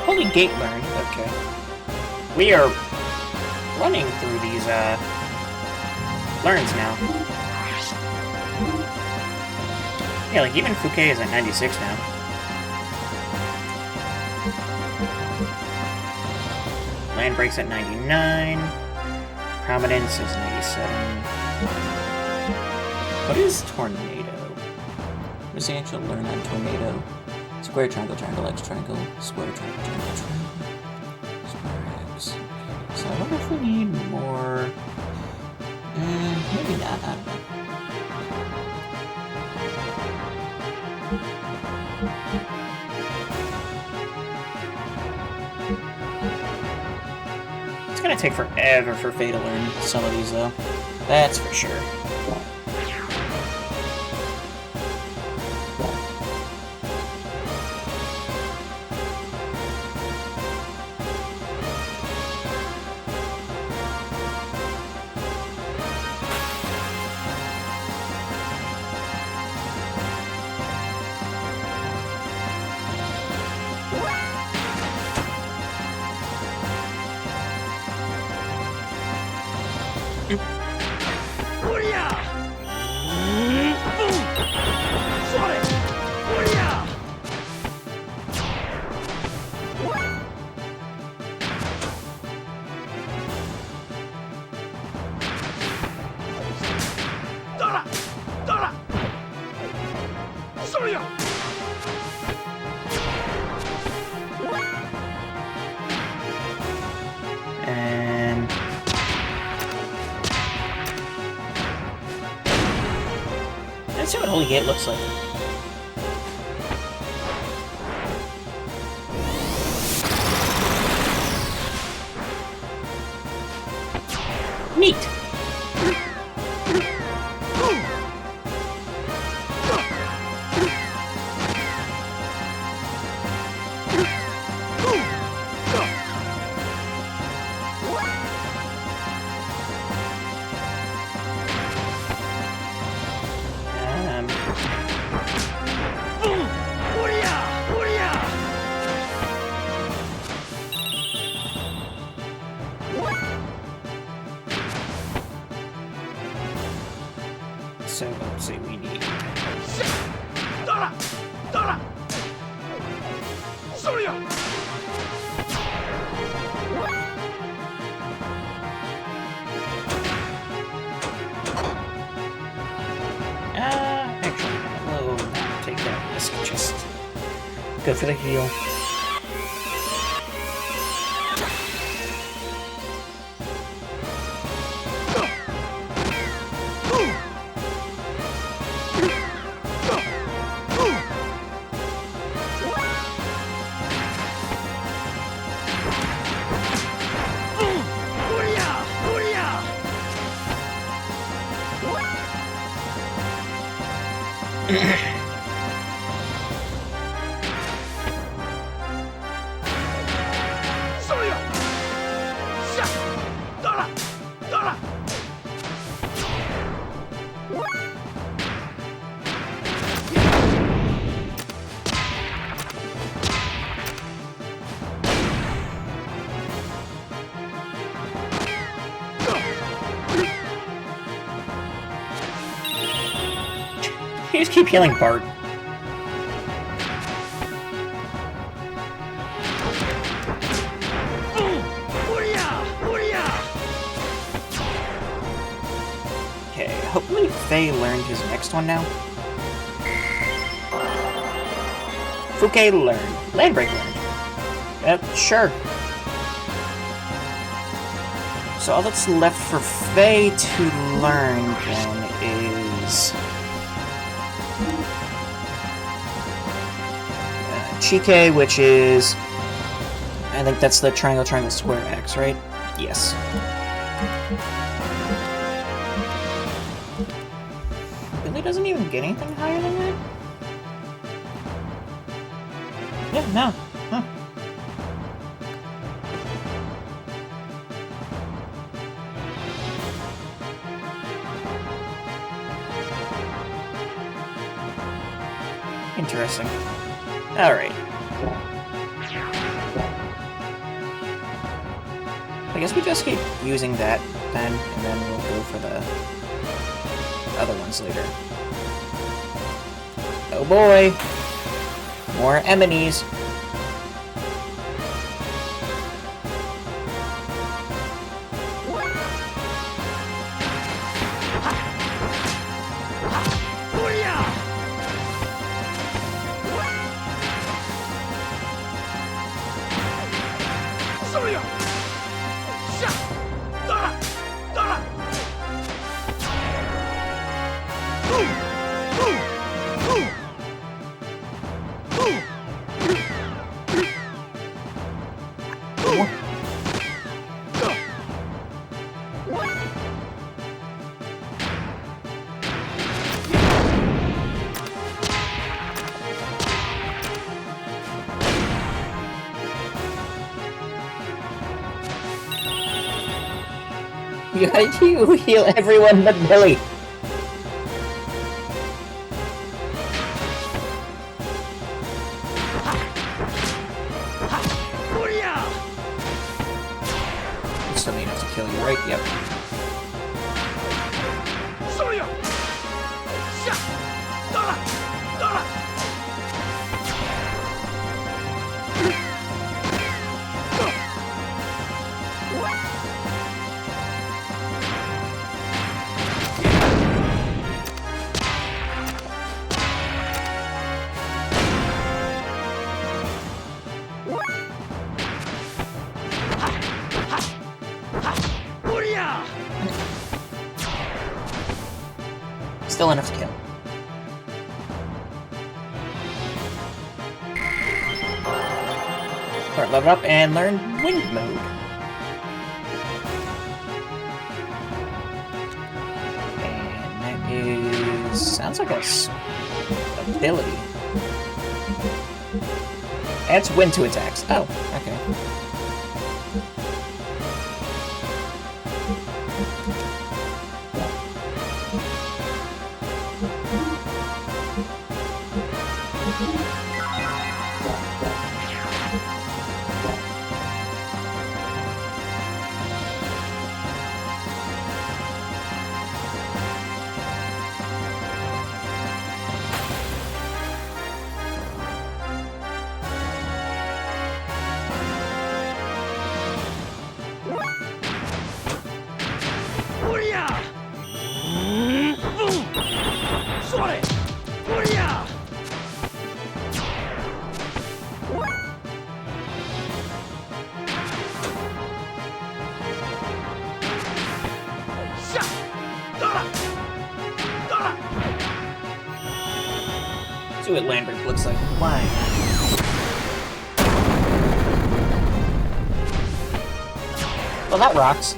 Holy gate learned. Okay. We are running through these learns now. Yeah, like even Fouquet is at 96 now. Land breaks at 99. Prominence is 97. What is Tornado? What is the actual learn on Tornado? Square, triangle, triangle, X, triangle, square, triangle, triangle, triangle, square, X. So I wonder if we need more... maybe not, I don't know. It's gonna take forever for Faye to learn some of these, though. That's for sure. And let's see what Holy Gate looks like. Neat. So let's see, we need... actually, we'll take that risk, just go for the heal. You just keep healing Bart. hopefully Faye learned his next one now. Fouquet learned. Landbreak learned. Sure. So all that's left for Faye to learn then is... Chike, which is... I think that's the triangle, triangle, square, X, right? Yes. Billy doesn't even get anything higher than that? Yeah, no. Huh. Interesting. Alright. I guess we just keep using that then, and then we'll go for the other ones later. Oh boy! More Eminees! You heal everyone but Billy! Still need enough to kill you, right? Yep. Still enough to kill. Alright, level up and learn wind mode. And that is... sounds like a ability. Adds wind to attacks. Oh, okay. See what Lambert looks like flying. Well, that rocks.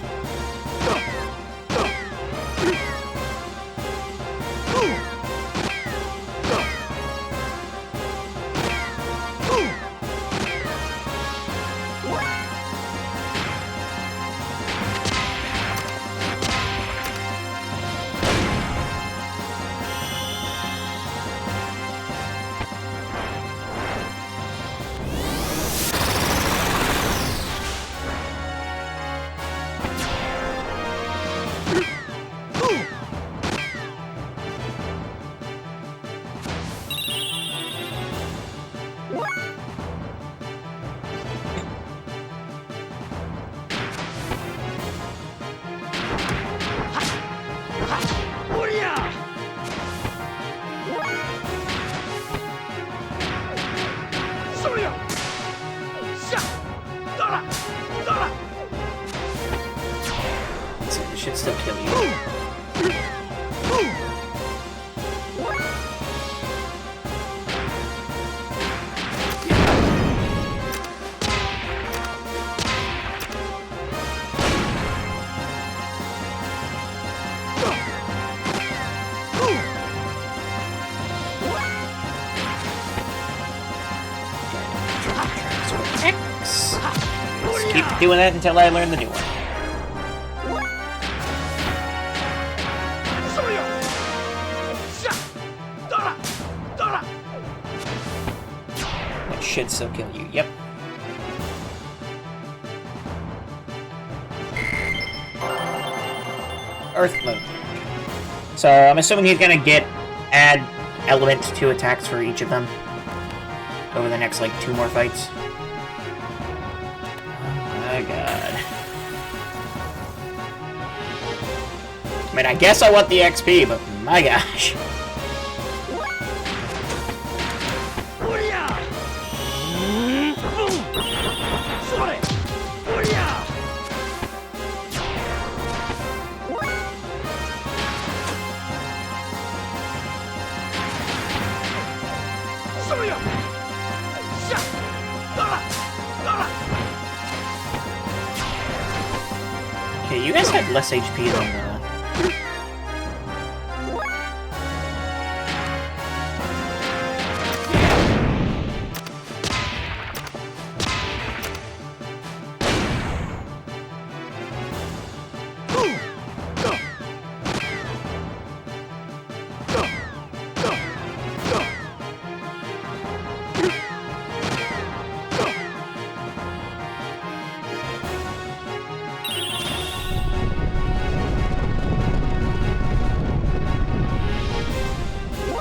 keep doing that until I learn the new one. That should still kill you, yep. Earth mode. So I'm assuming he's gonna add elements to attacks for each of them over the next, like, 2 more fights. Oh my god. I mean, I guess I want the XP, but my gosh. Okay, you guys had less HP than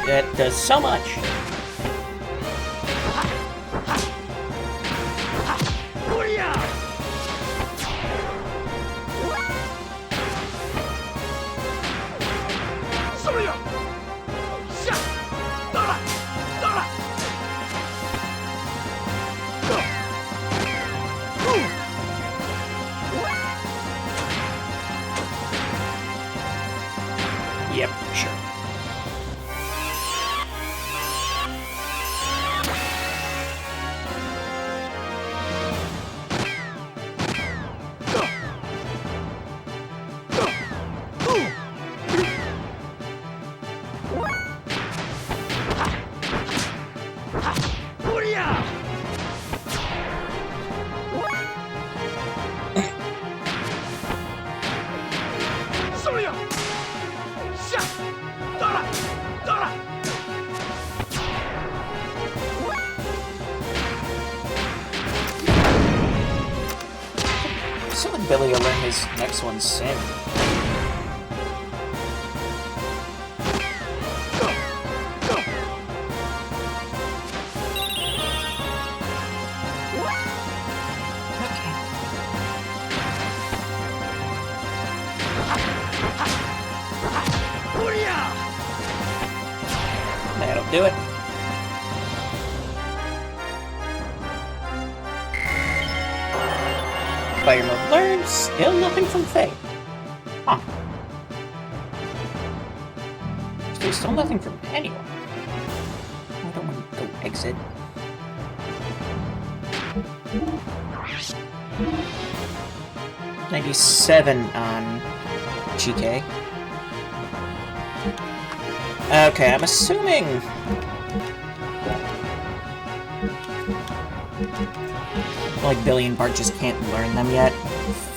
that does so much. Yep, sure. Billy will learn his next one soon. That'll do it. Fire mode learned, still nothing from Faye. Huh. There's still nothing from anyone. I don't want to go exit. $97 on GK. Okay, I'm assuming... like, Billy and Bart just can't learn them yet.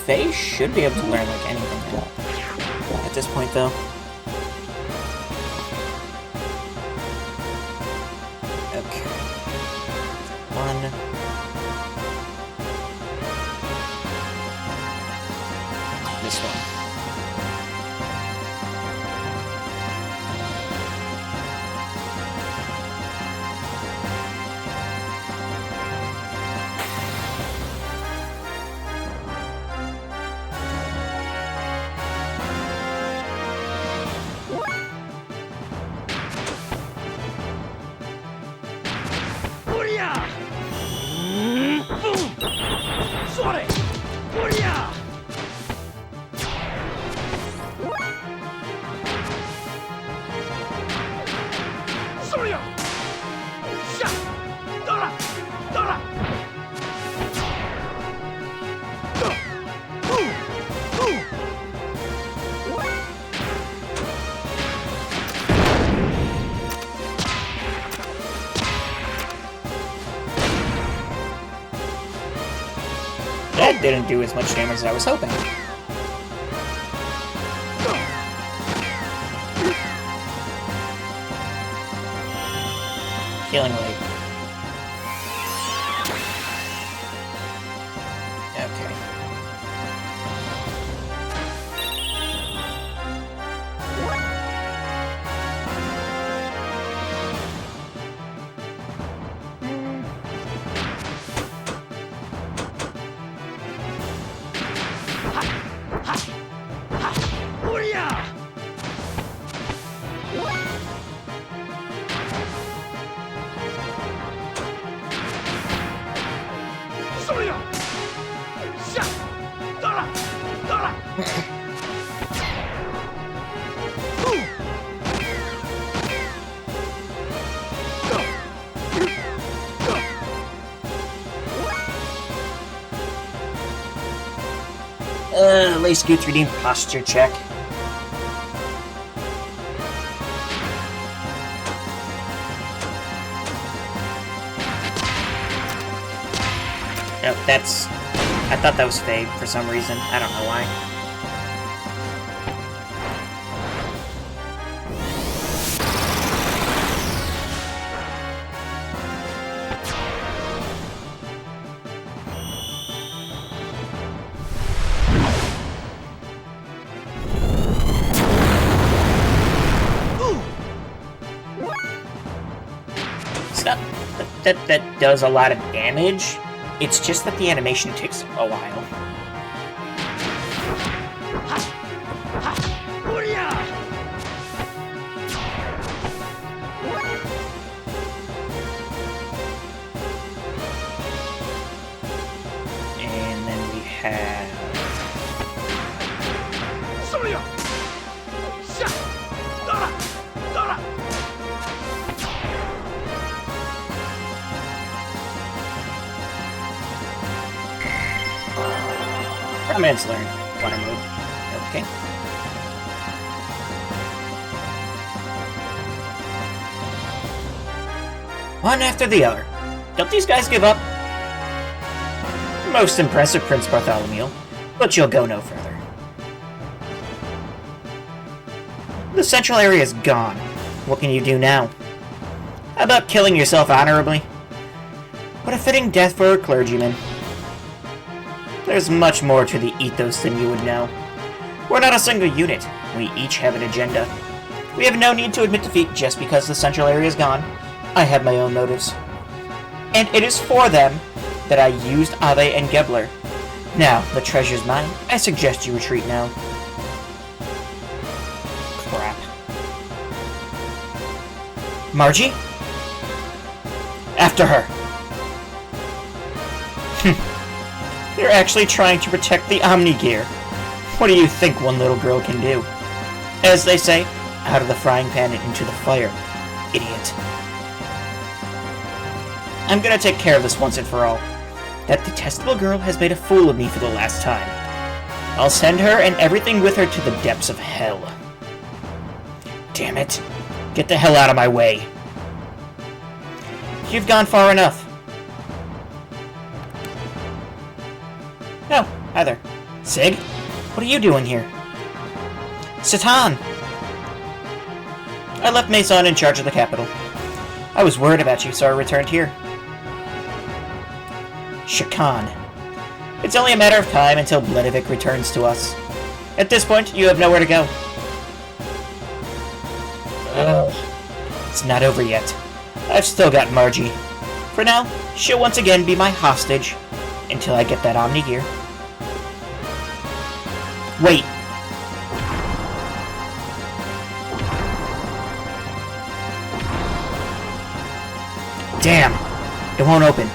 Faye should be able to learn, like, anything now. At this point, though. Okay. One. This one. didn't do as much damage as I was hoping. Healing Light. Okay. At least good 3D posture check. Oh, that's... I thought that was Fade for some reason. I don't know why. That does a lot of damage. It's just that the animation takes a while. And then we have... Commands learned. Water move. Okay. One after the other. Don't these guys give up? Most impressive, Prince Bartholomew. But you'll go no further. The central area is gone. What can you do now? How about killing yourself honorably? What a fitting death for a clergyman. There's much more to the ethos than you would know. We're not a single unit. We each have an agenda. We have no need to admit defeat just because the central area is gone. I have my own motives. And it is for them that I used Ave and Gebler. Now, the treasure's mine. I suggest you retreat now. Crap. Margie? After her. You're actually trying to protect the Omnigear. What do you think one little girl can do? As they say, out of the frying pan and into the fire. Idiot. I'm gonna take care of this once and for all. That detestable girl has made a fool of me for the last time. I'll send her and everything with her to the depths of hell. Damn it. Get the hell out of my way. You've gone far enough. Oh, hi there. Sig? What are you doing here? Satan! I left Nisan in charge of the capital. I was worried about you, so I returned here. Shakan. It's only a matter of time until Bledevik returns to us. At this point, you have nowhere to go. Ugh. It's not over yet. I've still got Margie. For now, she'll once again be my hostage. Until I get that Omnigear. Wait. Damn. It won't open.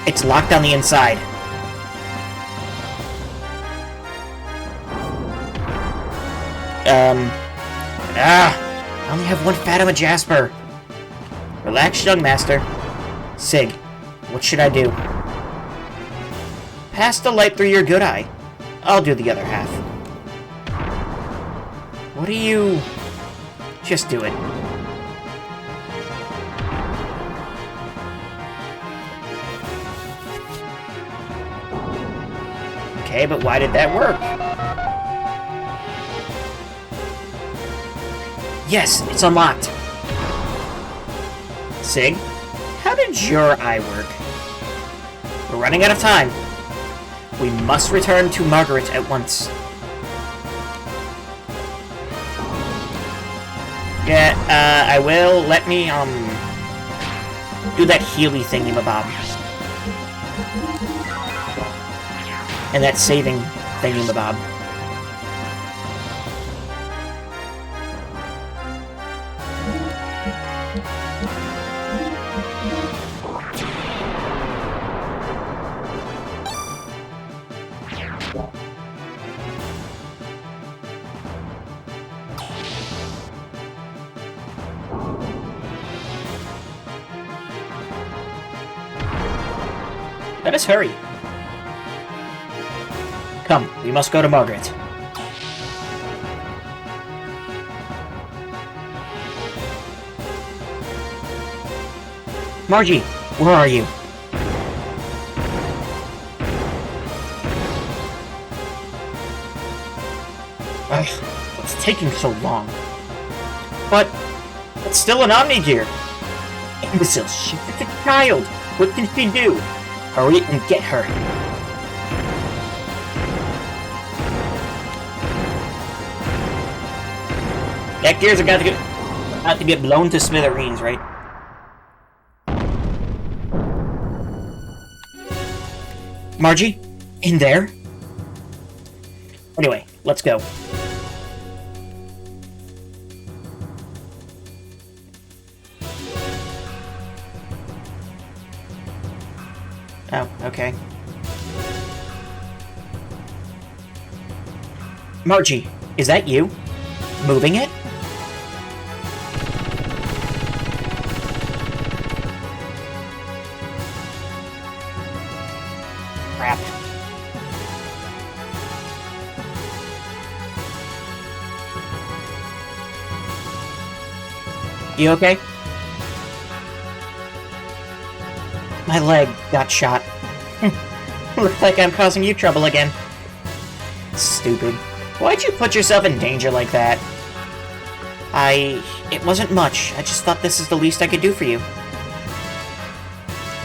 It's locked on the inside. I only have one Fatima Jasper. Relax, young master. Sig, what should I do? Pass the light through your good eye. I'll do the other half. What do you... Just do it. Okay, but why did that work? Yes, it's unlocked. Sig, how did your eye work? We're running out of time. We must return to Margaret at once. Yeah, I will. Let me, do that Healy thingy-mabob. And that saving thingy-mabob. Let us hurry. Come, we must go to Margaret. Margie, where are you? Ugh, what's taking so long? But it's still an Omnigear. Imbecile, she's a child. What can she do? Hurry and get her. That gear's got to get blown to smithereens, right? Margie? In there? Anyway, let's go. Oh, okay. Margie, is that you? Moving it? Crap. You okay? My leg got shot. Looks like I'm causing you trouble again. Stupid. Why'd you put yourself in danger like that? It wasn't much. I just thought this is the least I could do for you.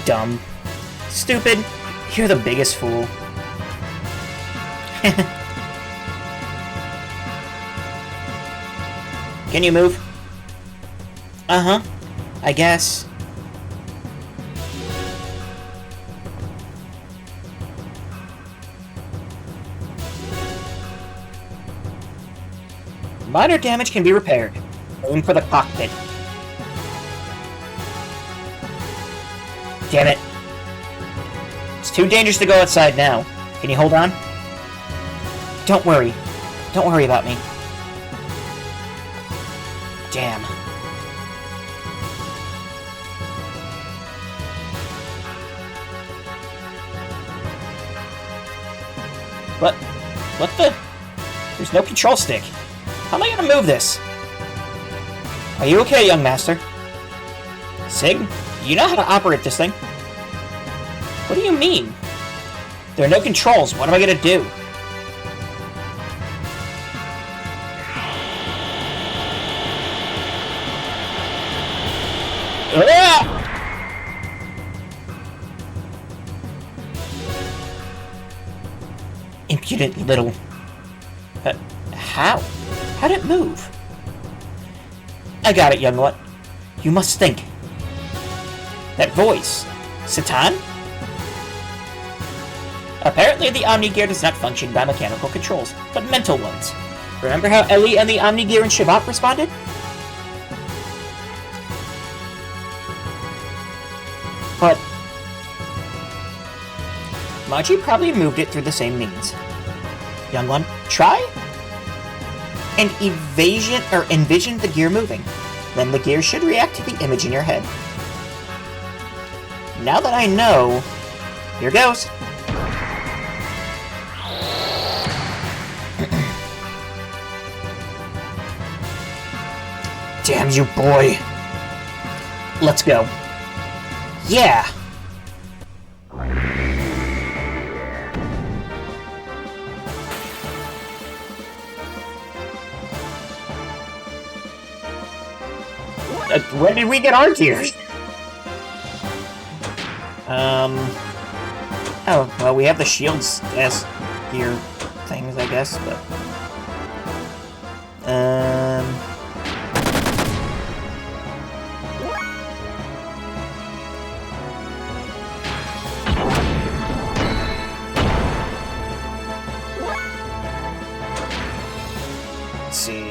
Dumb. Stupid. You're the biggest fool. Can you move? Uh-huh. I guess. Minor damage can be repaired. Aim for the cockpit. Damn it. It's too dangerous to go outside now. Can you hold on? Don't worry. Don't worry about me. Damn. What the? There's no control stick. How am I gonna move this? Are you okay, young master? Sig, you know how to operate this thing? What do you mean? There are no controls. What am I gonna do? Ah! Impudent little... how? How'd it move? I got it, young one. You must think. That voice. Satan? Apparently the Omnigear does not function by mechanical controls, but mental ones. Remember how Ellie and the Omnigear and Shevat responded? But... Margie probably moved it through the same means. Young one, try and envision the gear moving. Then the gear should react to the image in your head. Now that I know, here goes. Damn you, boy. Let's go. Yeah. When did we get our gear? Oh, well, we have the shields as gear things, I guess, but... Let's see...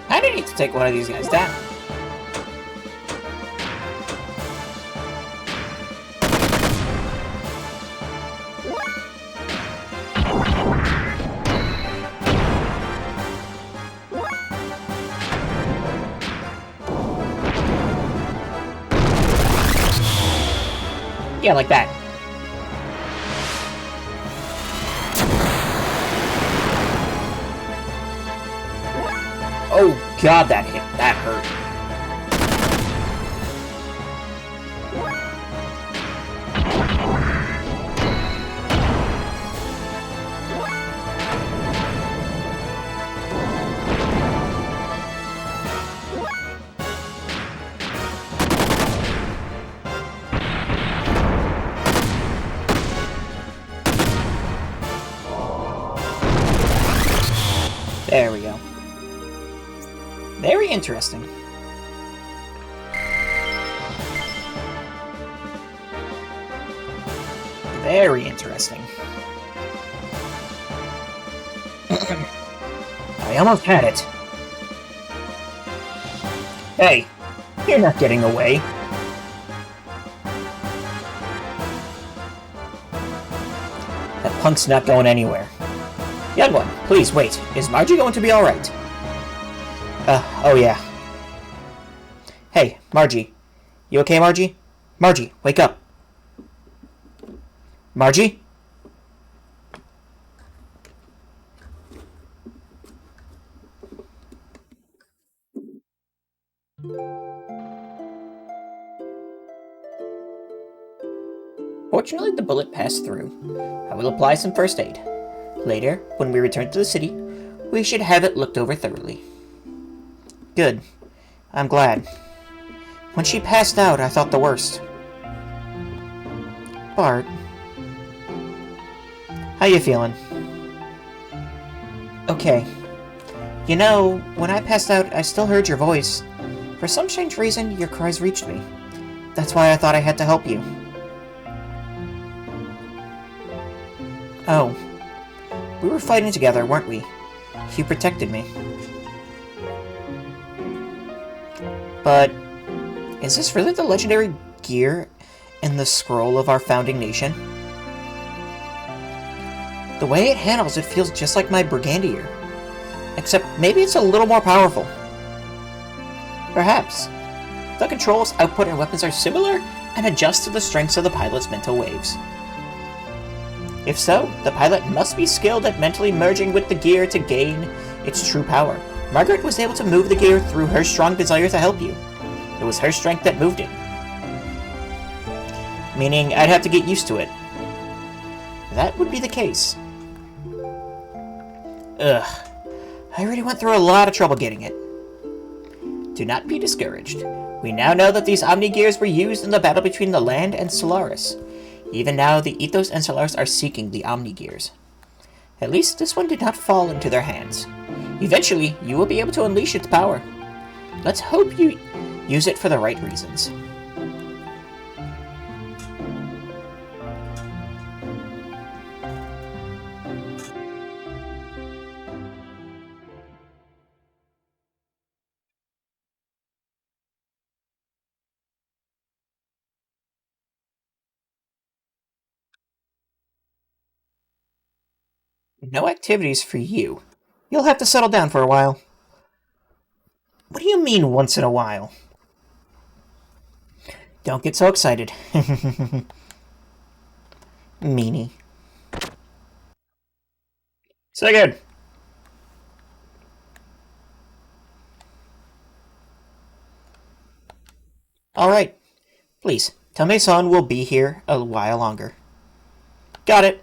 I didn't need to take one of these guys down. Yeah, like that. Oh god, that hit. That hurt. There we go. Very interesting. Very interesting. I almost had it. Hey, you're not getting away. That punk's not going anywhere. Young one, please wait. Is Margie going to be alright? Oh yeah. Hey, Margie. You okay, Margie? Margie, wake up. Margie? Fortunately, the bullet passed through. I will apply some first aid. Later, when we return to the city, we should have it looked over thoroughly. Good. I'm glad. When she passed out, I thought the worst. Bart. How you feeling? Okay. You know, when I passed out, I still heard your voice. For some strange reason, your cries reached me. That's why I thought I had to help you. Oh. We were fighting together, weren't we? You protected me. But... is this really the legendary gear in the scroll of our founding nation? The way it handles it feels just like my Brigandier. Except maybe it's a little more powerful. Perhaps. The controls, output, and weapons are similar and adjust to the strengths of the pilot's mental waves. If so, the pilot must be skilled at mentally merging with the gear to gain its true power. Margaret was able to move the gear through her strong desire to help you. It was her strength that moved it. Meaning, I'd have to get used to it. That would be the case. Ugh. I already went through a lot of trouble getting it. Do not be discouraged. We now know that these Omnigears were used in the battle between the land and Solaris. Even now, the Ethos and Solaris are seeking the Omnigears. At least this one did not fall into their hands. Eventually, you will be able to unleash its power. Let's hope you use it for the right reasons. No activities for you. You'll have to settle down for a while. What do you mean, once in a while? Don't get so excited. Meanie. So good. Alright. Please, tell Nisan we'll be here a while longer. Got it.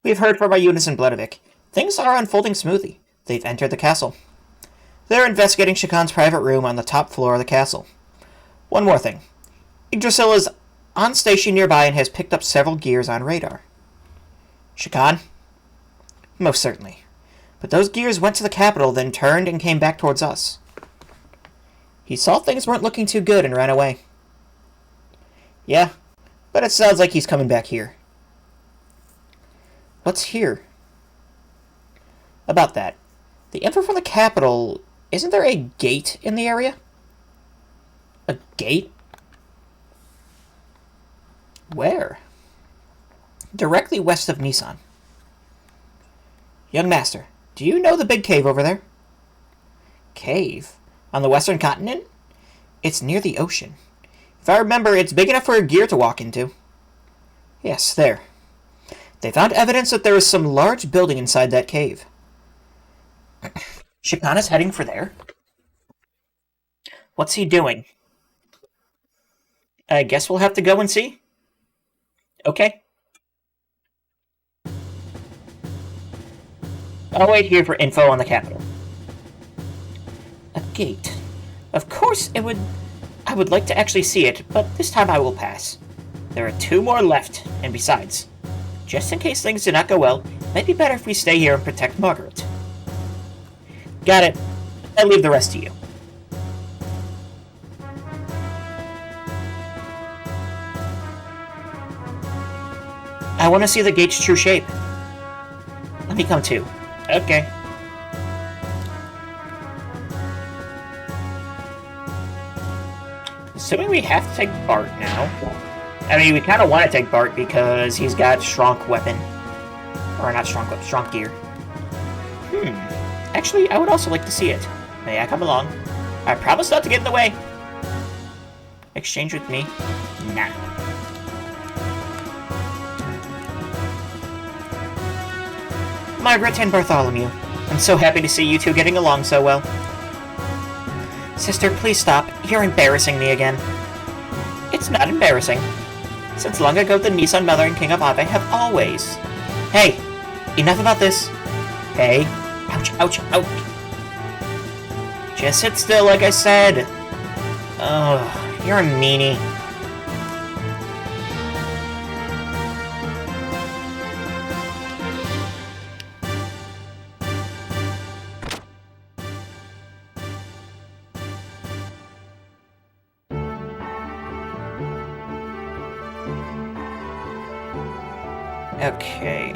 We've heard from our units in Bledovic. Things are unfolding smoothly. They've entered the castle. They're investigating Shakan's private room on the top floor of the castle. One more thing. Yggdrasil is on station nearby and has picked up several gears on radar. Shakan? Most certainly. But those gears went to the capital, then turned and came back towards us. He saw things weren't looking too good and ran away. Yeah, but it sounds like he's coming back here. What's here? About that. The info from the capital... Isn't there a gate in the area? A gate? Where? Directly west of Nisan. Young master, do you know the big cave over there? Cave? On the western continent? It's near the ocean. If I remember, it's big enough for a gear to walk into. Yes, there. They found evidence that there is some large building inside that cave. Shakan is heading for there? What's he doing? I guess we'll have to go and see. Okay. I'll wait here for info on the capital. A gate. Of course I would like to actually see it, but this time I will pass. There are 2 more left, and besides, just in case things do not go well, it might be better if we stay here and protect Margaret. Got it. I'll leave the rest to you. I want to see the gate's true shape. Let me come too. Okay. Assuming we have to take Bart now. I mean, we kind of want to take Bart because he's got Shrunk weapon. Or not Shrunk weapon, Shrunk gear. Actually, I would also like to see it. May I come along? I promise not to get in the way. Exchange with me? Nah. Margaret and Bartholomew, I'm so happy to see you two getting along so well. Sister, please stop. You're embarrassing me again. It's not embarrassing. Since long ago, the Nisan Mother and King of Ave have always... Hey! Enough about this. Hey. Ouch, ouch, ouch. Just sit still, like I said. Ugh, you're a meanie. Okay,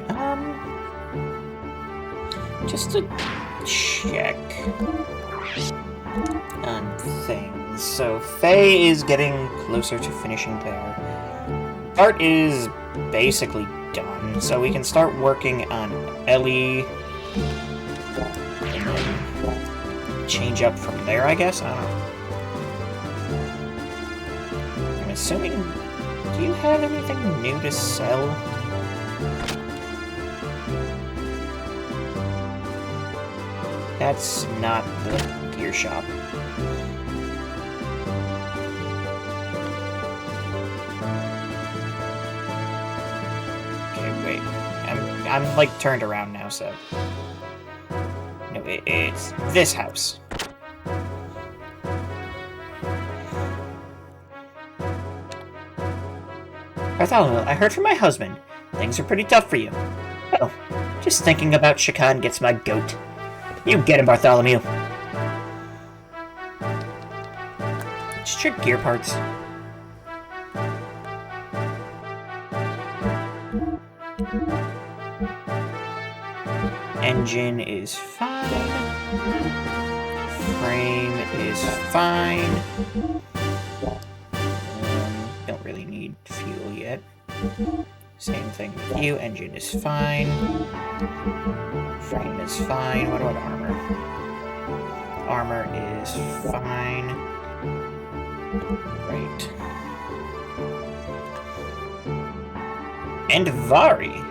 just to check on things. So, Faye is getting closer to finishing there. Art is basically done, so we can start working on Ellie. And then change up from there, I guess? I don't know. I'm assuming... Do you have anything new to sell? That's not the gear shop. Okay, wait. I'm like turned around now, so... No, it's this house. Bartholomew, I heard from my husband. Things are pretty tough for you. Oh, just thinking about Shakan gets my goat. You get him, Bartholomew. Just check gear parts. Engine is fine. Frame is fine. Don't really need fuel yet. Same thing with you. Engine is fine. Frame is fine. What about armor? Armor is fine. Right. And Vari.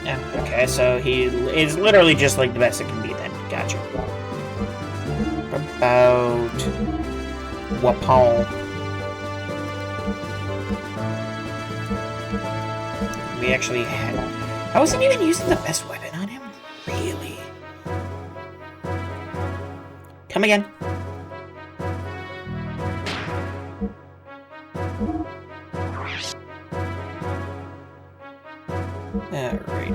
Yeah, okay, so he is literally just like the best it can be then. Gotcha. What about Wapol? We actually had... I wasn't even using the best weapon on him? Really? Come again. Alright.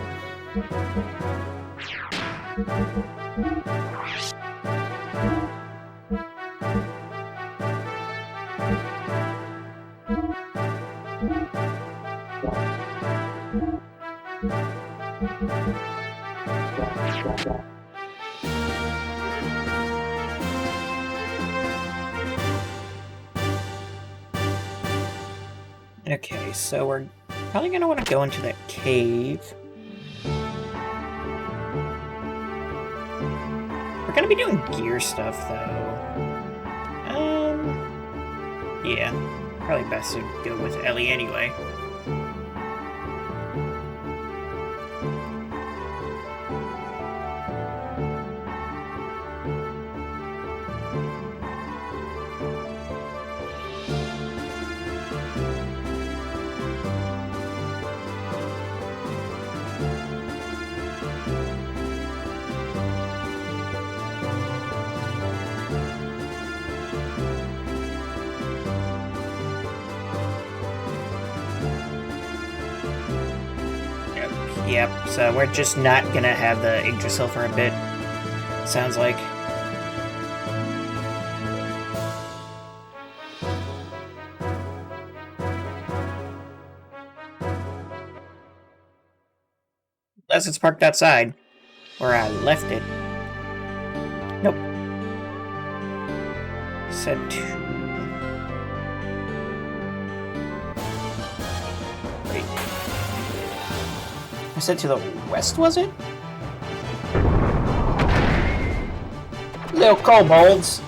Okay, so we're probably gonna want to go into that cave. We're gonna be doing gear stuff, though. Yeah. Probably best to go with Ellie anyway. Yep, so we're just not gonna have the Yggdrasil for a bit. Sounds like. Unless it's parked outside, where I left it. Nope. Said to... Wait. I said to the west, was it? Little kobolds.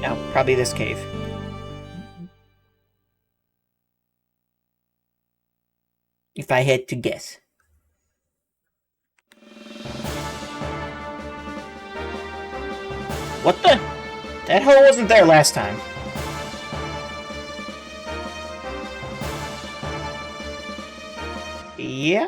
No, probably this cave. If I had to guess. What the? That hole wasn't there last time. Yeah?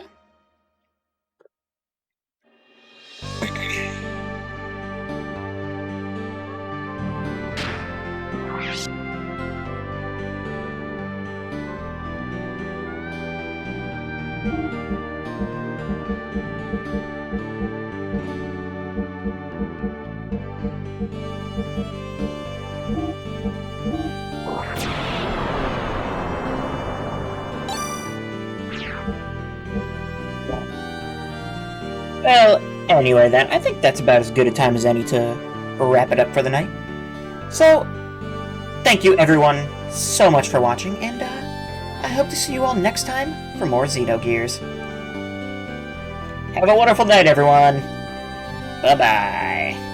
Well, anyway then, I think that's about as good a time as any to wrap it up for the night. So, thank you everyone so much for watching, and I hope to see you all next time for more Xenogears. Have a wonderful night, everyone. Bye-bye.